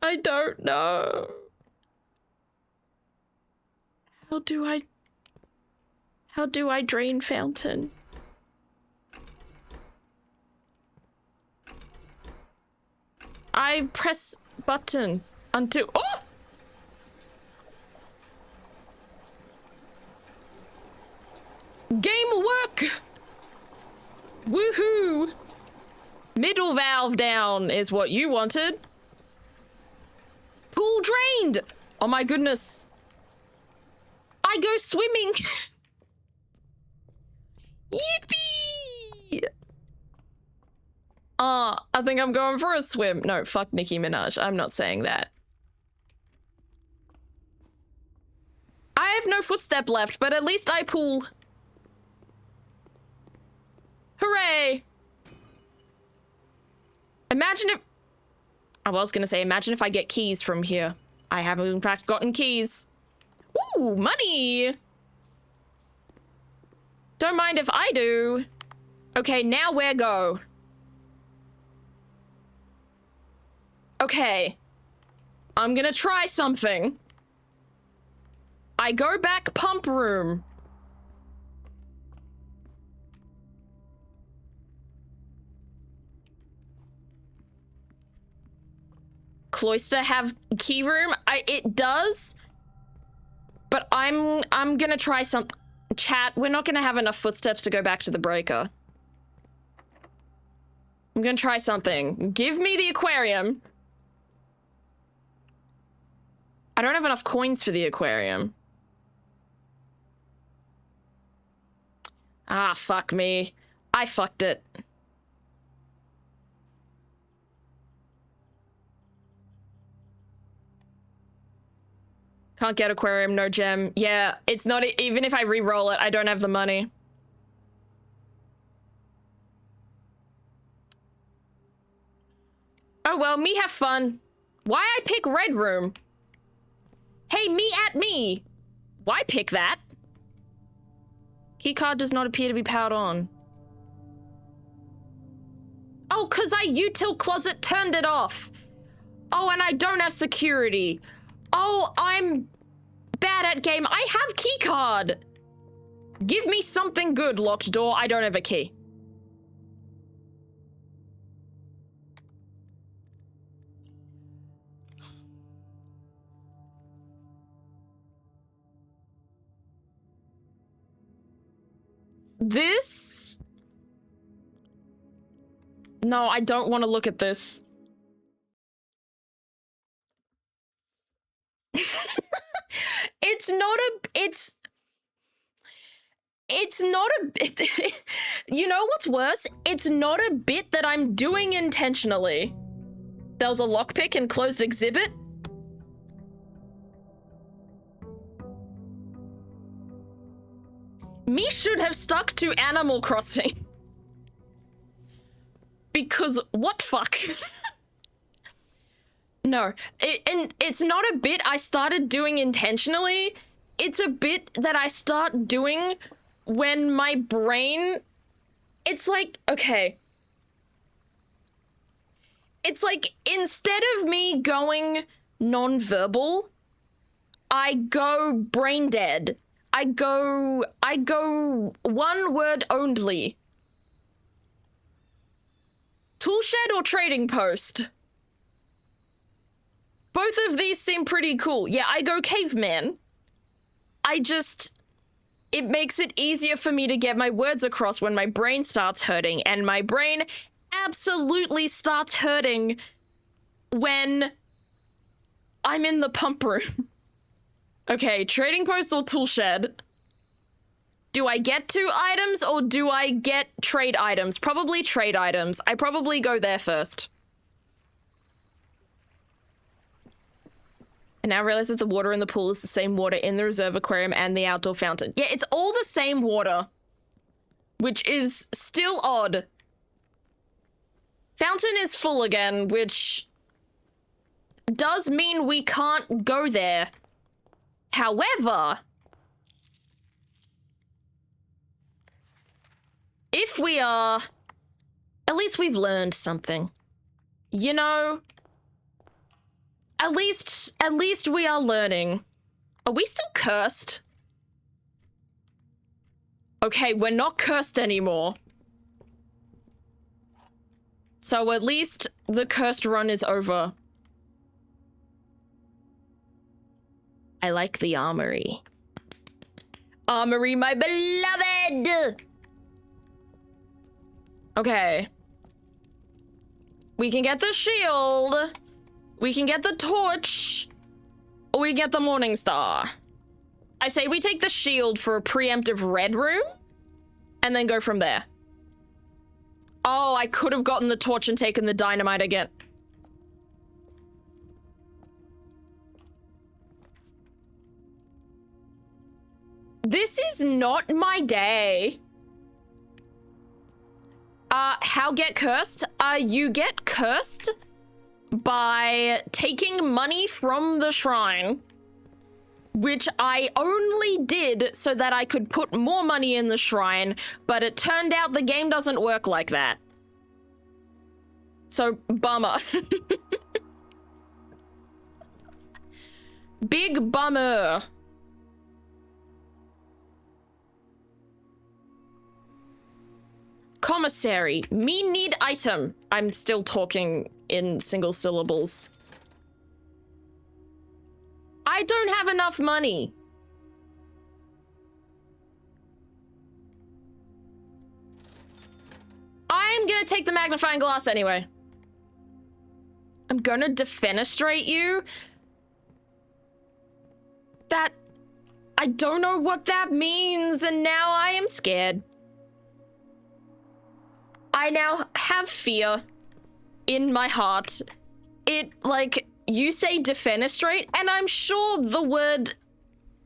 I don't know. How do I drain fountain? I press button until— oh! Game work! Woohoo! Middle valve down is what you wanted. Pool drained! Oh my goodness. I go swimming. Yippee! I think I'm going for a swim. No, fuck Nicki Minaj. I'm not saying that. I have no footstep left, but at least I pool. Hooray! Imagine if— I was gonna say, imagine if I get keys from here. I haven't in fact gotten keys. Ooh, money! Don't mind if I do. Okay, now where go? Okay. I'm gonna try something. I go back pump room. Cloister have key room? It does, but I'm gonna try some— chat, we're not gonna have enough footsteps to go back to the breaker. I'm gonna try something. Give me the aquarium. I don't have enough coins for the aquarium. Ah, fuck me. I fucked it. Can't get aquarium, no gem. Yeah, it's not— even if I re-roll it, I don't have the money. Oh well, me have fun. Why I pick red room? Hey, me at me. Why pick that? Keycard does not appear to be powered on. Oh, cause I util closet turned it off. Oh, and I don't have security. Oh, I'm bad at game. I have keycard. Give me something good, locked door. I don't have a key. This? No, I don't want to look at this. It's not a— it's not a bit. You know what's worse? It's not a bit that I'm doing intentionally. There was a lockpick and closed exhibit. Me should have stuck to Animal Crossing. Because what fuck? No, and it's not a bit I started doing intentionally. It's a bit that I start doing when my brain— it's like, okay. It's like, instead of me going non-verbal, I go brain dead. I go one word only. Toolshed or trading post? Both of these seem pretty cool. Yeah, I go caveman. It makes it easier for me to get my words across when my brain starts hurting, and my brain absolutely starts hurting when I'm in the pump room. Okay, trading post or tool shed? Do I get 2 items or do I get trade items? Probably trade items. I probably go there first. I now realize that the water in the pool is the same water in the reserve aquarium and the outdoor fountain. Yeah, it's all the same water, which is still odd. Fountain is full again, which does mean we can't go there. However, if we are, at least we've learned something. You know, At least we are learning. Are we still cursed? Okay, we're not cursed anymore. So at least the cursed run is over. I like the armory. Armory, my beloved! Okay. We can get the shield. We can get the torch. Or we get the Morning Star. I say we take the shield for a preemptive red room. And then go from there. Oh, I could have gotten the torch and taken the dynamite again. This is not my day. How get cursed? You get cursed by taking money from the shrine, which I only did so that I could put more money in the shrine, but it turned out the game doesn't work like that. So, bummer. Big bummer. Commissary, me need item. I'm still talking in single syllables. I don't have enough money. I'm gonna take the magnifying glass anyway. I'm gonna defenestrate you. That... I don't know what that means, and now I am scared. I now have fear in my heart. It, like, you say defenestrate, and I'm sure the word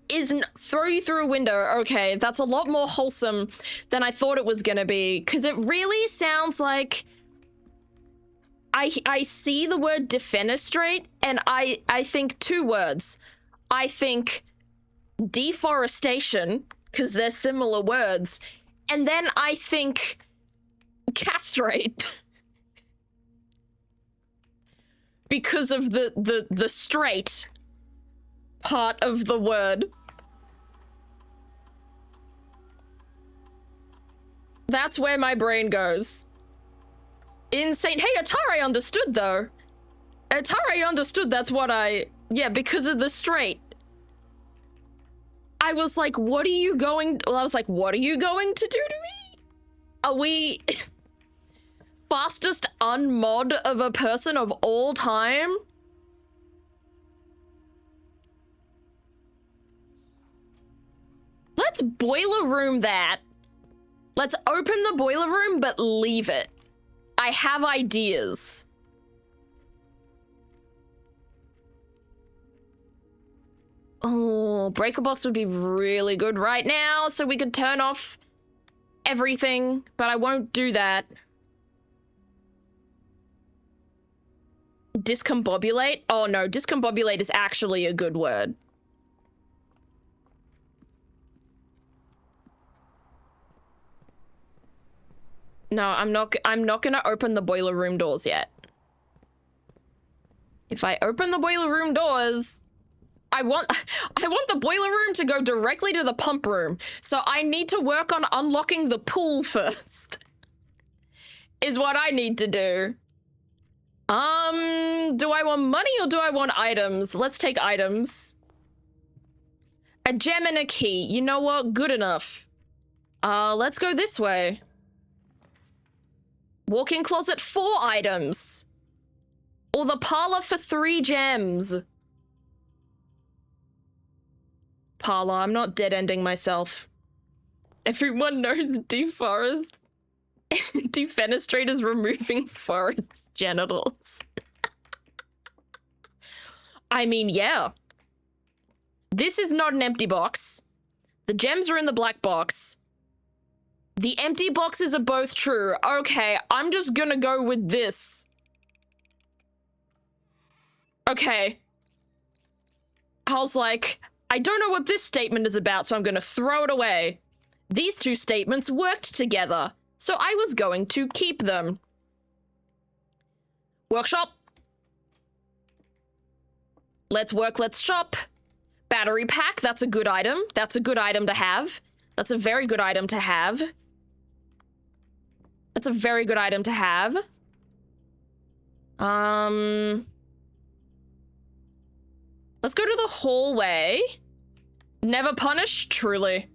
isn't throw you through a window. Okay, that's a lot more wholesome than I thought it was gonna be, because it really sounds like I see the word defenestrate, and I think two words. I think deforestation, because they're similar words, and then I think castrate. Because of the straight part of the word. That's where my brain goes. Insane. Hey, Atari understood, though. Atari understood that's what yeah, because of the straight. I was like, what are you going... Well, I was like, what are you going to do to me? Are we... fastest unmod of a person of all time? Let's boiler room that. Let's open the boiler room, but leave it. I have ideas. Oh, breaker box would be really good right now, so we could turn off everything, but I won't do that. Discombobulate? Oh no, discombobulate is actually a good word. No, I'm not gonna open the boiler room doors yet. If I open the boiler room doors, I want the boiler room to go directly to the pump room. So I need to work on unlocking the pool first. Is what I need to do. Do I want money or do I want items? Let's take items. A gem and a key. You know what? Good enough. Let's go this way. Walk-in closet, 4 items. Or the parlor for 3 gems. Parlor, I'm not dead-ending myself. Everyone knows deforest. Defenestrate is removing forest genitals. I mean, yeah. This is not an empty box. The gems are in the black box. The empty boxes are both true. Okay, I'm just gonna go with this. Okay. I was like, I don't know what this statement is about, so I'm gonna throw it away. These two statements worked together, so I was going to keep them. Workshop. Let's work, let's shop. Battery pack, that's a good item. That's a good item to have. That's a very good item to have. That's a very good item to have. Let's go to the hallway. Never punish, truly.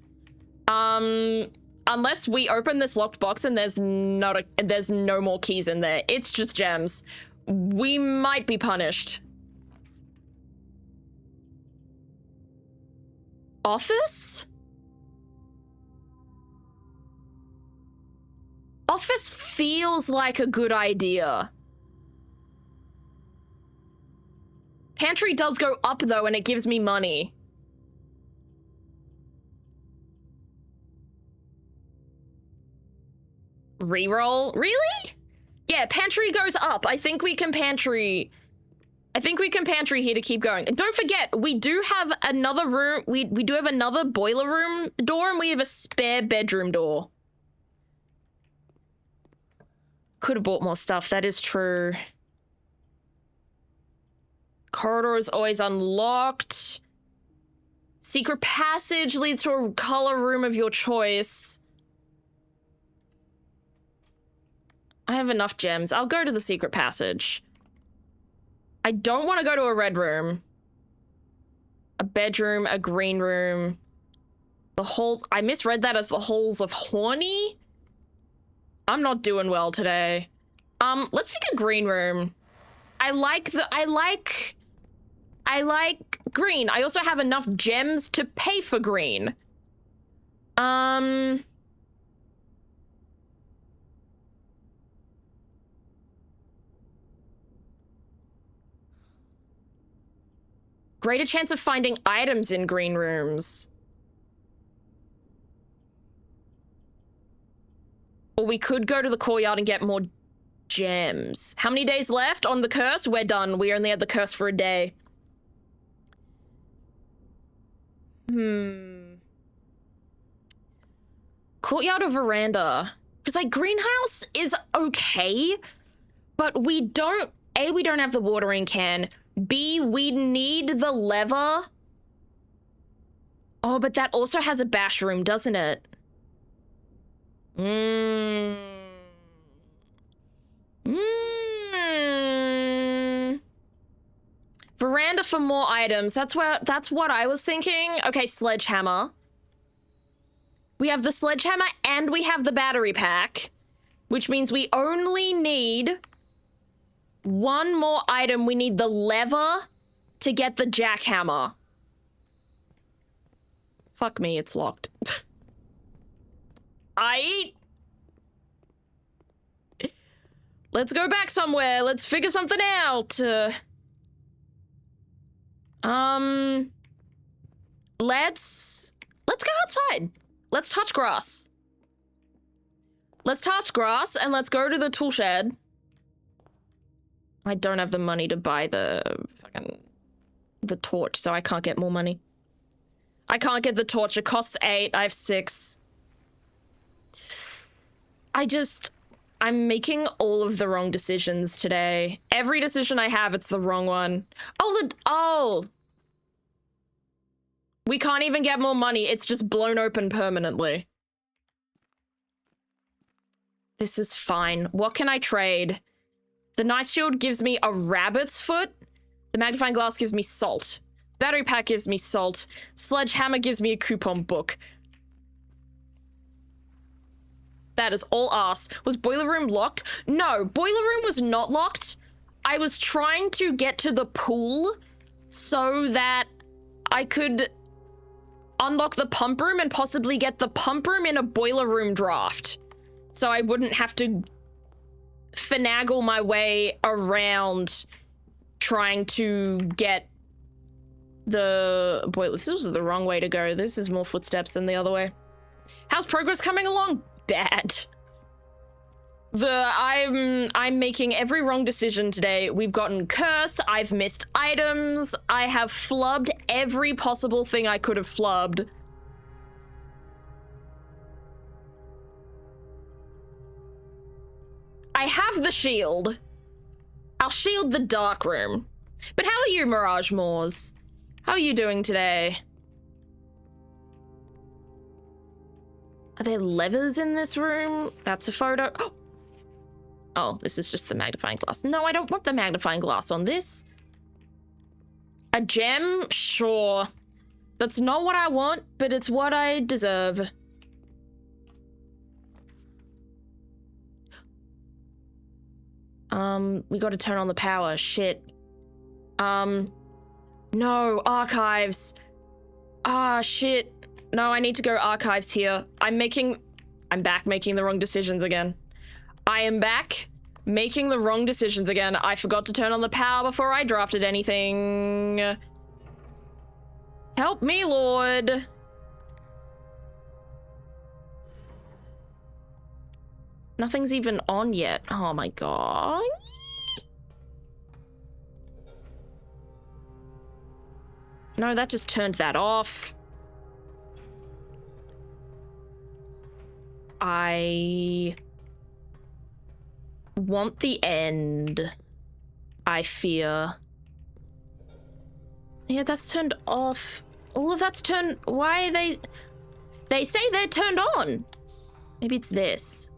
Unless we open this locked box and there's no more keys in there. It's just gems. We might be punished. Office? Office feels like a good idea. Pantry does go up though, and it gives me money. Reroll? Really? Yeah, pantry goes up. I think we can pantry here to keep going. And don't forget, we do have another room. We do have another boiler room door, and we have a spare bedroom door. Could have bought more stuff. That is true. Corridor is always unlocked. Secret passage leads to a color room of your choice. I have enough gems. I'll go to the secret passage. I don't want to go to a red room. A bedroom, a green room. The whole... I misread that as the halls of horny. I'm not doing well today. Let's take a green room. I like green. I also have enough gems to pay for green. Greater chance of finding items in green rooms. Or we could go to the courtyard and get more gems. How many days left on the curse? We're done. We only had the curse for a day. Courtyard or veranda? Because, like, greenhouse is okay, but we don't... A, we don't have the watering can. B, we need the lever. Oh, but that also has a bash room, doesn't it? Veranda for more items. That's what I was thinking. Okay, sledgehammer. We have the sledgehammer and we have the battery pack, which means we only need one more item. We need the lever to get the jackhammer. Fuck me, it's locked. Let's go back somewhere. Let's figure something out. Let's go outside. Let's touch grass. Let's touch grass and let's go to the tool shed. I don't have the money to buy the torch, so I can't get more money. I can't get the torch. It costs 8. I have 6. I'm making all of the wrong decisions today. Every decision I have, it's the wrong one. We can't even get more money. It's just blown open permanently. This is fine. What can I trade? The Night Shield gives me a rabbit's foot. The magnifying glass gives me salt. Battery pack gives me salt. Sledgehammer gives me a coupon book. That is all ass. Was boiler room locked? No, boiler room was not locked. I was trying to get to the pool so that I could unlock the pump room and possibly get the pump room in a boiler room draft. So I wouldn't have to finagle my way around trying to get the boiler. This was the wrong way to go. This is more footsteps than the other way. How's progress coming along? Bad. I'm making every wrong decision today. We've gotten cursed. I've missed items. I have flubbed every possible thing I could have flubbed. I have the shield. I'll shield the dark room. But how are you, Mirage Moors? How are you doing today? Are there levers in this room? That's a photo. Oh, this is just the magnifying glass. No, I don't want the magnifying glass on this. A gem? Sure. That's not what I want, but it's what I deserve. We gotta turn on the power. Shit. No, archives. Ah, shit. No, I need to go archives here. I'm back making the wrong decisions again. I am back making the wrong decisions again. I forgot to turn on the power before I drafted anything. Help me, Lord. Nothing's even on yet. Oh my god. No, that just turned that off. I want the end. I fear. Yeah, that's turned off. All of that's turned. Why are they? They say they're turned on. Maybe it's this.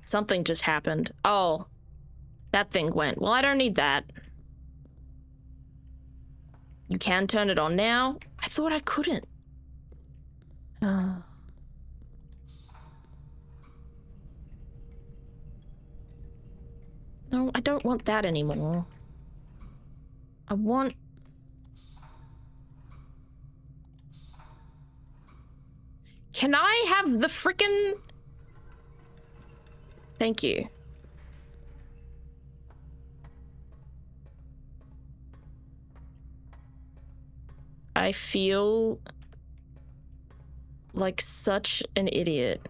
Something just happened. Oh, that thing went. Well, I don't need that. You can turn it on now? I thought I couldn't. No, I don't want that anymore. I want... Can I have the frickin'... Thank you. I feel like such an idiot.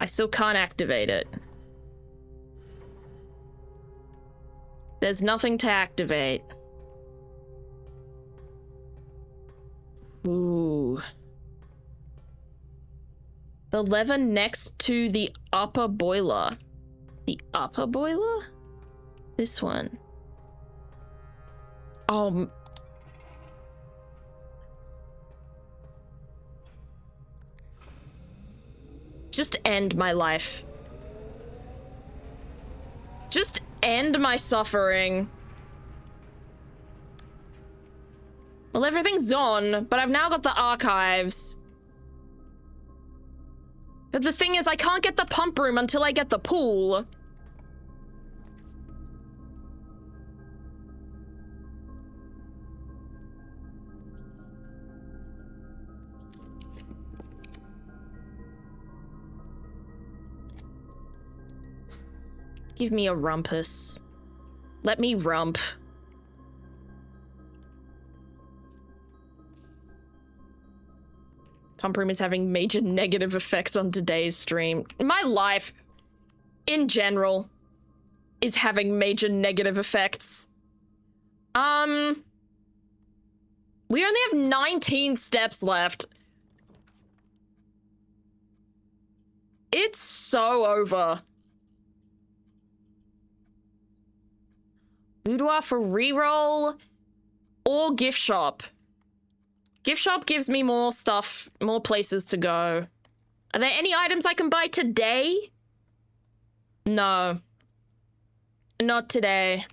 I still can't activate it. There's nothing to activate. Ooh. The lever next to the upper boiler. The upper boiler? This one. Just end my life. Just end my suffering. Well, everything's on, but I've now got the archives. But the thing is, I can't get the pump room until I get the pool. Give me a rumpus. Let me rump. Pump room is having major negative effects on today's stream. My life, in general, is having major negative effects. We only have 19 steps left. It's so over. Boudoir for reroll or gift shop. Gift shop gives me more stuff, more places to go. Are there any items I can buy today? No. Not today.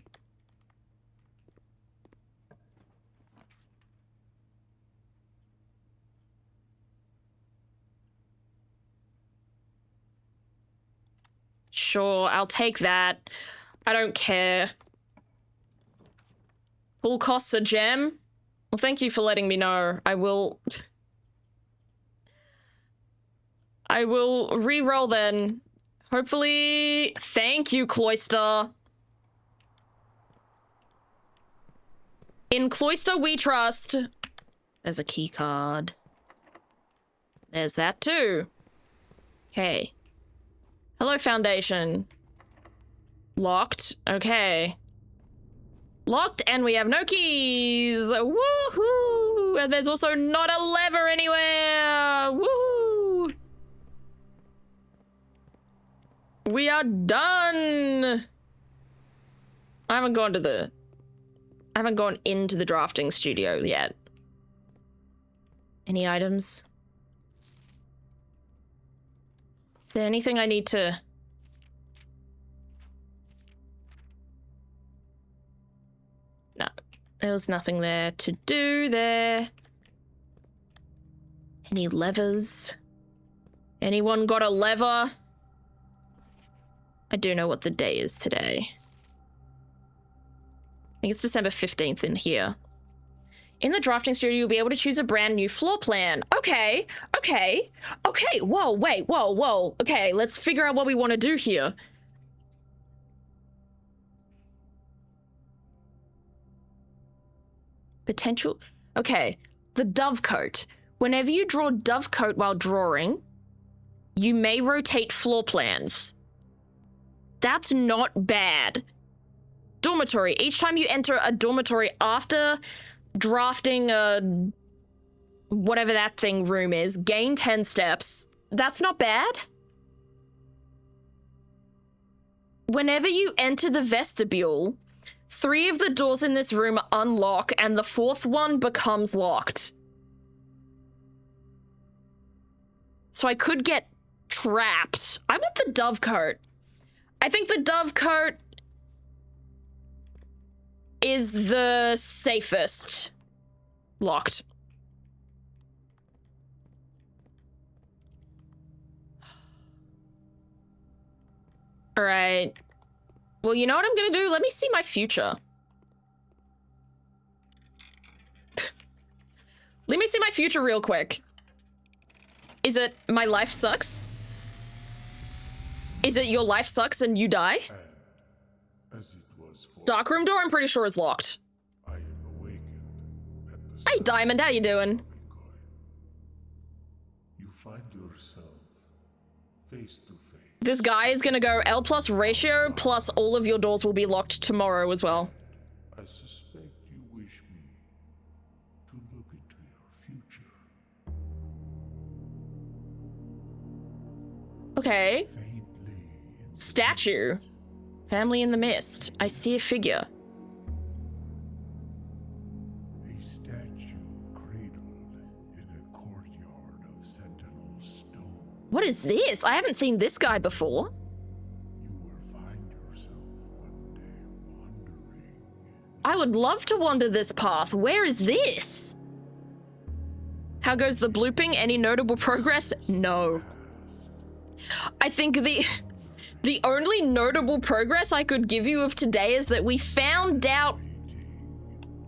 Sure, I'll take that. I don't care. Full costs a gem? Well, thank you for letting me know. I will re-roll then. Hopefully... Thank you, Cloister. In Cloister we trust. There's a key card. There's that too. Okay. Hello, Foundation. Locked. Okay. Locked, and we have no keys. Woohoo! And there's also not a lever anywhere. Woohoo! We are done. I haven't gone into the drafting studio yet. Any items? Is there anything I need to... No, there was nothing there to do there. Any levers? Anyone got a lever? I do know what the day is today. I think it's December 15th in here. In the drafting studio, you'll be able to choose a brand new floor plan. Okay, okay, okay. Whoa, wait, whoa, whoa. Okay, let's figure out what we want to do here. Potential. Okay, the dovecote. Whenever you draw dovecote while drawing, you may rotate floor plans. That's not bad. Dormitory. Each time you enter a dormitory after drafting a whatever that thing room is, gain 10 steps. That's not bad. Whenever you enter the vestibule, 3 of the doors in this room unlock and the 4th one becomes locked. So I could get trapped. I want the dovecote. I think the dovecote is the safest. Locked. All right. Well, you know what I'm gonna do? Let me see my future. Let me see my future real quick. Is it my life sucks? Is it your life sucks and you die? As it was for Darkroom door, I'm pretty sure is locked. I am awakened at the Hey, Diamond, how you doing? you find yourself face to face. This guy is gonna go L plus ratio plus all of your doors will be locked tomorrow as well. I suspect you wish me to look into your future. Okay. Faintly in Statue. Family in the mist. I see a figure. a statue cradled in a courtyard of sentinel stone. What is this? I haven't seen this guy before. You will find yourself one day wandering. I would love to wander this path. Where is this? How goes the blooping? Any notable progress? No. I think the only notable progress I could give you of today is that we found out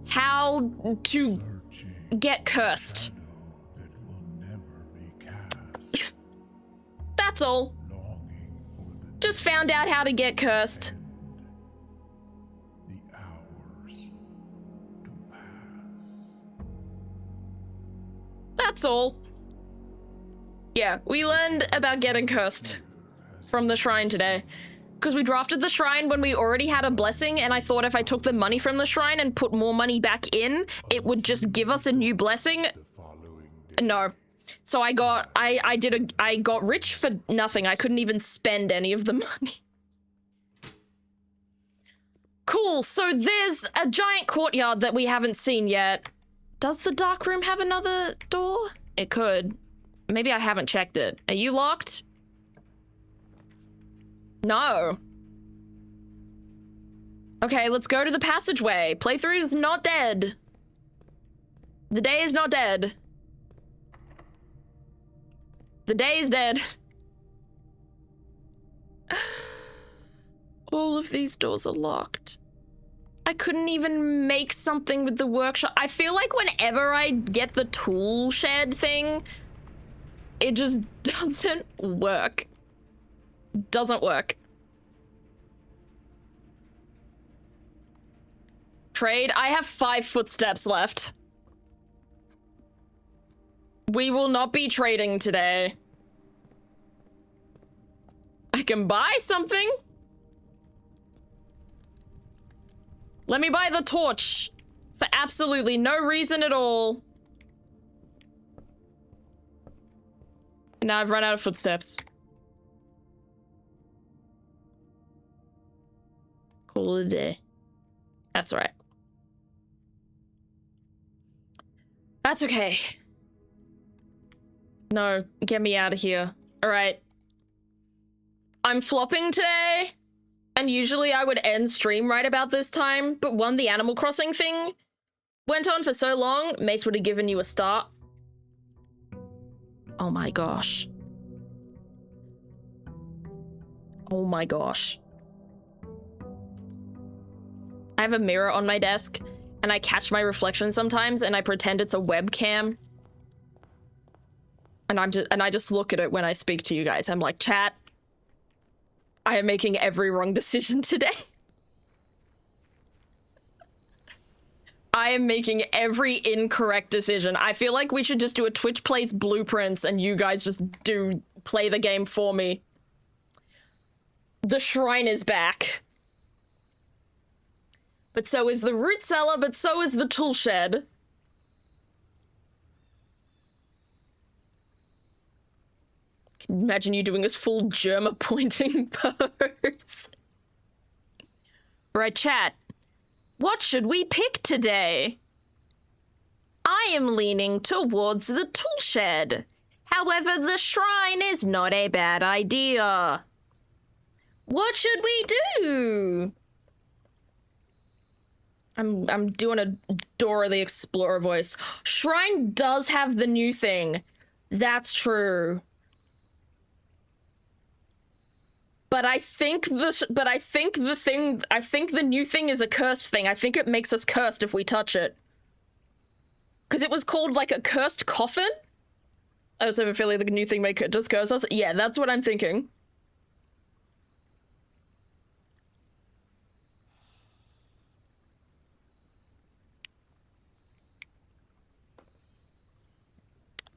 how to Searching get cursed. that will never be cast. That's all. Longing for the Just found out how to get cursed. the hours to pass. That's all. Yeah, we learned about getting cursed from the shrine today. Because we drafted the shrine when we already had a blessing, and I thought if I took the money from the shrine and put more money back in, it would just give us a new blessing. The following day, No. So I got rich for nothing. I couldn't even spend any of the money. Cool, so there's a giant courtyard that we haven't seen yet. Does the dark room have another door? It could. Maybe I haven't checked it. Are you locked? No. Okay, let's go to the passageway. Playthrough is not dead. The day is not dead. The day is dead. All of these doors are locked. I couldn't even make something with the workshop. I feel like whenever I get the tool shed thing, it just doesn't work. Doesn't work. Trade. I have 5 footsteps left. We will not be trading today. I can buy something. Let me buy the torch for absolutely no reason at all. Now I've run out of footsteps. Call it a day. That's right. That's okay. No, get me out of here. All right. I'm flopping today, and usually I would end stream right about this time, but the Animal Crossing thing went on for so long, Mace would have given you a start. Oh my gosh. Oh my gosh. I have a mirror on my desk, and I catch my reflection sometimes, and I pretend it's a webcam. And I just look at it when I speak to you guys. I'm like, chat, I am making every wrong decision today. I am making every incorrect decision. I feel like we should just do a Twitch Plays Blueprints and you guys just play the game for me. The shrine is back. But so is the root cellar, but so is the tool shed. Imagine you doing this full Germa pointing pose. Right, chat. What should we pick today? I am leaning towards the tool shed. However, the shrine is not a bad idea. What should we do? I'm doing a Dora the Explorer voice. Shrine does have the new thing. That's true. But I think the new thing is a cursed thing. I think it makes us cursed if we touch it. Because it was called like a cursed coffin? I also have a feeling the new thing may just curse us. Yeah, that's what I'm thinking.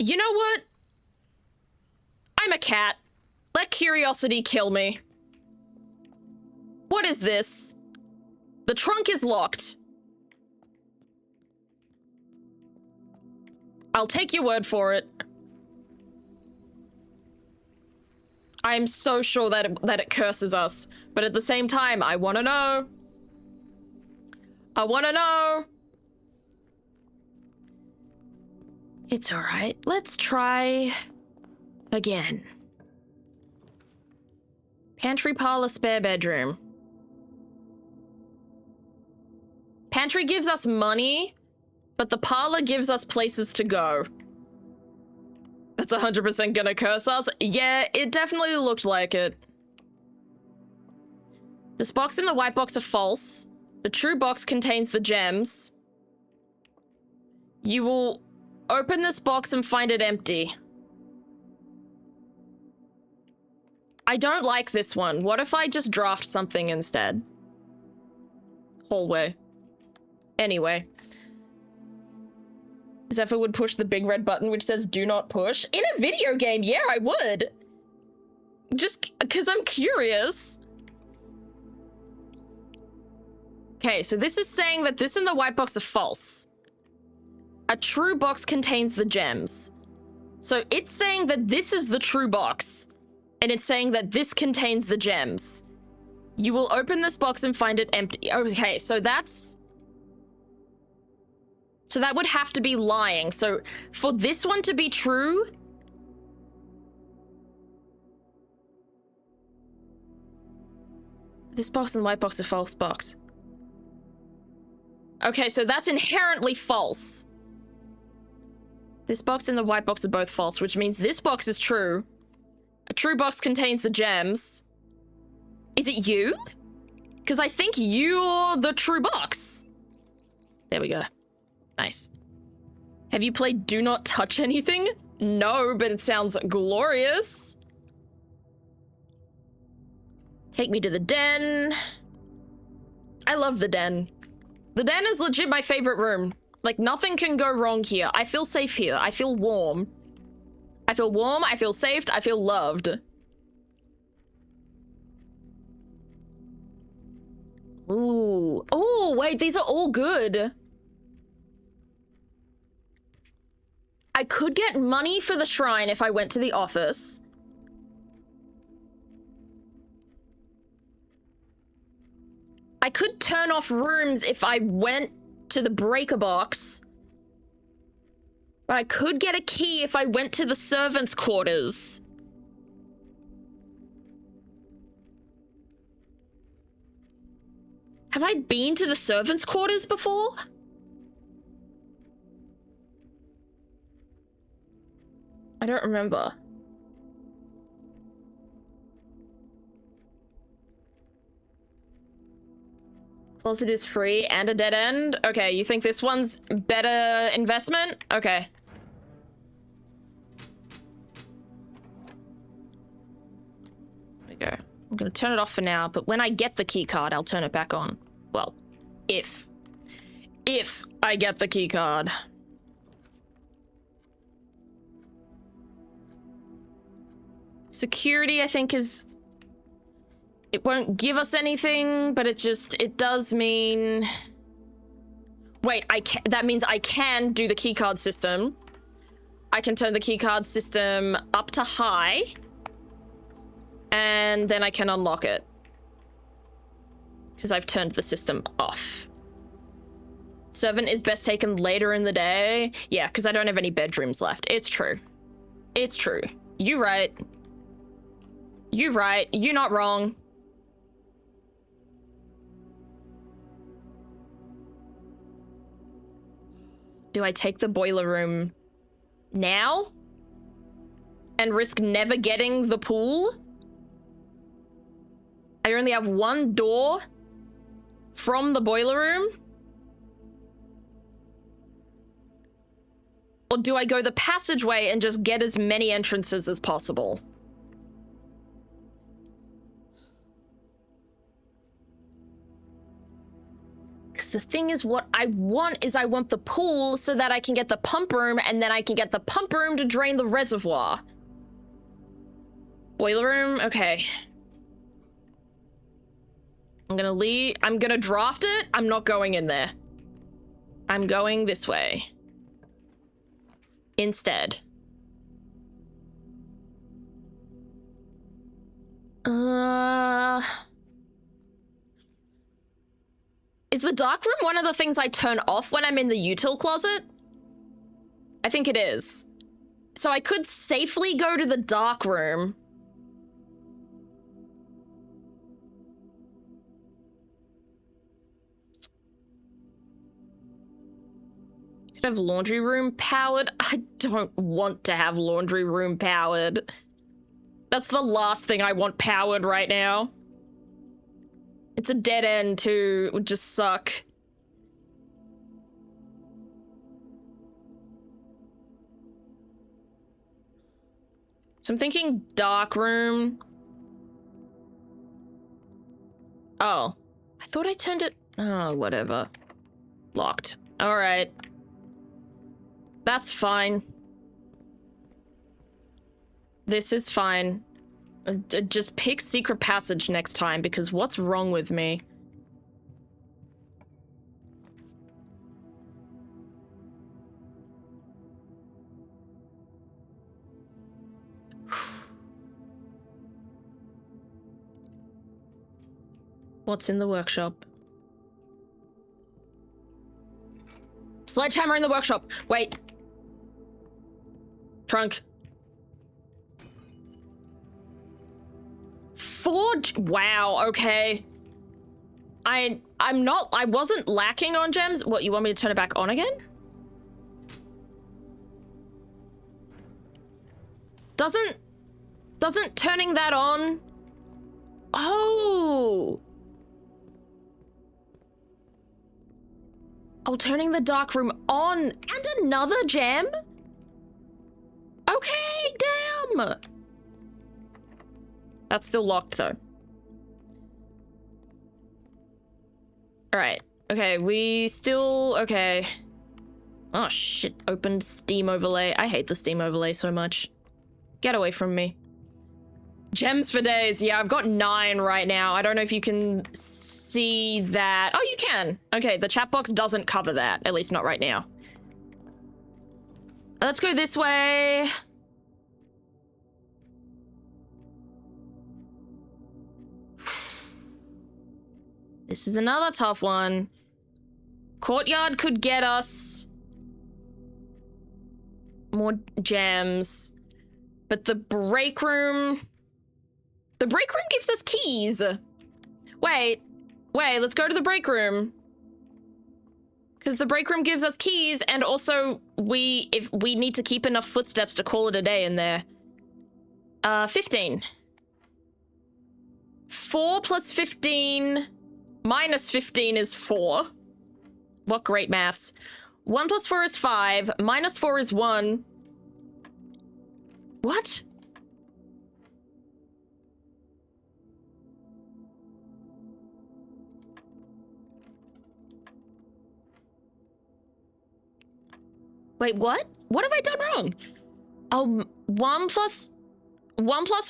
You know what? I'm a cat. Let curiosity kill me. What is this? The trunk is locked. I'll take your word for it. I'm so sure that it curses us, but at the same time, I want to know. I want to know. It's all right. Let's try again. Pantry, parlor, spare bedroom. Pantry gives us money, but the parlor gives us places to go. That's 100% gonna curse us. Yeah, it definitely looked like it. This box and the white box are false. The true box contains the gems. You will open this box and find it empty. I don't like this one. What if I just draft something instead? Hallway. Anyway. Zephyr would push the big red button which says do not push. In a video game, yeah, I would. Just because I'm curious. Okay, so this is saying that this and the white box are false. A true box contains the gems. So it's saying that this is the true box. And it's saying that this contains the gems. You will open this box and find it empty. Okay, so that's... So that would have to be lying. So for this one to be true... This box and white box are false box. Okay, so that's inherently false. This box and the white box are both false, which means this box is true. A true box contains the gems. Is it you? Because I think you're the true box. There we go. Nice. Have you played Do Not Touch Anything? No, but it sounds glorious. Take me to the den. I love the den. The den is legit my favorite room. Like, nothing can go wrong here. I feel safe here. I feel warm. I feel warm, I feel safe, I feel loved. Ooh. Oh, wait, these are all good. I could get money for the shrine if I went to the office. I could turn off rooms if I went to the breaker box. But I could get a key if I went to the servants' quarters. Have I been to the servants' quarters before? I don't remember. Closet is free and a dead end. Okay, you think this one's better investment? Okay. There we go. I'm gonna turn it off for now, but when I get the key card, I'll turn it back on. Well, if I get the key card. Security, I think, is... It won't give us anything, but it does mean... Wait, that means I can do the keycard system. I can turn the keycard system up to high. And then I can unlock it. Because I've turned the system off. Servant is best taken later in the day. Yeah, because I don't have any bedrooms left. It's true. It's true. You right. You right. You're not wrong. Do I take the boiler room now? And risk never getting the pool? I only have one door from the boiler room? Or do I go the passageway and just get as many entrances as possible? Because the thing is, what I want the pool so that I can get the pump room, and then I can get the pump room to drain the reservoir. Boiler room? Okay. I'm gonna leave. I'm gonna draft it. I'm not going in there. I'm going this way. Instead. Is the dark room one of the things I turn off when I'm in the util closet? I think it is. So I could safely go to the dark room. Could have laundry room powered. I don't want to have laundry room powered. That's the last thing I want powered right now. It's a dead end too. It would just suck. So I'm thinking dark room. Oh, I thought I turned it. Oh, whatever. Locked. All right. That's fine. This is fine. Just pick secret passage next time, because what's wrong with me? What's in the workshop? Sledgehammer in the workshop. Wait. Trunk. Forge. Wow, okay. I wasn't lacking on gems. What, you want me to turn it back on again? Doesn't turning that on? Oh. Oh, turning the dark room on and another gem? Okay, damn. That's still locked, though. All right. Okay, we still... Okay. Oh, shit. Opened Steam overlay. I hate the Steam overlay so much. Get away from me. Gems for days. Yeah, I've got 9 right now. I don't know if you can see that. Oh, you can. Okay, the chat box doesn't cover that. At least not right now. Let's go this way. This is another tough one. Courtyard could get us more gems, but the break room gives us keys. Wait, let's go to the break room. Because the break room gives us keys, and also if we need to keep enough footsteps to call it a day in there. 15. 4 plus 15 minus 15 is 4. What great maths. 1 plus 4 is 5, minus 4 is 1. What? Wait, what? What have I done wrong? Oh, 1 plus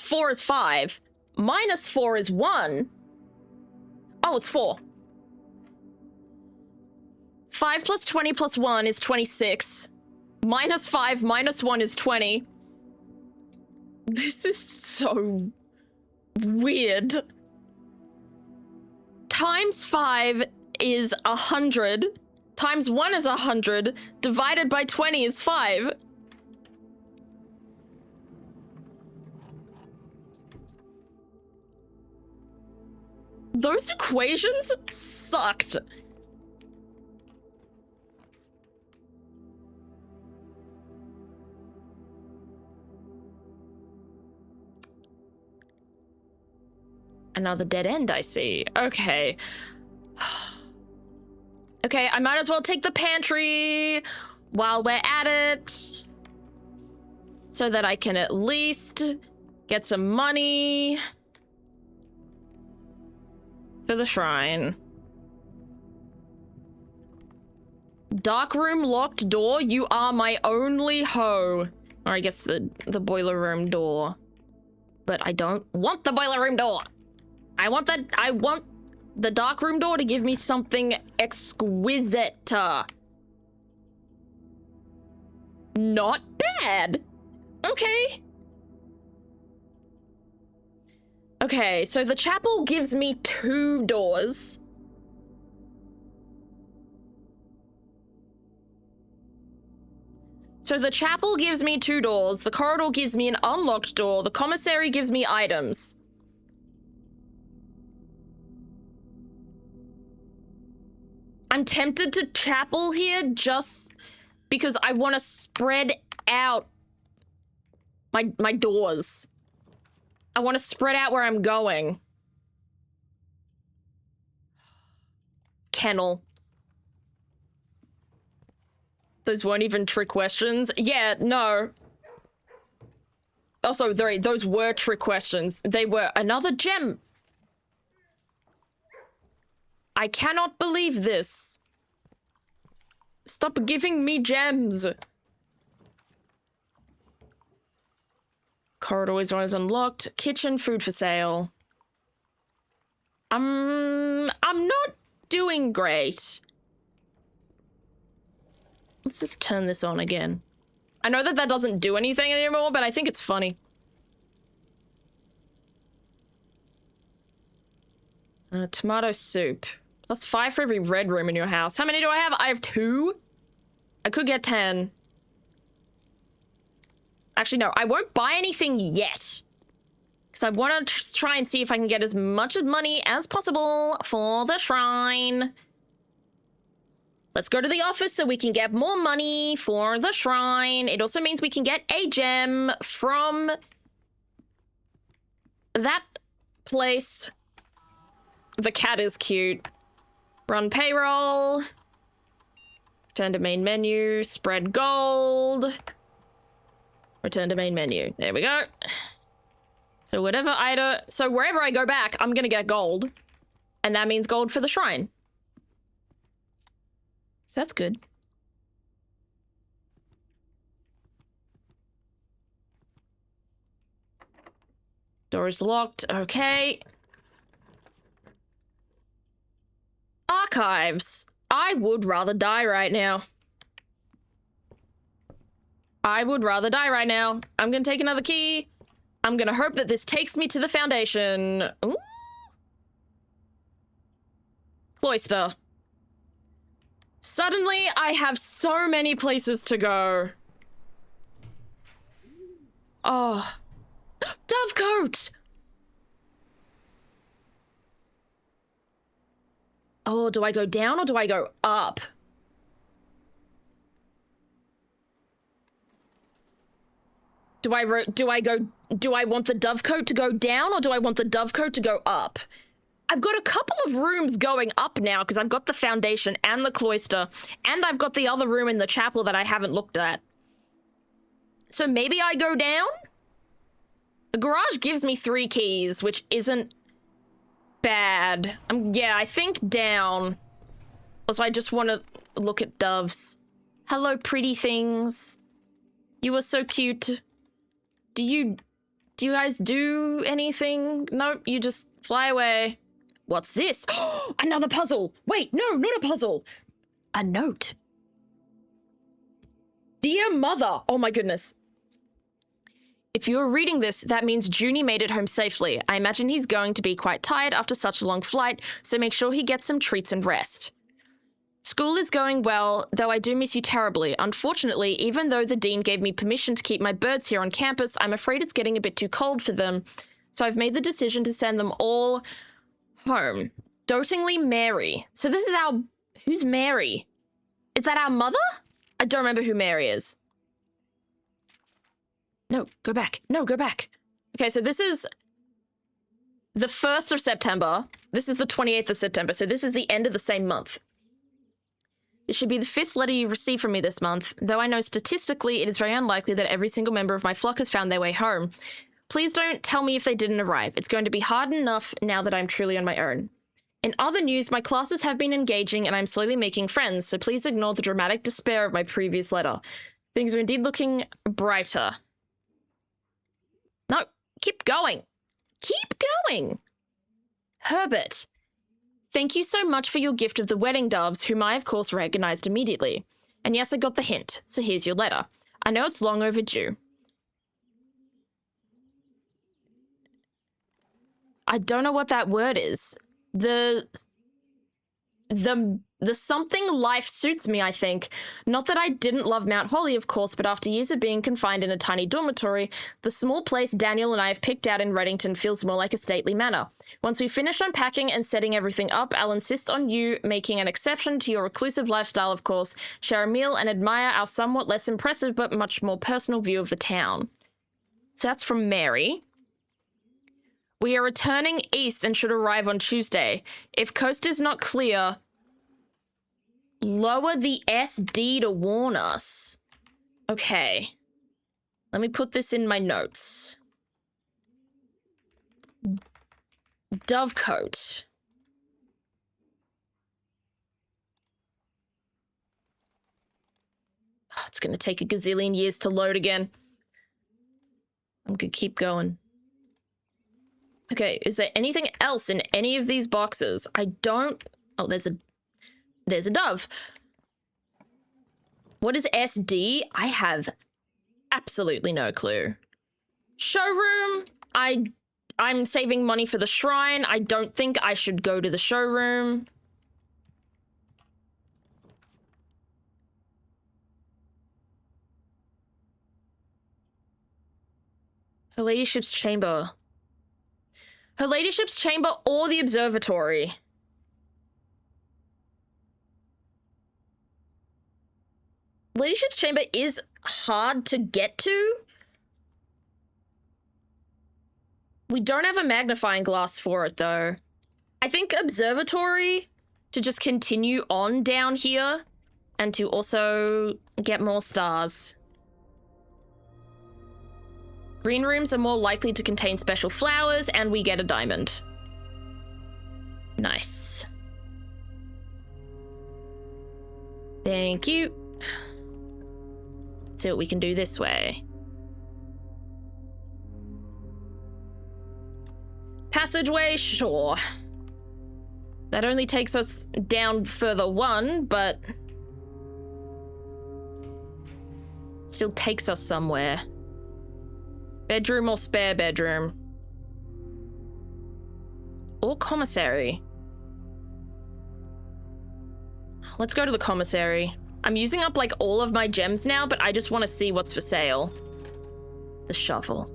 4 is 5. Minus 4 is 1. Oh, it's 4. 5 plus 20 plus 1 is 26. Minus 5 minus 1 is 20. This is so weird. Times 5 is 100. Times 1 is 100. Divided by 20 is 5. Those equations sucked. Another dead end, I see. Okay. Okay, I might as well take the pantry while we're at it, so that I can at least get some money for the shrine. Dark room locked door, you are my only hoe. Or I guess the boiler room door. But I don't want the boiler room door. I want the dark room door to give me something exquisite. Not bad. Okay. Okay, so the chapel gives me 2 doors. So the chapel gives me 2 doors, the corridor gives me an unlocked door, the commissary gives me items. I'm tempted to chapel here just because I want to spread out my doors. I want to spread out where I'm going. Kennel. Those weren't even trick questions. Yeah, no. Also, those were trick questions. They were another gem. I cannot believe this. Stop giving me gems. Corridor is always unlocked. Kitchen, food for sale. I'm not doing great. Let's just turn this on again. I know that doesn't do anything anymore, but I think it's funny. Tomato soup. Plus 5 for every red room in your house. How many do I have? I have 2. I could get 10. Actually, no, I won't buy anything yet. Because I want to try and see if I can get as much money as possible for the shrine. Let's go to the office so we can get more money for the shrine. It also means we can get a gem from that place. The cat is cute. Run payroll. Return to main menu. Spread gold. Return to main menu. There we go. So wherever I go back, I'm gonna get gold. And that means gold for the shrine. So that's good. Door is locked. Okay. Archives. I would rather die right now. I would rather die right now. I'm gonna take another key. I'm gonna hope that this takes me to the foundation. Ooh. Cloister. Suddenly, I have so many places to go. Oh. Dovecote! Oh, do I go down or do I go up? Do I want the Dovecote to go down or do I want the Dovecote to go up? I've got a couple of rooms going up now because I've got the foundation and the cloister, and I've got the other room in the chapel that I haven't looked at. So maybe I go down? The garage gives me 3 keys, which isn't bad. Yeah, I think down. Also, I just want to look at doves. Hello, pretty things. You are so cute. Do you guys do anything? Nope, you just fly away. What's this? Another puzzle. Wait, no, not a puzzle. A note. Dear Mother. Oh my goodness. If you're reading this, that means Junie made it home safely. I imagine he's going to be quite tired after such a long flight, so make sure he gets some treats and rest. School is going well, though I do miss you terribly. Unfortunately, even though the dean gave me permission to keep my birds here on campus, I'm afraid it's getting a bit too cold for them. So I've made the decision to send them all home. Dotingly, Mary. So this is our... Who's Mary? Is that our mother? I don't remember who Mary is. No, go back. No, go back. Okay, so this is the 1st of September. This is the 28th of September, so this is the end of the same month. This should be the 5th letter you receive from me this month, though I know statistically it is very unlikely that every single member of my flock has found their way home. Please don't tell me if they didn't arrive. It's going to be hard enough now that I'm truly on my own. In other news, my classes have been engaging and I'm slowly making friends, so please ignore the dramatic despair of my previous letter. Things are indeed looking brighter. No, keep going. Keep going. Herbert. Thank you so much for your gift of the wedding doves, whom I, of course, recognized immediately. And yes, I got the hint, so here's your letter. I know it's long overdue. I don't know what that word is. The something life suits me, I think. Not that I didn't love Mount Holly, of course, but after years of being confined in a tiny dormitory, the small place Daniel and I have picked out in Reddington feels more like a stately manor. Once we finish unpacking and setting everything up, I'll insist on you making an exception to your reclusive lifestyle, of course, share a meal and admire our somewhat less impressive but much more personal view of the town. So that's from Mary. We are returning east and should arrive on Tuesday. If coast is not clear, lower the SD to warn us. Okay. Let me put this in my notes. Dovecote. Oh, it's going to take a gazillion years to load again. I'm going to keep going. Okay, is there anything else in any of these boxes? I don't... Oh, there's a dove. What is SD? I have absolutely no clue. Showroom? I'm saving money for the shrine. I don't think I should go to the showroom. Her ladyship's chamber. Her ladyship's chamber or the observatory. Ladyship's chamber is hard to get to. We don't have a magnifying glass for it, though. I think observatory to just continue on down here and to also get more stars. Green rooms are more likely to contain special flowers, and we get a diamond. Nice. Thank you. Let's see what we can do this way. Passageway, sure. That only takes us down further one, but still takes us somewhere. Bedroom or spare bedroom? Or commissary? Let's go to the commissary. I'm using up like all of my gems now, but I just want to see what's for sale. The shovel.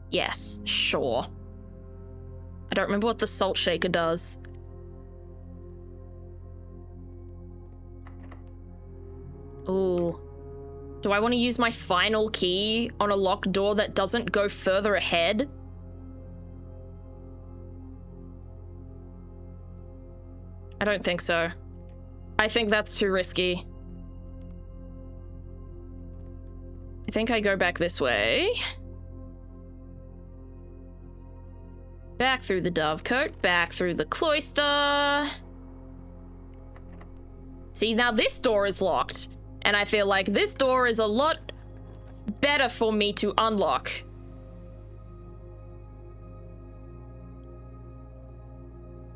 Yes, sure. I don't remember what the salt shaker does. Ooh. Do I want to use my final key on a locked door that doesn't go further ahead? I don't think so. I think that's too risky. I think I go back this way. Back through the dovecote, back through the cloister. See, now this door is locked, and I feel like this door is a lot better for me to unlock.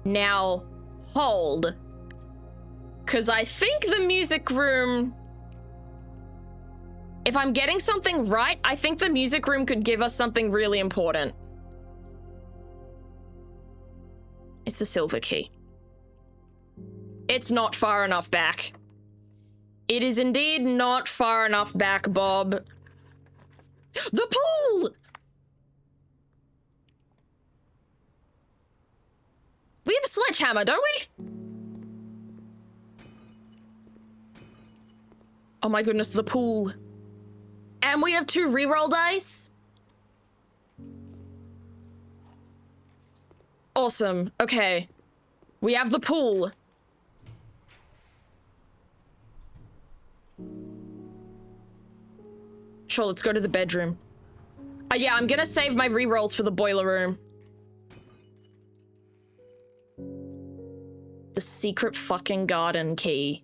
Now, hold. Because I think the music room... If I'm getting something right, I think the music room could give us something really important. It's a silver key. It's not far enough back. It is indeed not far enough back, Bob. The pool! We have a sledgehammer, don't we? Oh my goodness, the pool. And we have 2 reroll dice. Awesome. Okay. We have the pool. Sure, let's go to the bedroom. Yeah, I'm gonna save my rerolls for the boiler room. The secret fucking garden key.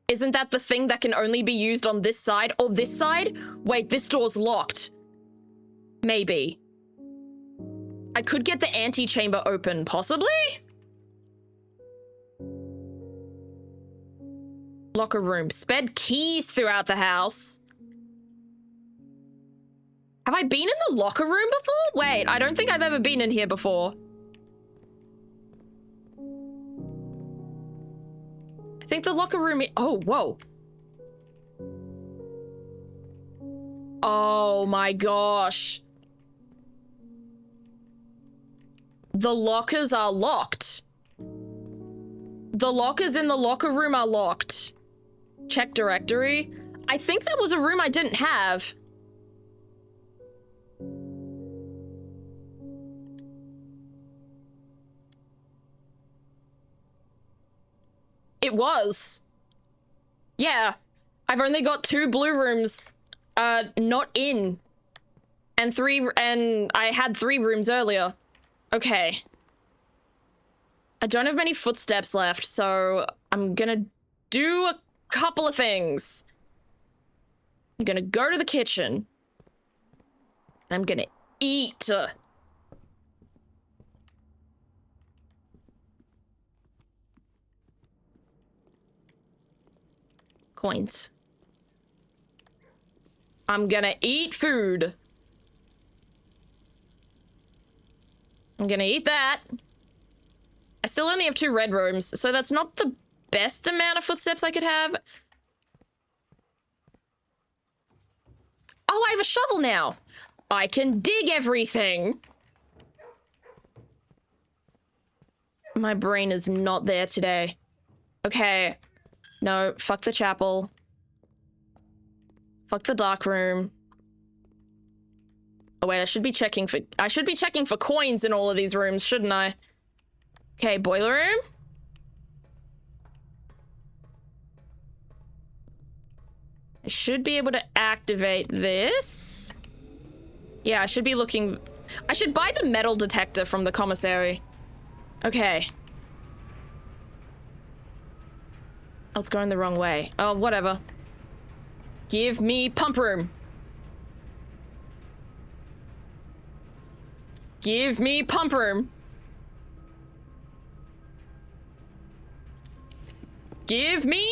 Isn't that the thing that can only be used on this side or this side? Wait, this door's locked. Maybe. I could get the antechamber open, possibly? Locker room. Sped keys throughout the house. Have I been in the locker room before? Wait, I don't think I've ever been in here before. I think the locker room... Oh, whoa. Oh my gosh. The lockers are locked. The lockers in the locker room are locked. Check directory. I think that was a room I didn't have. It was. Yeah. I've only got 2 blue rooms, not in. And I had 3 rooms earlier. Okay. I don't have many footsteps left, so I'm gonna do a couple of things. I'm gonna go to the kitchen. And I'm gonna eat. Coins. I'm gonna eat food. I'm gonna eat that. I still only have 2 red rooms, so that's not the best amount of footsteps I could have. Oh, I have a shovel now. I can dig everything. My brain is not there today. Okay. No, fuck the chapel. Fuck the dark room. Oh wait, I should be checking for coins in all of these rooms, shouldn't I? Okay, boiler room. I should be able to activate this. Yeah, I should be looking... I should buy the metal detector from the commissary. Okay. I was going the wrong way. Oh, whatever. Give me pump room. Give me pump room. Give me...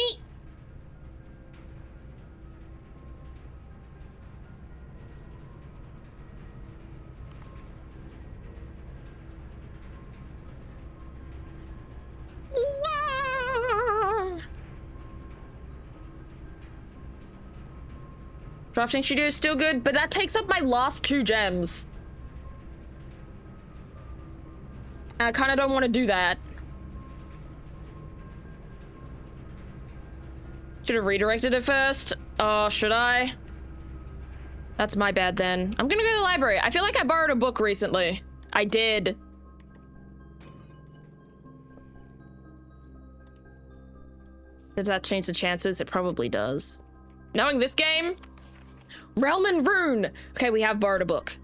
Crafting studio is still good, but that takes up my last 2 gems. And I kind of don't want to do that. Should have redirected it first. Oh, should I? That's my bad then. I'm gonna go to the library. I feel like I borrowed a book recently. I did. Does that change the chances? It probably does. Knowing this game? Realm and Rune! Okay, we have borrowed a book.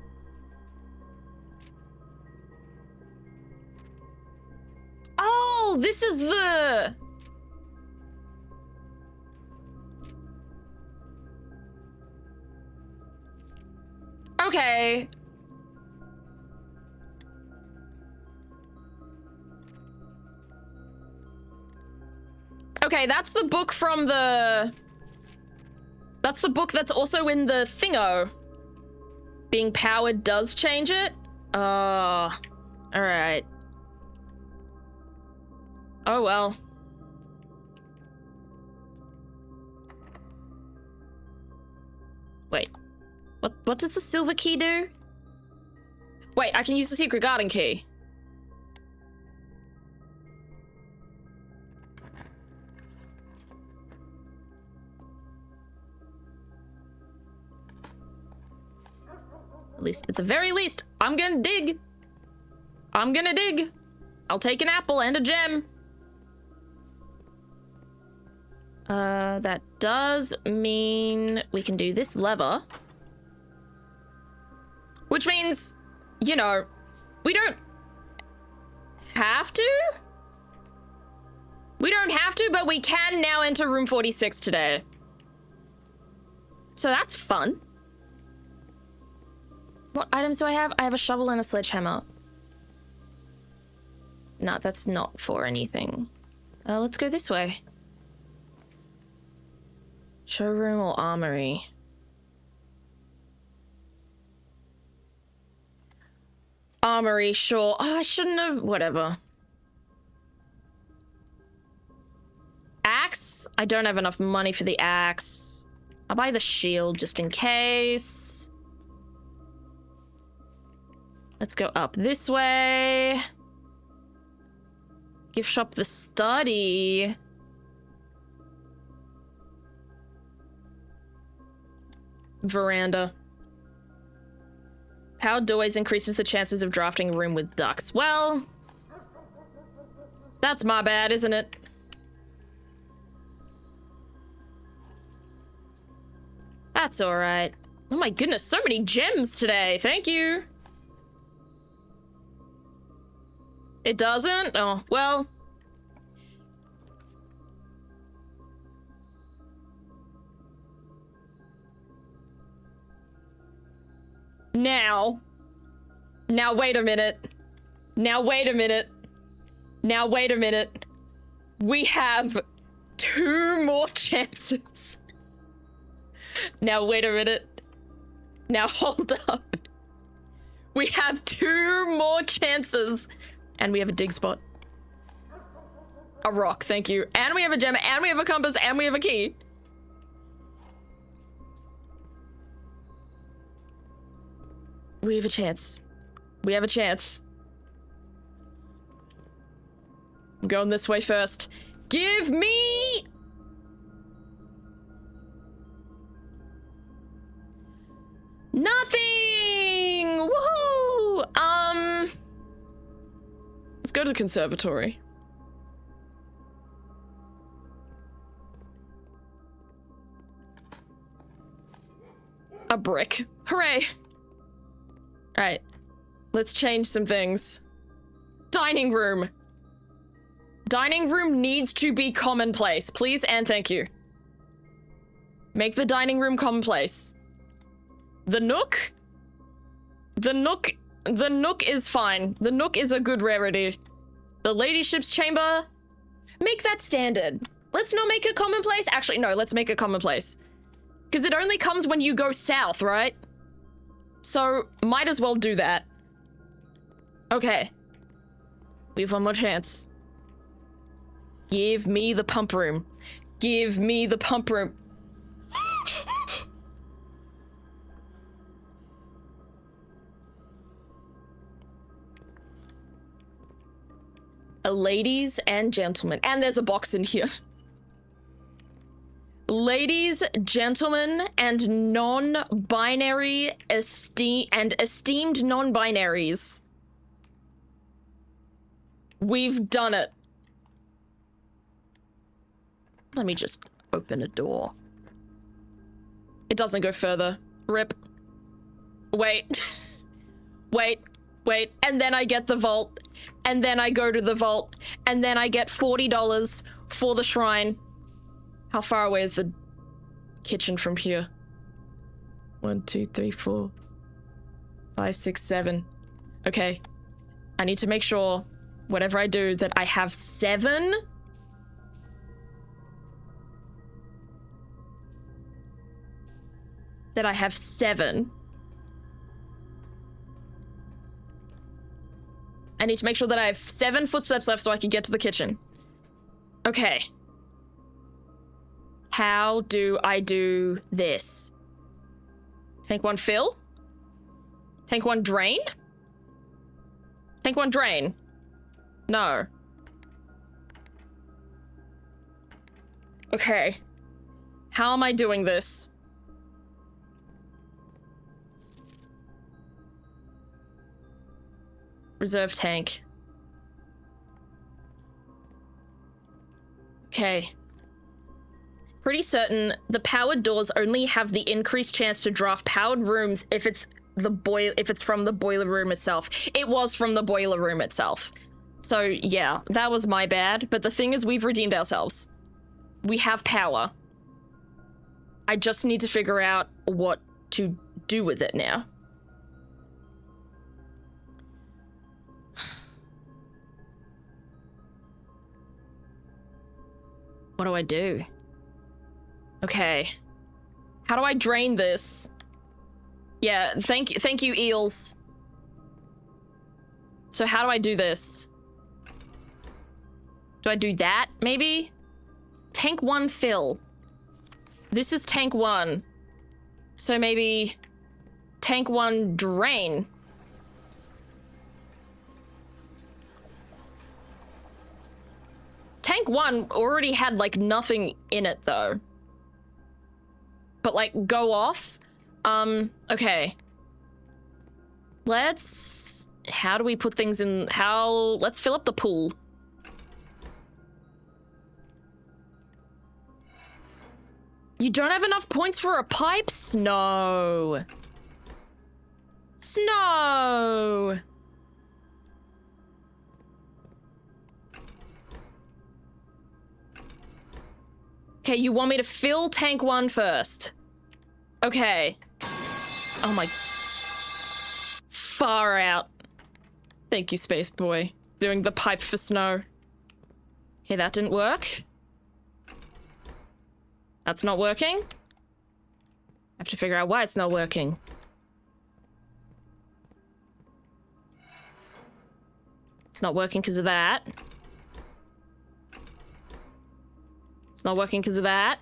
Oh, this is the... Okay. Okay, that's the book from the... That's the book that's also in the thingo. Being powered does change it? Alright. Oh well. Wait. What does the silver key do? Wait, I can use the secret garden key. At least, at the very least, I'm gonna dig. I'm gonna dig. I'll take an apple and a gem. That does mean we can do this lever. Which means, you know, we don't have to? We don't have to, but we can now enter room 46 today. So that's fun. What items do I have? I have a shovel and a sledgehammer. No, that's not for anything. Let's go this way. Showroom or armory? Armory, sure. Oh, I shouldn't have... Whatever. Axe? I don't have enough money for the axe. I'll buy the shield just in case. Let's go up this way. Gift shop the study. Veranda. Powered doorways increases the chances of drafting a room with ducks. Well, that's my bad, isn't it? That's all right. Oh my goodness, so many gems today. Thank you. It doesn't? Oh, well. Now, wait a minute. Now, wait a minute. We have 2 more chances. Now, wait a minute. Now, hold up. We have 2 more chances. And we have a dig spot. A rock, thank you. And we have a gem, and we have a compass, and we have a key. We have a chance. We have a chance. I'm going this way first. Give me... Nothing! Woohoo! Let's go to the conservatory. A brick. Hooray! Alright. Let's change some things. Dining room. Dining room needs to be commonplace. Please and thank you. Make the dining room commonplace. The nook? The nook is fine. The nook is a good rarity. The ladyship's chamber? Make that standard. Let's not make it commonplace. Actually, no, let's make it commonplace. Because it only comes when you go south, right? So, might as well do that. Okay. We have one more chance. Give me the pump room. Give me the pump room. Ladies and gentlemen, and there's a box in here. Ladies, gentlemen, and non-binary esteemed non-binaries. We've done it. Let me just open a door. It doesn't go further. Rip. Wait. Wait. And then I get the vault. And then I go to the vault. And then I get $40 for the shrine. How far away is the kitchen from here? 1, 2, 3, 4, 5, 6, 7. Okay. I need to make sure, whatever I do, that I have 7. That I have 7. I need to make sure that I have 7 footsteps left so I can get to the kitchen. Okay. How do I do this? Tank 1 fill? Tank 1 drain? Tank 1 drain? No. Okay. How am I doing this? Reserve tank. Okay. Pretty certain the powered doors only have the increased chance to draft powered rooms if it's from the boiler room itself. It was from the boiler room itself. So yeah, that was my bad. But the thing is, we've redeemed ourselves. We have power. I just need to figure out what to do with it now. What do I do? Okay. How do I drain this? Yeah, thank you, eels. So how do I do this? Do I do that, maybe? Tank 1 fill. This is tank 1. So maybe tank 1 drain. Tank 1 already had, like, nothing in it, though. But, like, go off? Okay. How do we put things in? Let's fill up the pool. You don't have enough points for a pipe? Snow. Snow. Okay, you want me to fill tank 1 first. Okay. Oh my. Far out. Thank you, Space Boy. Doing the pipe for snow. Okay, that didn't work. That's not working. I have to figure out why it's not working. It's not working because of that. It's not working because of that.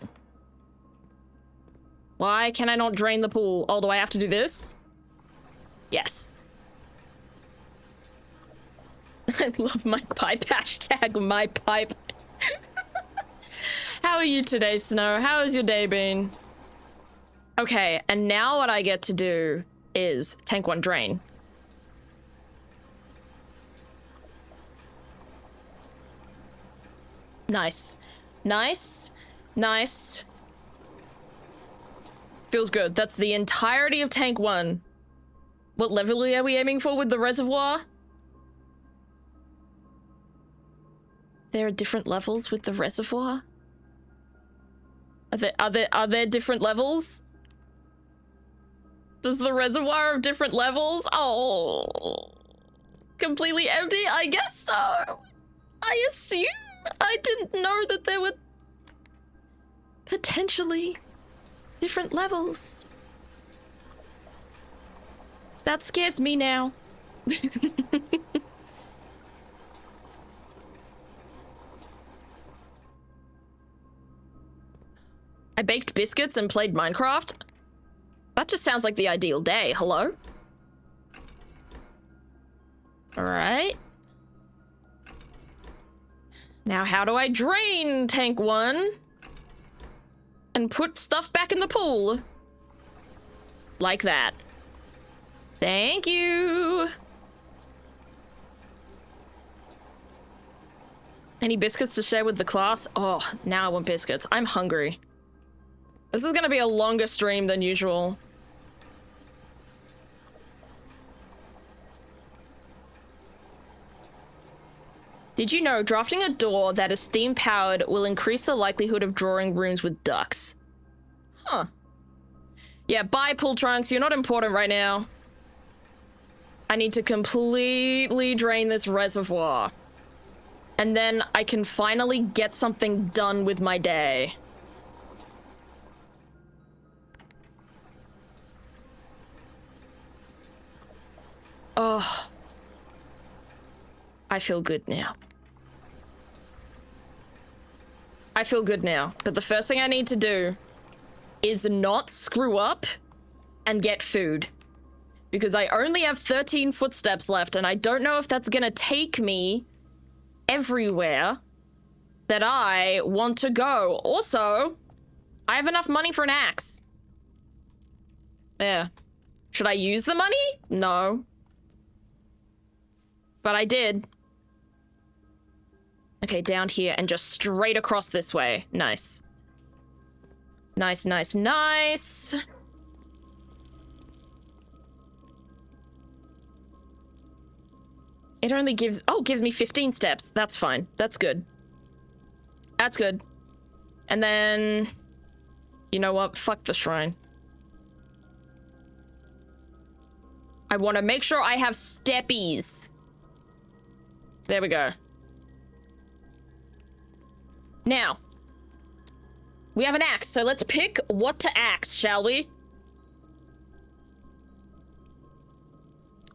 Why can I not drain the pool? Oh, do I have to do this? Yes. I love my pipe. Hashtag my pipe. How are you today, Snow? How has your day been? Okay, and now what I get to do is tank 1 drain. Nice. Nice. Nice. Feels good. That's the entirety of tank 1. What level are we aiming for with the reservoir? There are different levels with the reservoir? Are there different levels? Does the reservoir have different levels? Oh. Completely empty? I guess so. I assume. I didn't know that there were potentially different levels. That scares me now. I baked biscuits and played Minecraft? That just sounds like the ideal day. Hello? Alright. Now, how do I drain tank 1 and put stuff back in the pool? Like that. Thank you. Any biscuits to share with the class? Oh, now I want biscuits. I'm hungry. This is gonna be a longer stream than usual. Did you know drafting a door that is steam powered will increase the likelihood of drawing rooms with ducks? Huh. Yeah, bye, Pool Trunks. You're not important right now. I need to completely drain this reservoir. And then I can finally get something done with my day. Oh. I feel good now. I feel good now. But the first thing I need to do is not screw up and get food. Because I only have 13 footsteps left, and I don't know if that's gonna take me everywhere that I want to go. Also, I have enough money for an axe. Yeah. Should I use the money? No. But I did. Okay, down here and just straight across this way. Nice. Nice, nice, nice. It only gives, gives me 15 steps. That's fine. That's good. That's good. And then, you know what? Fuck the shrine. I want to make sure I have steppies. There we go. Now, we have an axe, so let's pick what to axe, shall we?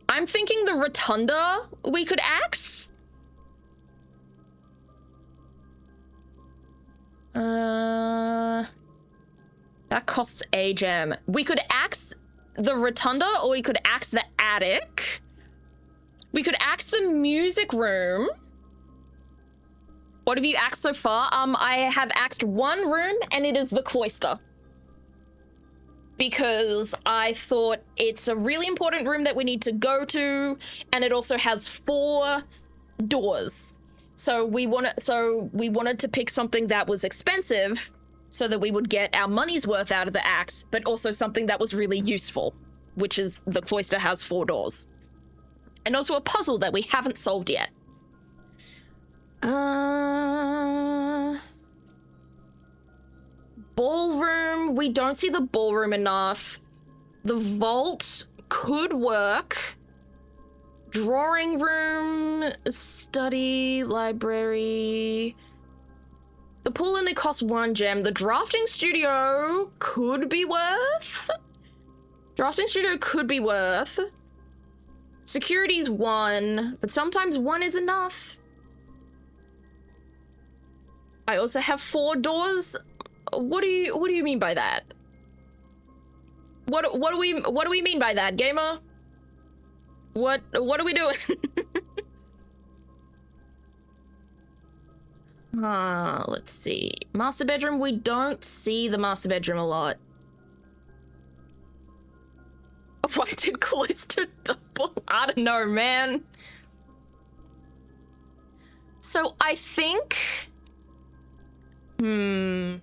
I'm thinking the rotunda we could axe. That costs a gem. We could axe the rotunda, or we could axe the attic. We could axe the music room. What have you axed so far? I have axed one room, and it is the cloister. Because I thought it's a really important room that we need to go to, and it also has 4 doors. So we wanted to pick something that was expensive so that we would get our money's worth out of the axe, but also something that was really useful, which is the cloister has 4 doors. And also a puzzle that we haven't solved yet. Ballroom, we don't see the ballroom enough. The vault could work. Drawing room, study, library. The pool only costs 1 gem. The drafting studio could be worth. Drafting studio could be worth. Security's 1, but sometimes 1 is enough. I also have 4 doors. What do you mean by that? What do we mean by that, gamer? What are we doing? Let's see. Master bedroom, we don't see the master bedroom a lot. Why did cloister double? I don't know, man. So I think I'm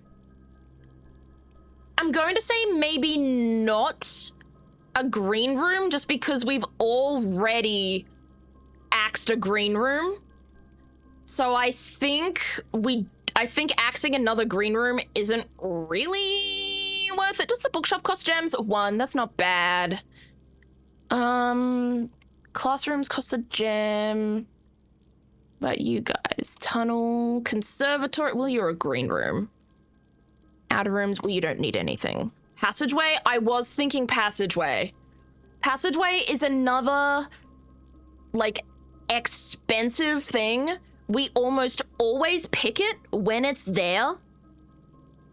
going to say maybe not a green room, just because we've already axed a green room. So I think axing another green room isn't really worth it. Does the bookshop cost gems? 1, that's not bad. Classrooms cost a gem. But you guys, tunnel, conservatory, well, you're a green room. Outer rooms, well, you don't need anything. Passageway, I was thinking passageway. Passageway is another, like, expensive thing. We almost always pick it when it's there.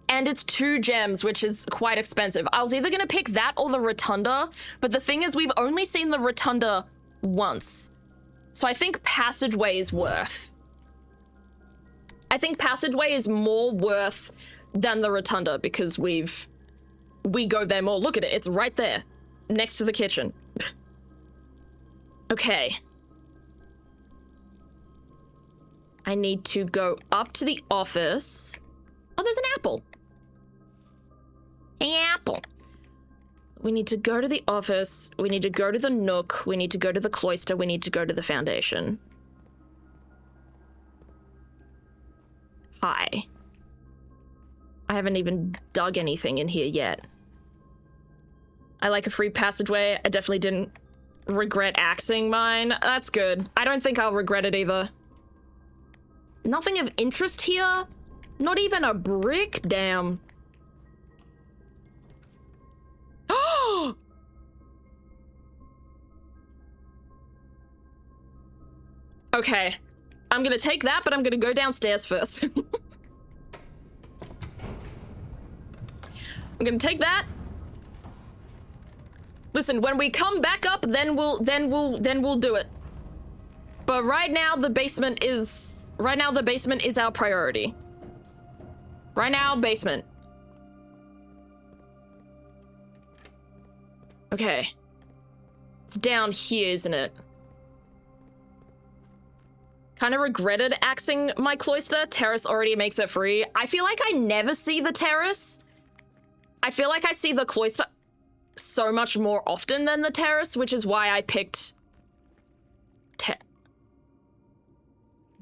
And it's 2 gems, which is quite expensive. I was either gonna pick that or the rotunda, but the thing is we've only seen the rotunda once. So I think passageway is worth. I think passageway is more worth than the rotunda because we go there more. Look at it. It's right there next to the kitchen. Okay. I need to go up to the office. Oh, there's an apple. Hey, apple. We need to go to the office. We need to go to the Nook. We need to go to the cloister. We need to go to the foundation. Hi. I haven't even dug anything in here yet. I like a free passageway. I definitely didn't regret axing mine. That's good. I don't think I'll regret it either. Nothing of interest here? Not even a brick? Damn. Oh! Okay. I'm gonna take that, but I'm gonna go downstairs first. I'm gonna take that. Listen, when we come back up, then we'll do it. But right now the basement is our priority. Right now, basement. Okay. It's down here, isn't it? Kind of regretted axing my cloister. Terrace already makes it free. I feel like I never see the terrace. I feel like I see the cloister so much more often than the terrace, which is why I picked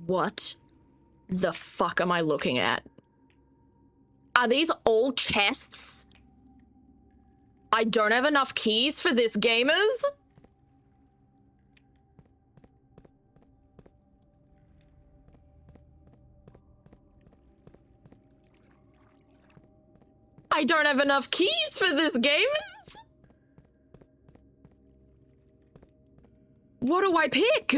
What the fuck am I looking at? Are these all chests? I don't have enough keys for this, gamers. I don't have enough keys for this, gamers. What do I pick?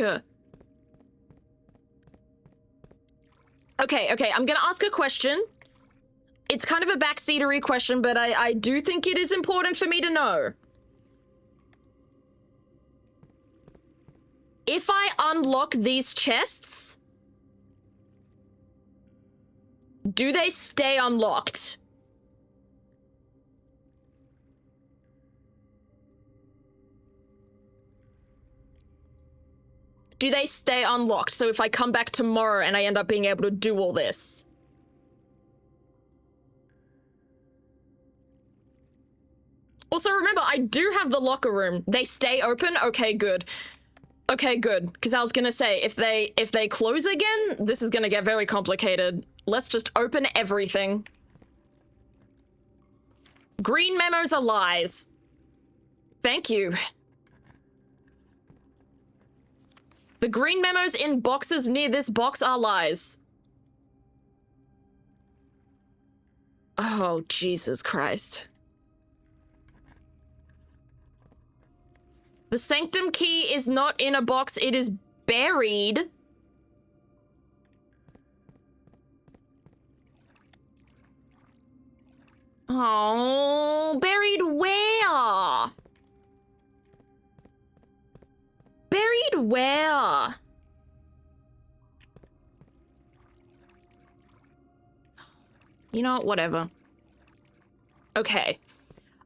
Okay, I'm gonna ask a question. It's kind of a backseatery question, but I do think it is important for me to know. If I unlock these chests, do they stay unlocked? Do they stay unlocked? So if I come back tomorrow and I end up being able to do all this. Also, remember, I do have the locker room. They stay open? Okay, good. Okay, good. Because I was gonna say, if they close again, this is gonna get very complicated. Let's just open everything. Green memos are lies. Thank you. The green memos in boxes near this box are lies. Oh, Jesus Christ. The sanctum key is not in a box, it is buried. Oh, buried where? Buried where? You know what? Whatever. Okay.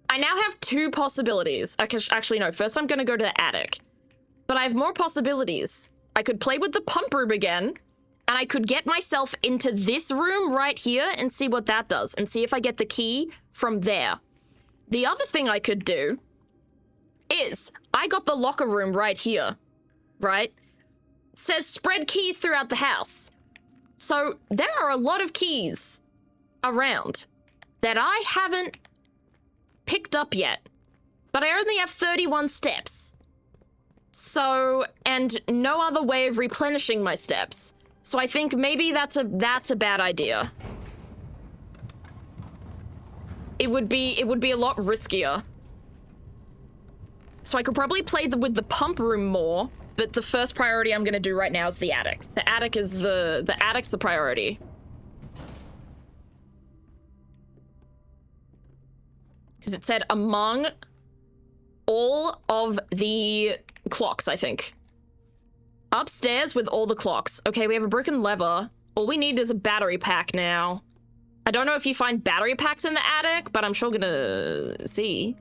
I now have two possibilities. Actually, no. First, I'm gonna go to the attic. But I have more possibilities. I could play with the pump room again, and I could get myself into this room right here and see what that does, and see if I get the key from there. The other thing I could do is, I got the locker room right here, right? It says spread keys throughout the house. So there are a lot of keys around that I haven't picked up yet, but I only have 31 steps. So, and no other way of replenishing my steps. So I think maybe that's a bad idea. It would be a lot riskier. So I could probably play with the pump room more, but the first priority I'm gonna do right now is the attic. The attic's the priority. Because it said among all of the clocks, I think. Upstairs with all the clocks. Okay, we have a broken lever. All we need is a battery pack now. I don't know if you find battery packs in the attic, but I'm sure gonna see.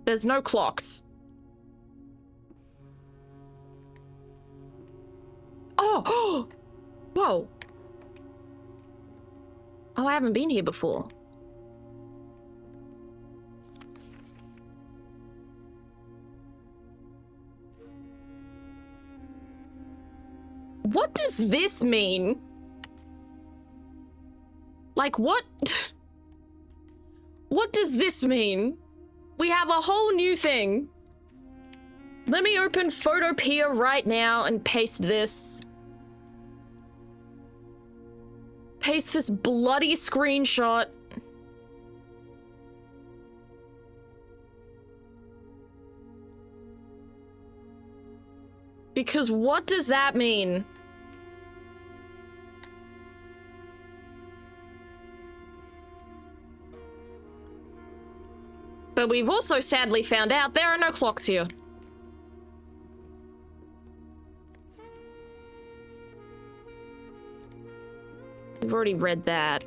There's no clocks. Oh! Whoa. Oh, I haven't been here before. What does this mean? Like, what? What does this mean? We have a whole new thing. Let me open Photopea right now and paste this. Paste this bloody screenshot. Because what does that mean? But we've also sadly found out there are no clocks here. We've already read that.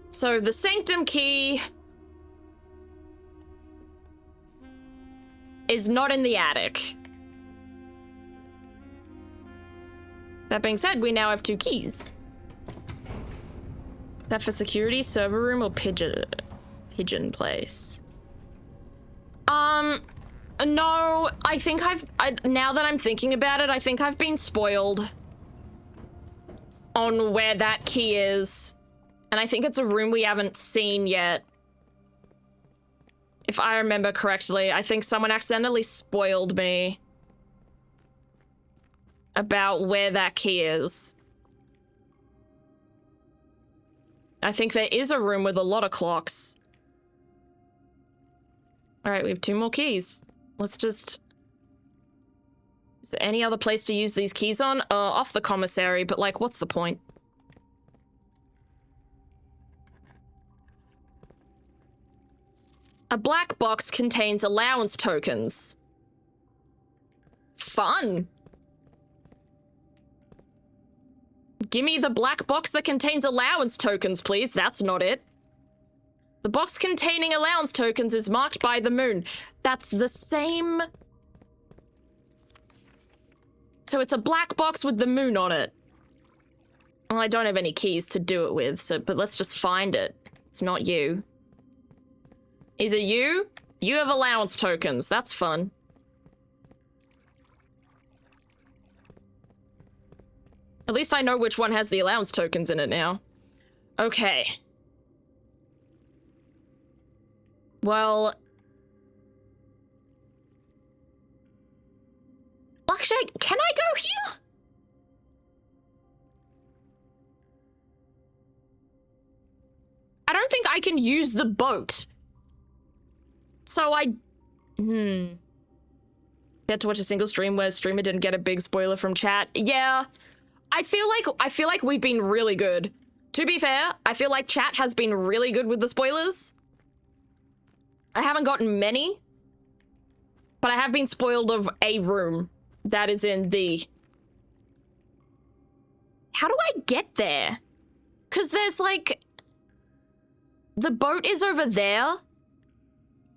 So the sanctum key is not in the attic. That being said, we now have 2 keys. That for security, server room, or pigeon place? No, I think now that I'm thinking about it, I think I've been spoiled on where that key is. And I think it's a room we haven't seen yet. If I remember correctly, I think someone accidentally spoiled me about where that key is. I think there is a room with a lot of clocks. All right, we have 2 more keys. Let's just... Is there any other place to use these keys on? Off the commissary, but like, what's the point? A black box contains allowance tokens. Fun. Gimme the black box that contains allowance tokens, please. That's not it. The box containing allowance tokens is marked by the moon. That's the same... So it's a black box with the moon on it. Well, I don't have any keys to do it with, so but let's just find it. It's not you. Is it you? You have allowance tokens. That's fun. At least I know which one has the allowance tokens in it now. Okay. Well... Actually, can I go here? I don't think I can use the boat. So I... You had to watch a single stream where streamer didn't get a big spoiler from chat. Yeah. I feel like we've been really good. To be fair, I feel like chat has been really good with the spoilers. I haven't gotten many, but I have been spoiled of a room that is in the... How do I get there? Because there's like... The boat is over there.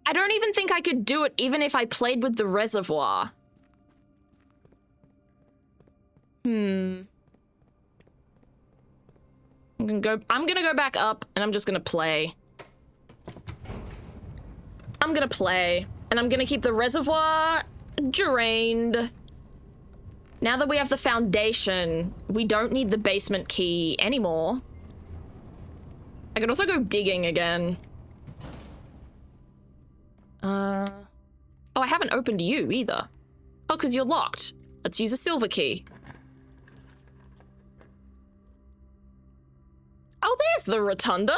I don't even think I could do it even if I played with the reservoir. I'm gonna go back up and I'm just gonna play. I'm gonna play and I'm gonna keep the reservoir drained. Now that we have the foundation, we don't need the basement key anymore. I could also go digging again. Oh, I haven't opened you either. Oh, because you're locked. Let's use a silver key. Oh, there's the rotunda.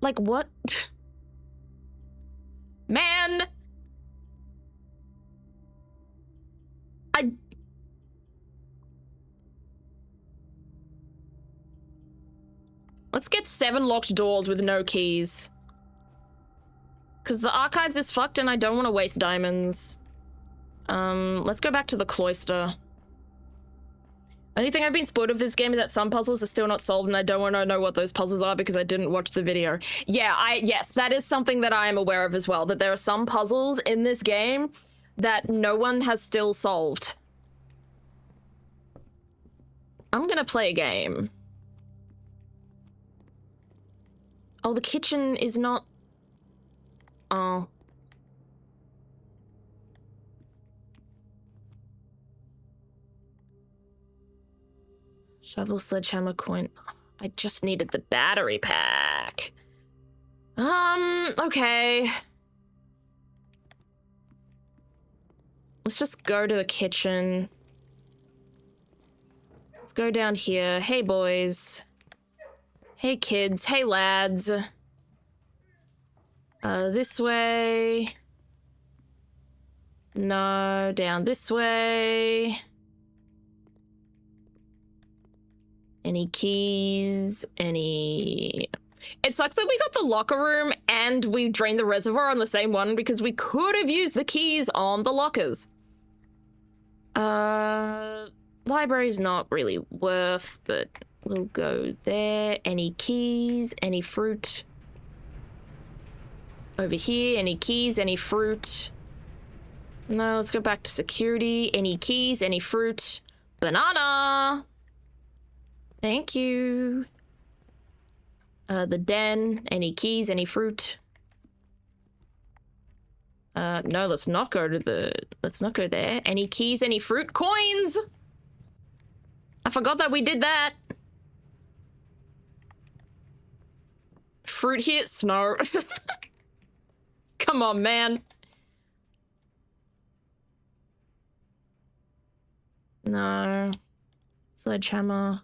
Like, what? Man. Let's get 7 locked doors with no keys. Because the archives is fucked and I don't want to waste diamonds. Let's go back to the cloister. Only thing I've been spoiled of this game is that some puzzles are still not solved and I don't want to know what those puzzles are because I didn't watch the video. Yeah, yes, that is something that I am aware of as well, that there are some puzzles in this game that no one has still solved. I'm gonna play a game. Oh, the kitchen is not... Oh. Shovel, sledgehammer, coin. I just needed the battery pack. Okay. Let's just go to the kitchen. Let's go down here. Hey, boys. Hey, kids. Hey, lads. This way. No, down this way. Any keys? Any... It sucks that we got the locker room and we drained the reservoir on the same one because we could have used the keys on the lockers. Library's not really worth, but we'll go there. Any keys? Any fruit? Over here, any keys? Any fruit? No, let's go back to security. Any keys? Any fruit? Banana! Thank you. The den. Any keys? Any fruit? No, let's not go to the... Let's not go there. Any keys? Any fruit? Coins! I forgot that we did that. Fruit here? Snow. Come on, man. No. Sledgehammer.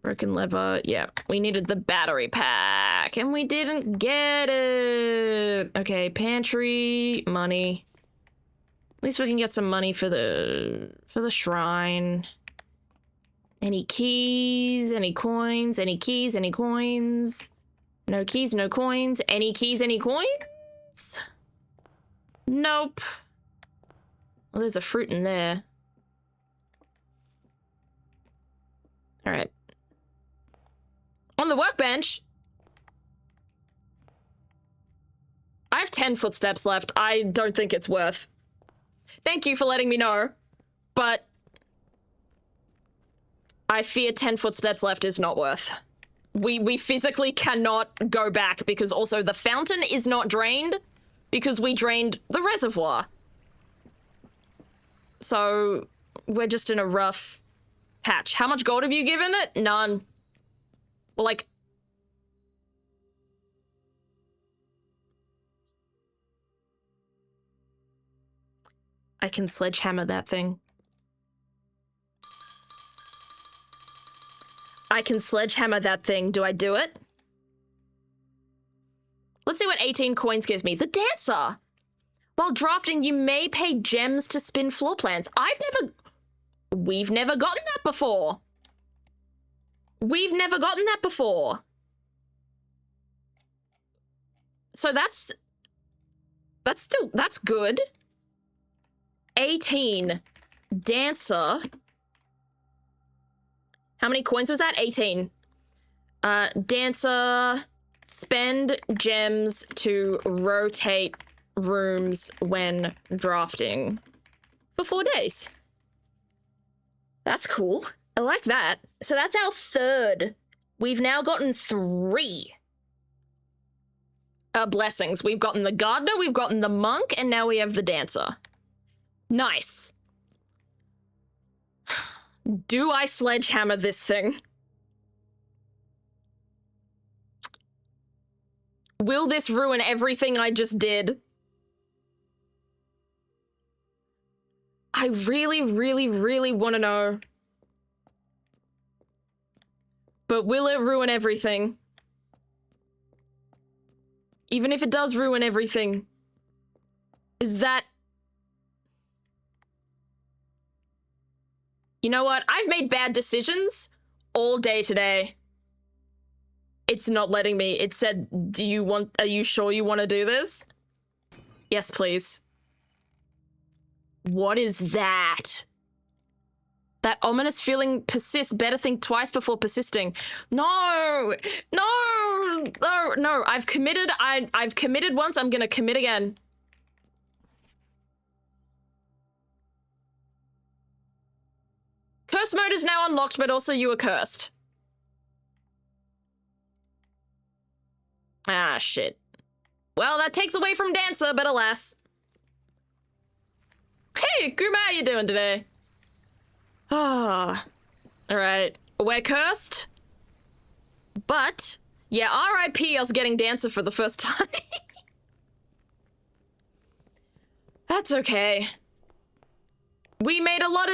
Broken lever. Yeah, we needed the battery pack and we didn't get it. Okay, pantry, money. At least we can get some money for the shrine. Any keys, any coins, any keys, any coins. No keys, no coins. Any keys, any coins? Nope. Well, there's a fruit in there. All right. On the workbench, I have 10 footsteps left. I don't think it's worth. Thank you for letting me know, but I fear 10 footsteps left is not worth. We physically cannot go back because also the fountain is not drained because we drained the reservoir. So we're just in a rough patch. How much gold have you given it? None. Well, like... I can sledgehammer that thing. I can sledgehammer that thing. Do I do it? Let's see what 18 coins gives me. The dancer! While drafting, you may pay gems to spin floor plans. We've never gotten that before. We've never gotten that before. So that's good. 18. Dancer. How many coins was that? 18. Dancer. Spend gems to rotate rooms when drafting for 4 days. That's cool. I like that. So that's our third. We've now gotten 3 blessings. We've gotten the gardener, we've gotten the monk, and now we have the dancer. Nice. Do I sledgehammer this thing? Will this ruin everything I just did? I really, really, really want to know. But will it ruin everything? Even if it does ruin everything, is that... You know what? I've made bad decisions all day today. It's not letting me. It said, are you sure you want to do this? Yes, please. What is that? That ominous feeling persists. Better think twice before persisting. No, no, no, no. I've committed. I've committed once. I'm gonna commit again. Curse mode is now unlocked, but also you are cursed. Ah, shit. Well, that takes away from Dancer, but alas. Hey, Kuma, how you doing today? Ah, all right. We're cursed, but yeah, R.I.P. us getting Dancer for the first time. That's okay. We made a lot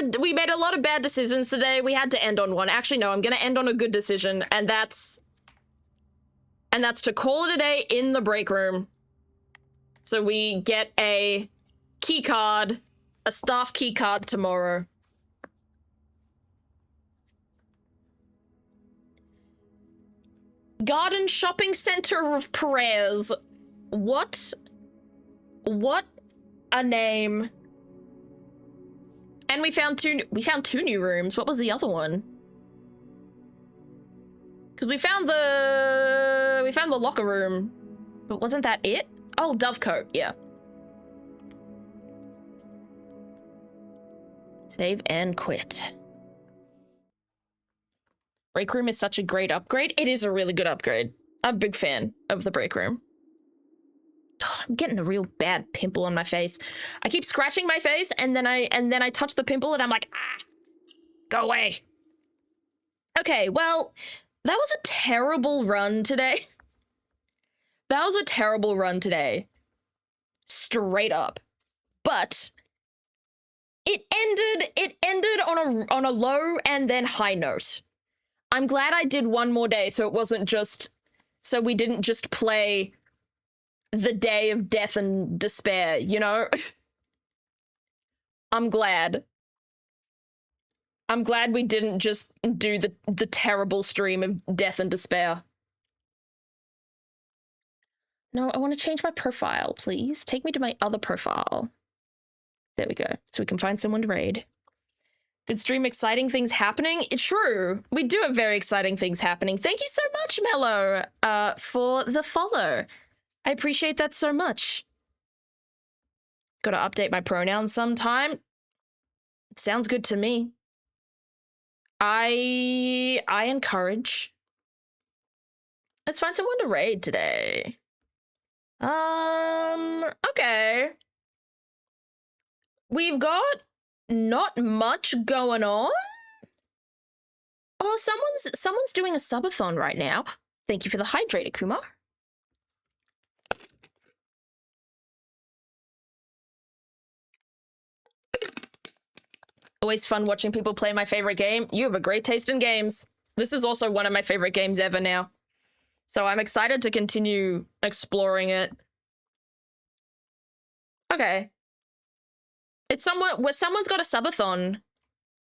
of bad decisions today. We had to end on one. Actually, no, I'm gonna end on a good decision, and that's to call it a day in the break room. So we get a key card, a staff key card tomorrow. Garden Shopping Center of Prayers. What a name. And we found two new rooms. What was the other one? Because we found the locker room. But wasn't that it? Oh, Dovecote, yeah. Save and quit. Break room is such a great upgrade. It is a really good upgrade. I'm a big fan of the break room. I'm getting a real bad pimple on my face. I keep scratching my face and then I touch the pimple and I'm like, ah, go away. Okay, well, that was a terrible run today. That was a terrible run today. Straight up. But it ended on a low and then high note. I'm glad I did one more day so we didn't just play the day of death and despair, you know? I'm glad we didn't just do the terrible stream of death and despair. No, I want to change my profile, please. Take me to my other profile. There we go. So we can find someone to raid. Good stream, exciting things happening. It's true. We do have very exciting things happening. Thank you so much, Mello, for the follow. I appreciate that so much. Gotta update my pronouns sometime. Sounds good to me. I encourage. Let's find someone to raid today. Okay. We've got not much going on. Oh, someone's doing a subathon right now. Thank you for the hydrator, Kuma. Always fun watching people play my favorite game. You have a great taste in games. This is also one of my favorite games ever now. So I'm excited to continue exploring it. Okay. It's someone's got a subathon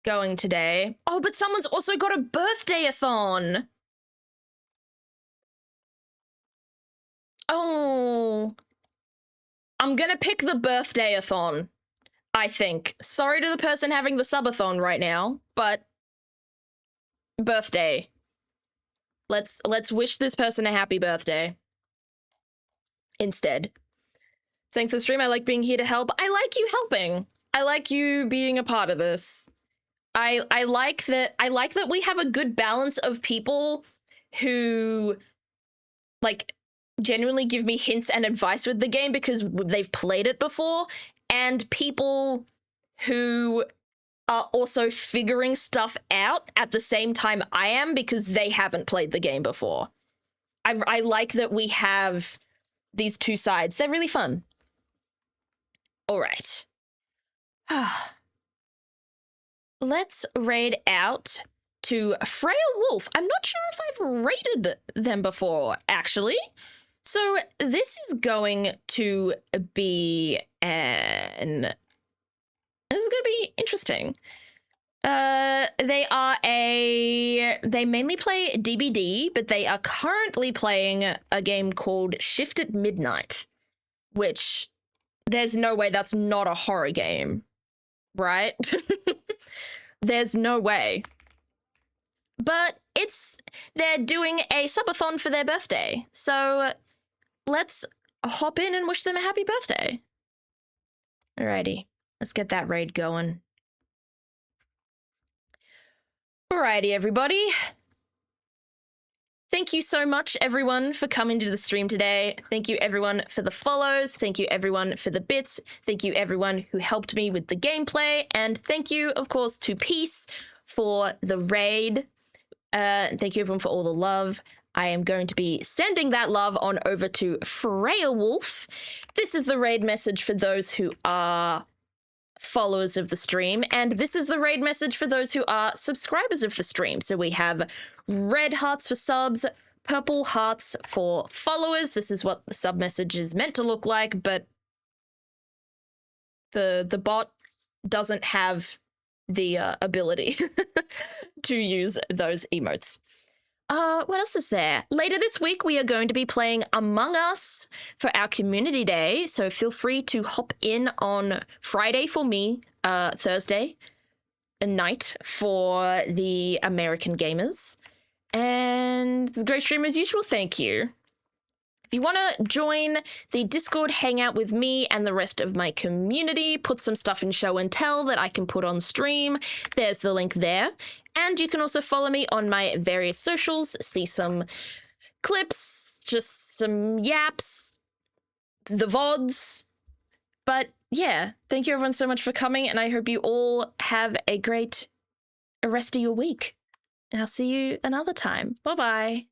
going today. Oh, but someone's also got a birthday-a-thon. Oh. I'm gonna pick the birthday-a-thon, I think. Sorry to the person having the subathon right now, but birthday. Let's wish this person a happy birthday. Instead. Thanks for the stream. I like being here to help. I like you helping. I like you being a part of this. I like that we have a good balance of people who like genuinely give me hints and advice with the game because they've played it before, and people who are also figuring stuff out at the same time I am because they haven't played the game before. I like that we have these two sides. They're really fun. All right. Let's raid out to Freya Wolf. I'm not sure if I've raided them before, actually. So this is going to be interesting. They mainly play DBD, but they are currently playing a game called Shift at Midnight, which there's no way that's not a horror game, right? There's no way. But they're doing a subathon for their birthday, so let's hop in and wish them a happy birthday. Alrighty, let's get that raid going. Alrighty, everybody. Thank you so much, everyone, for coming to the stream today. Thank you, everyone, for the follows. Thank you, everyone, for the bits. Thank you, everyone who helped me with the gameplay. And thank you, of course, to Peace for the raid. Thank you, everyone, for all the love. I am going to be sending that love on over to Freya Wolf. This is the raid message for those who are followers of the stream, and this is the raid message for those who are subscribers of the stream. So we have red hearts for subs, purple hearts for followers. This is what the sub message is meant to look like, but the bot doesn't have the ability to use those emotes. What else is there? Later this week, we are going to be playing Among Us for our community day, so feel free to hop in on Friday for me, Thursday night for the American gamers. And it's a great stream as usual, thank you. If you want to join the Discord hangout with me and the rest of my community, put some stuff in show and tell that I can put on stream, there's the link there. And you can also follow me on my various socials, see some clips, just some yaps, the VODs. But yeah, thank you everyone so much for coming, and I hope you all have a great rest of your week. And I'll see you another time. Bye-bye.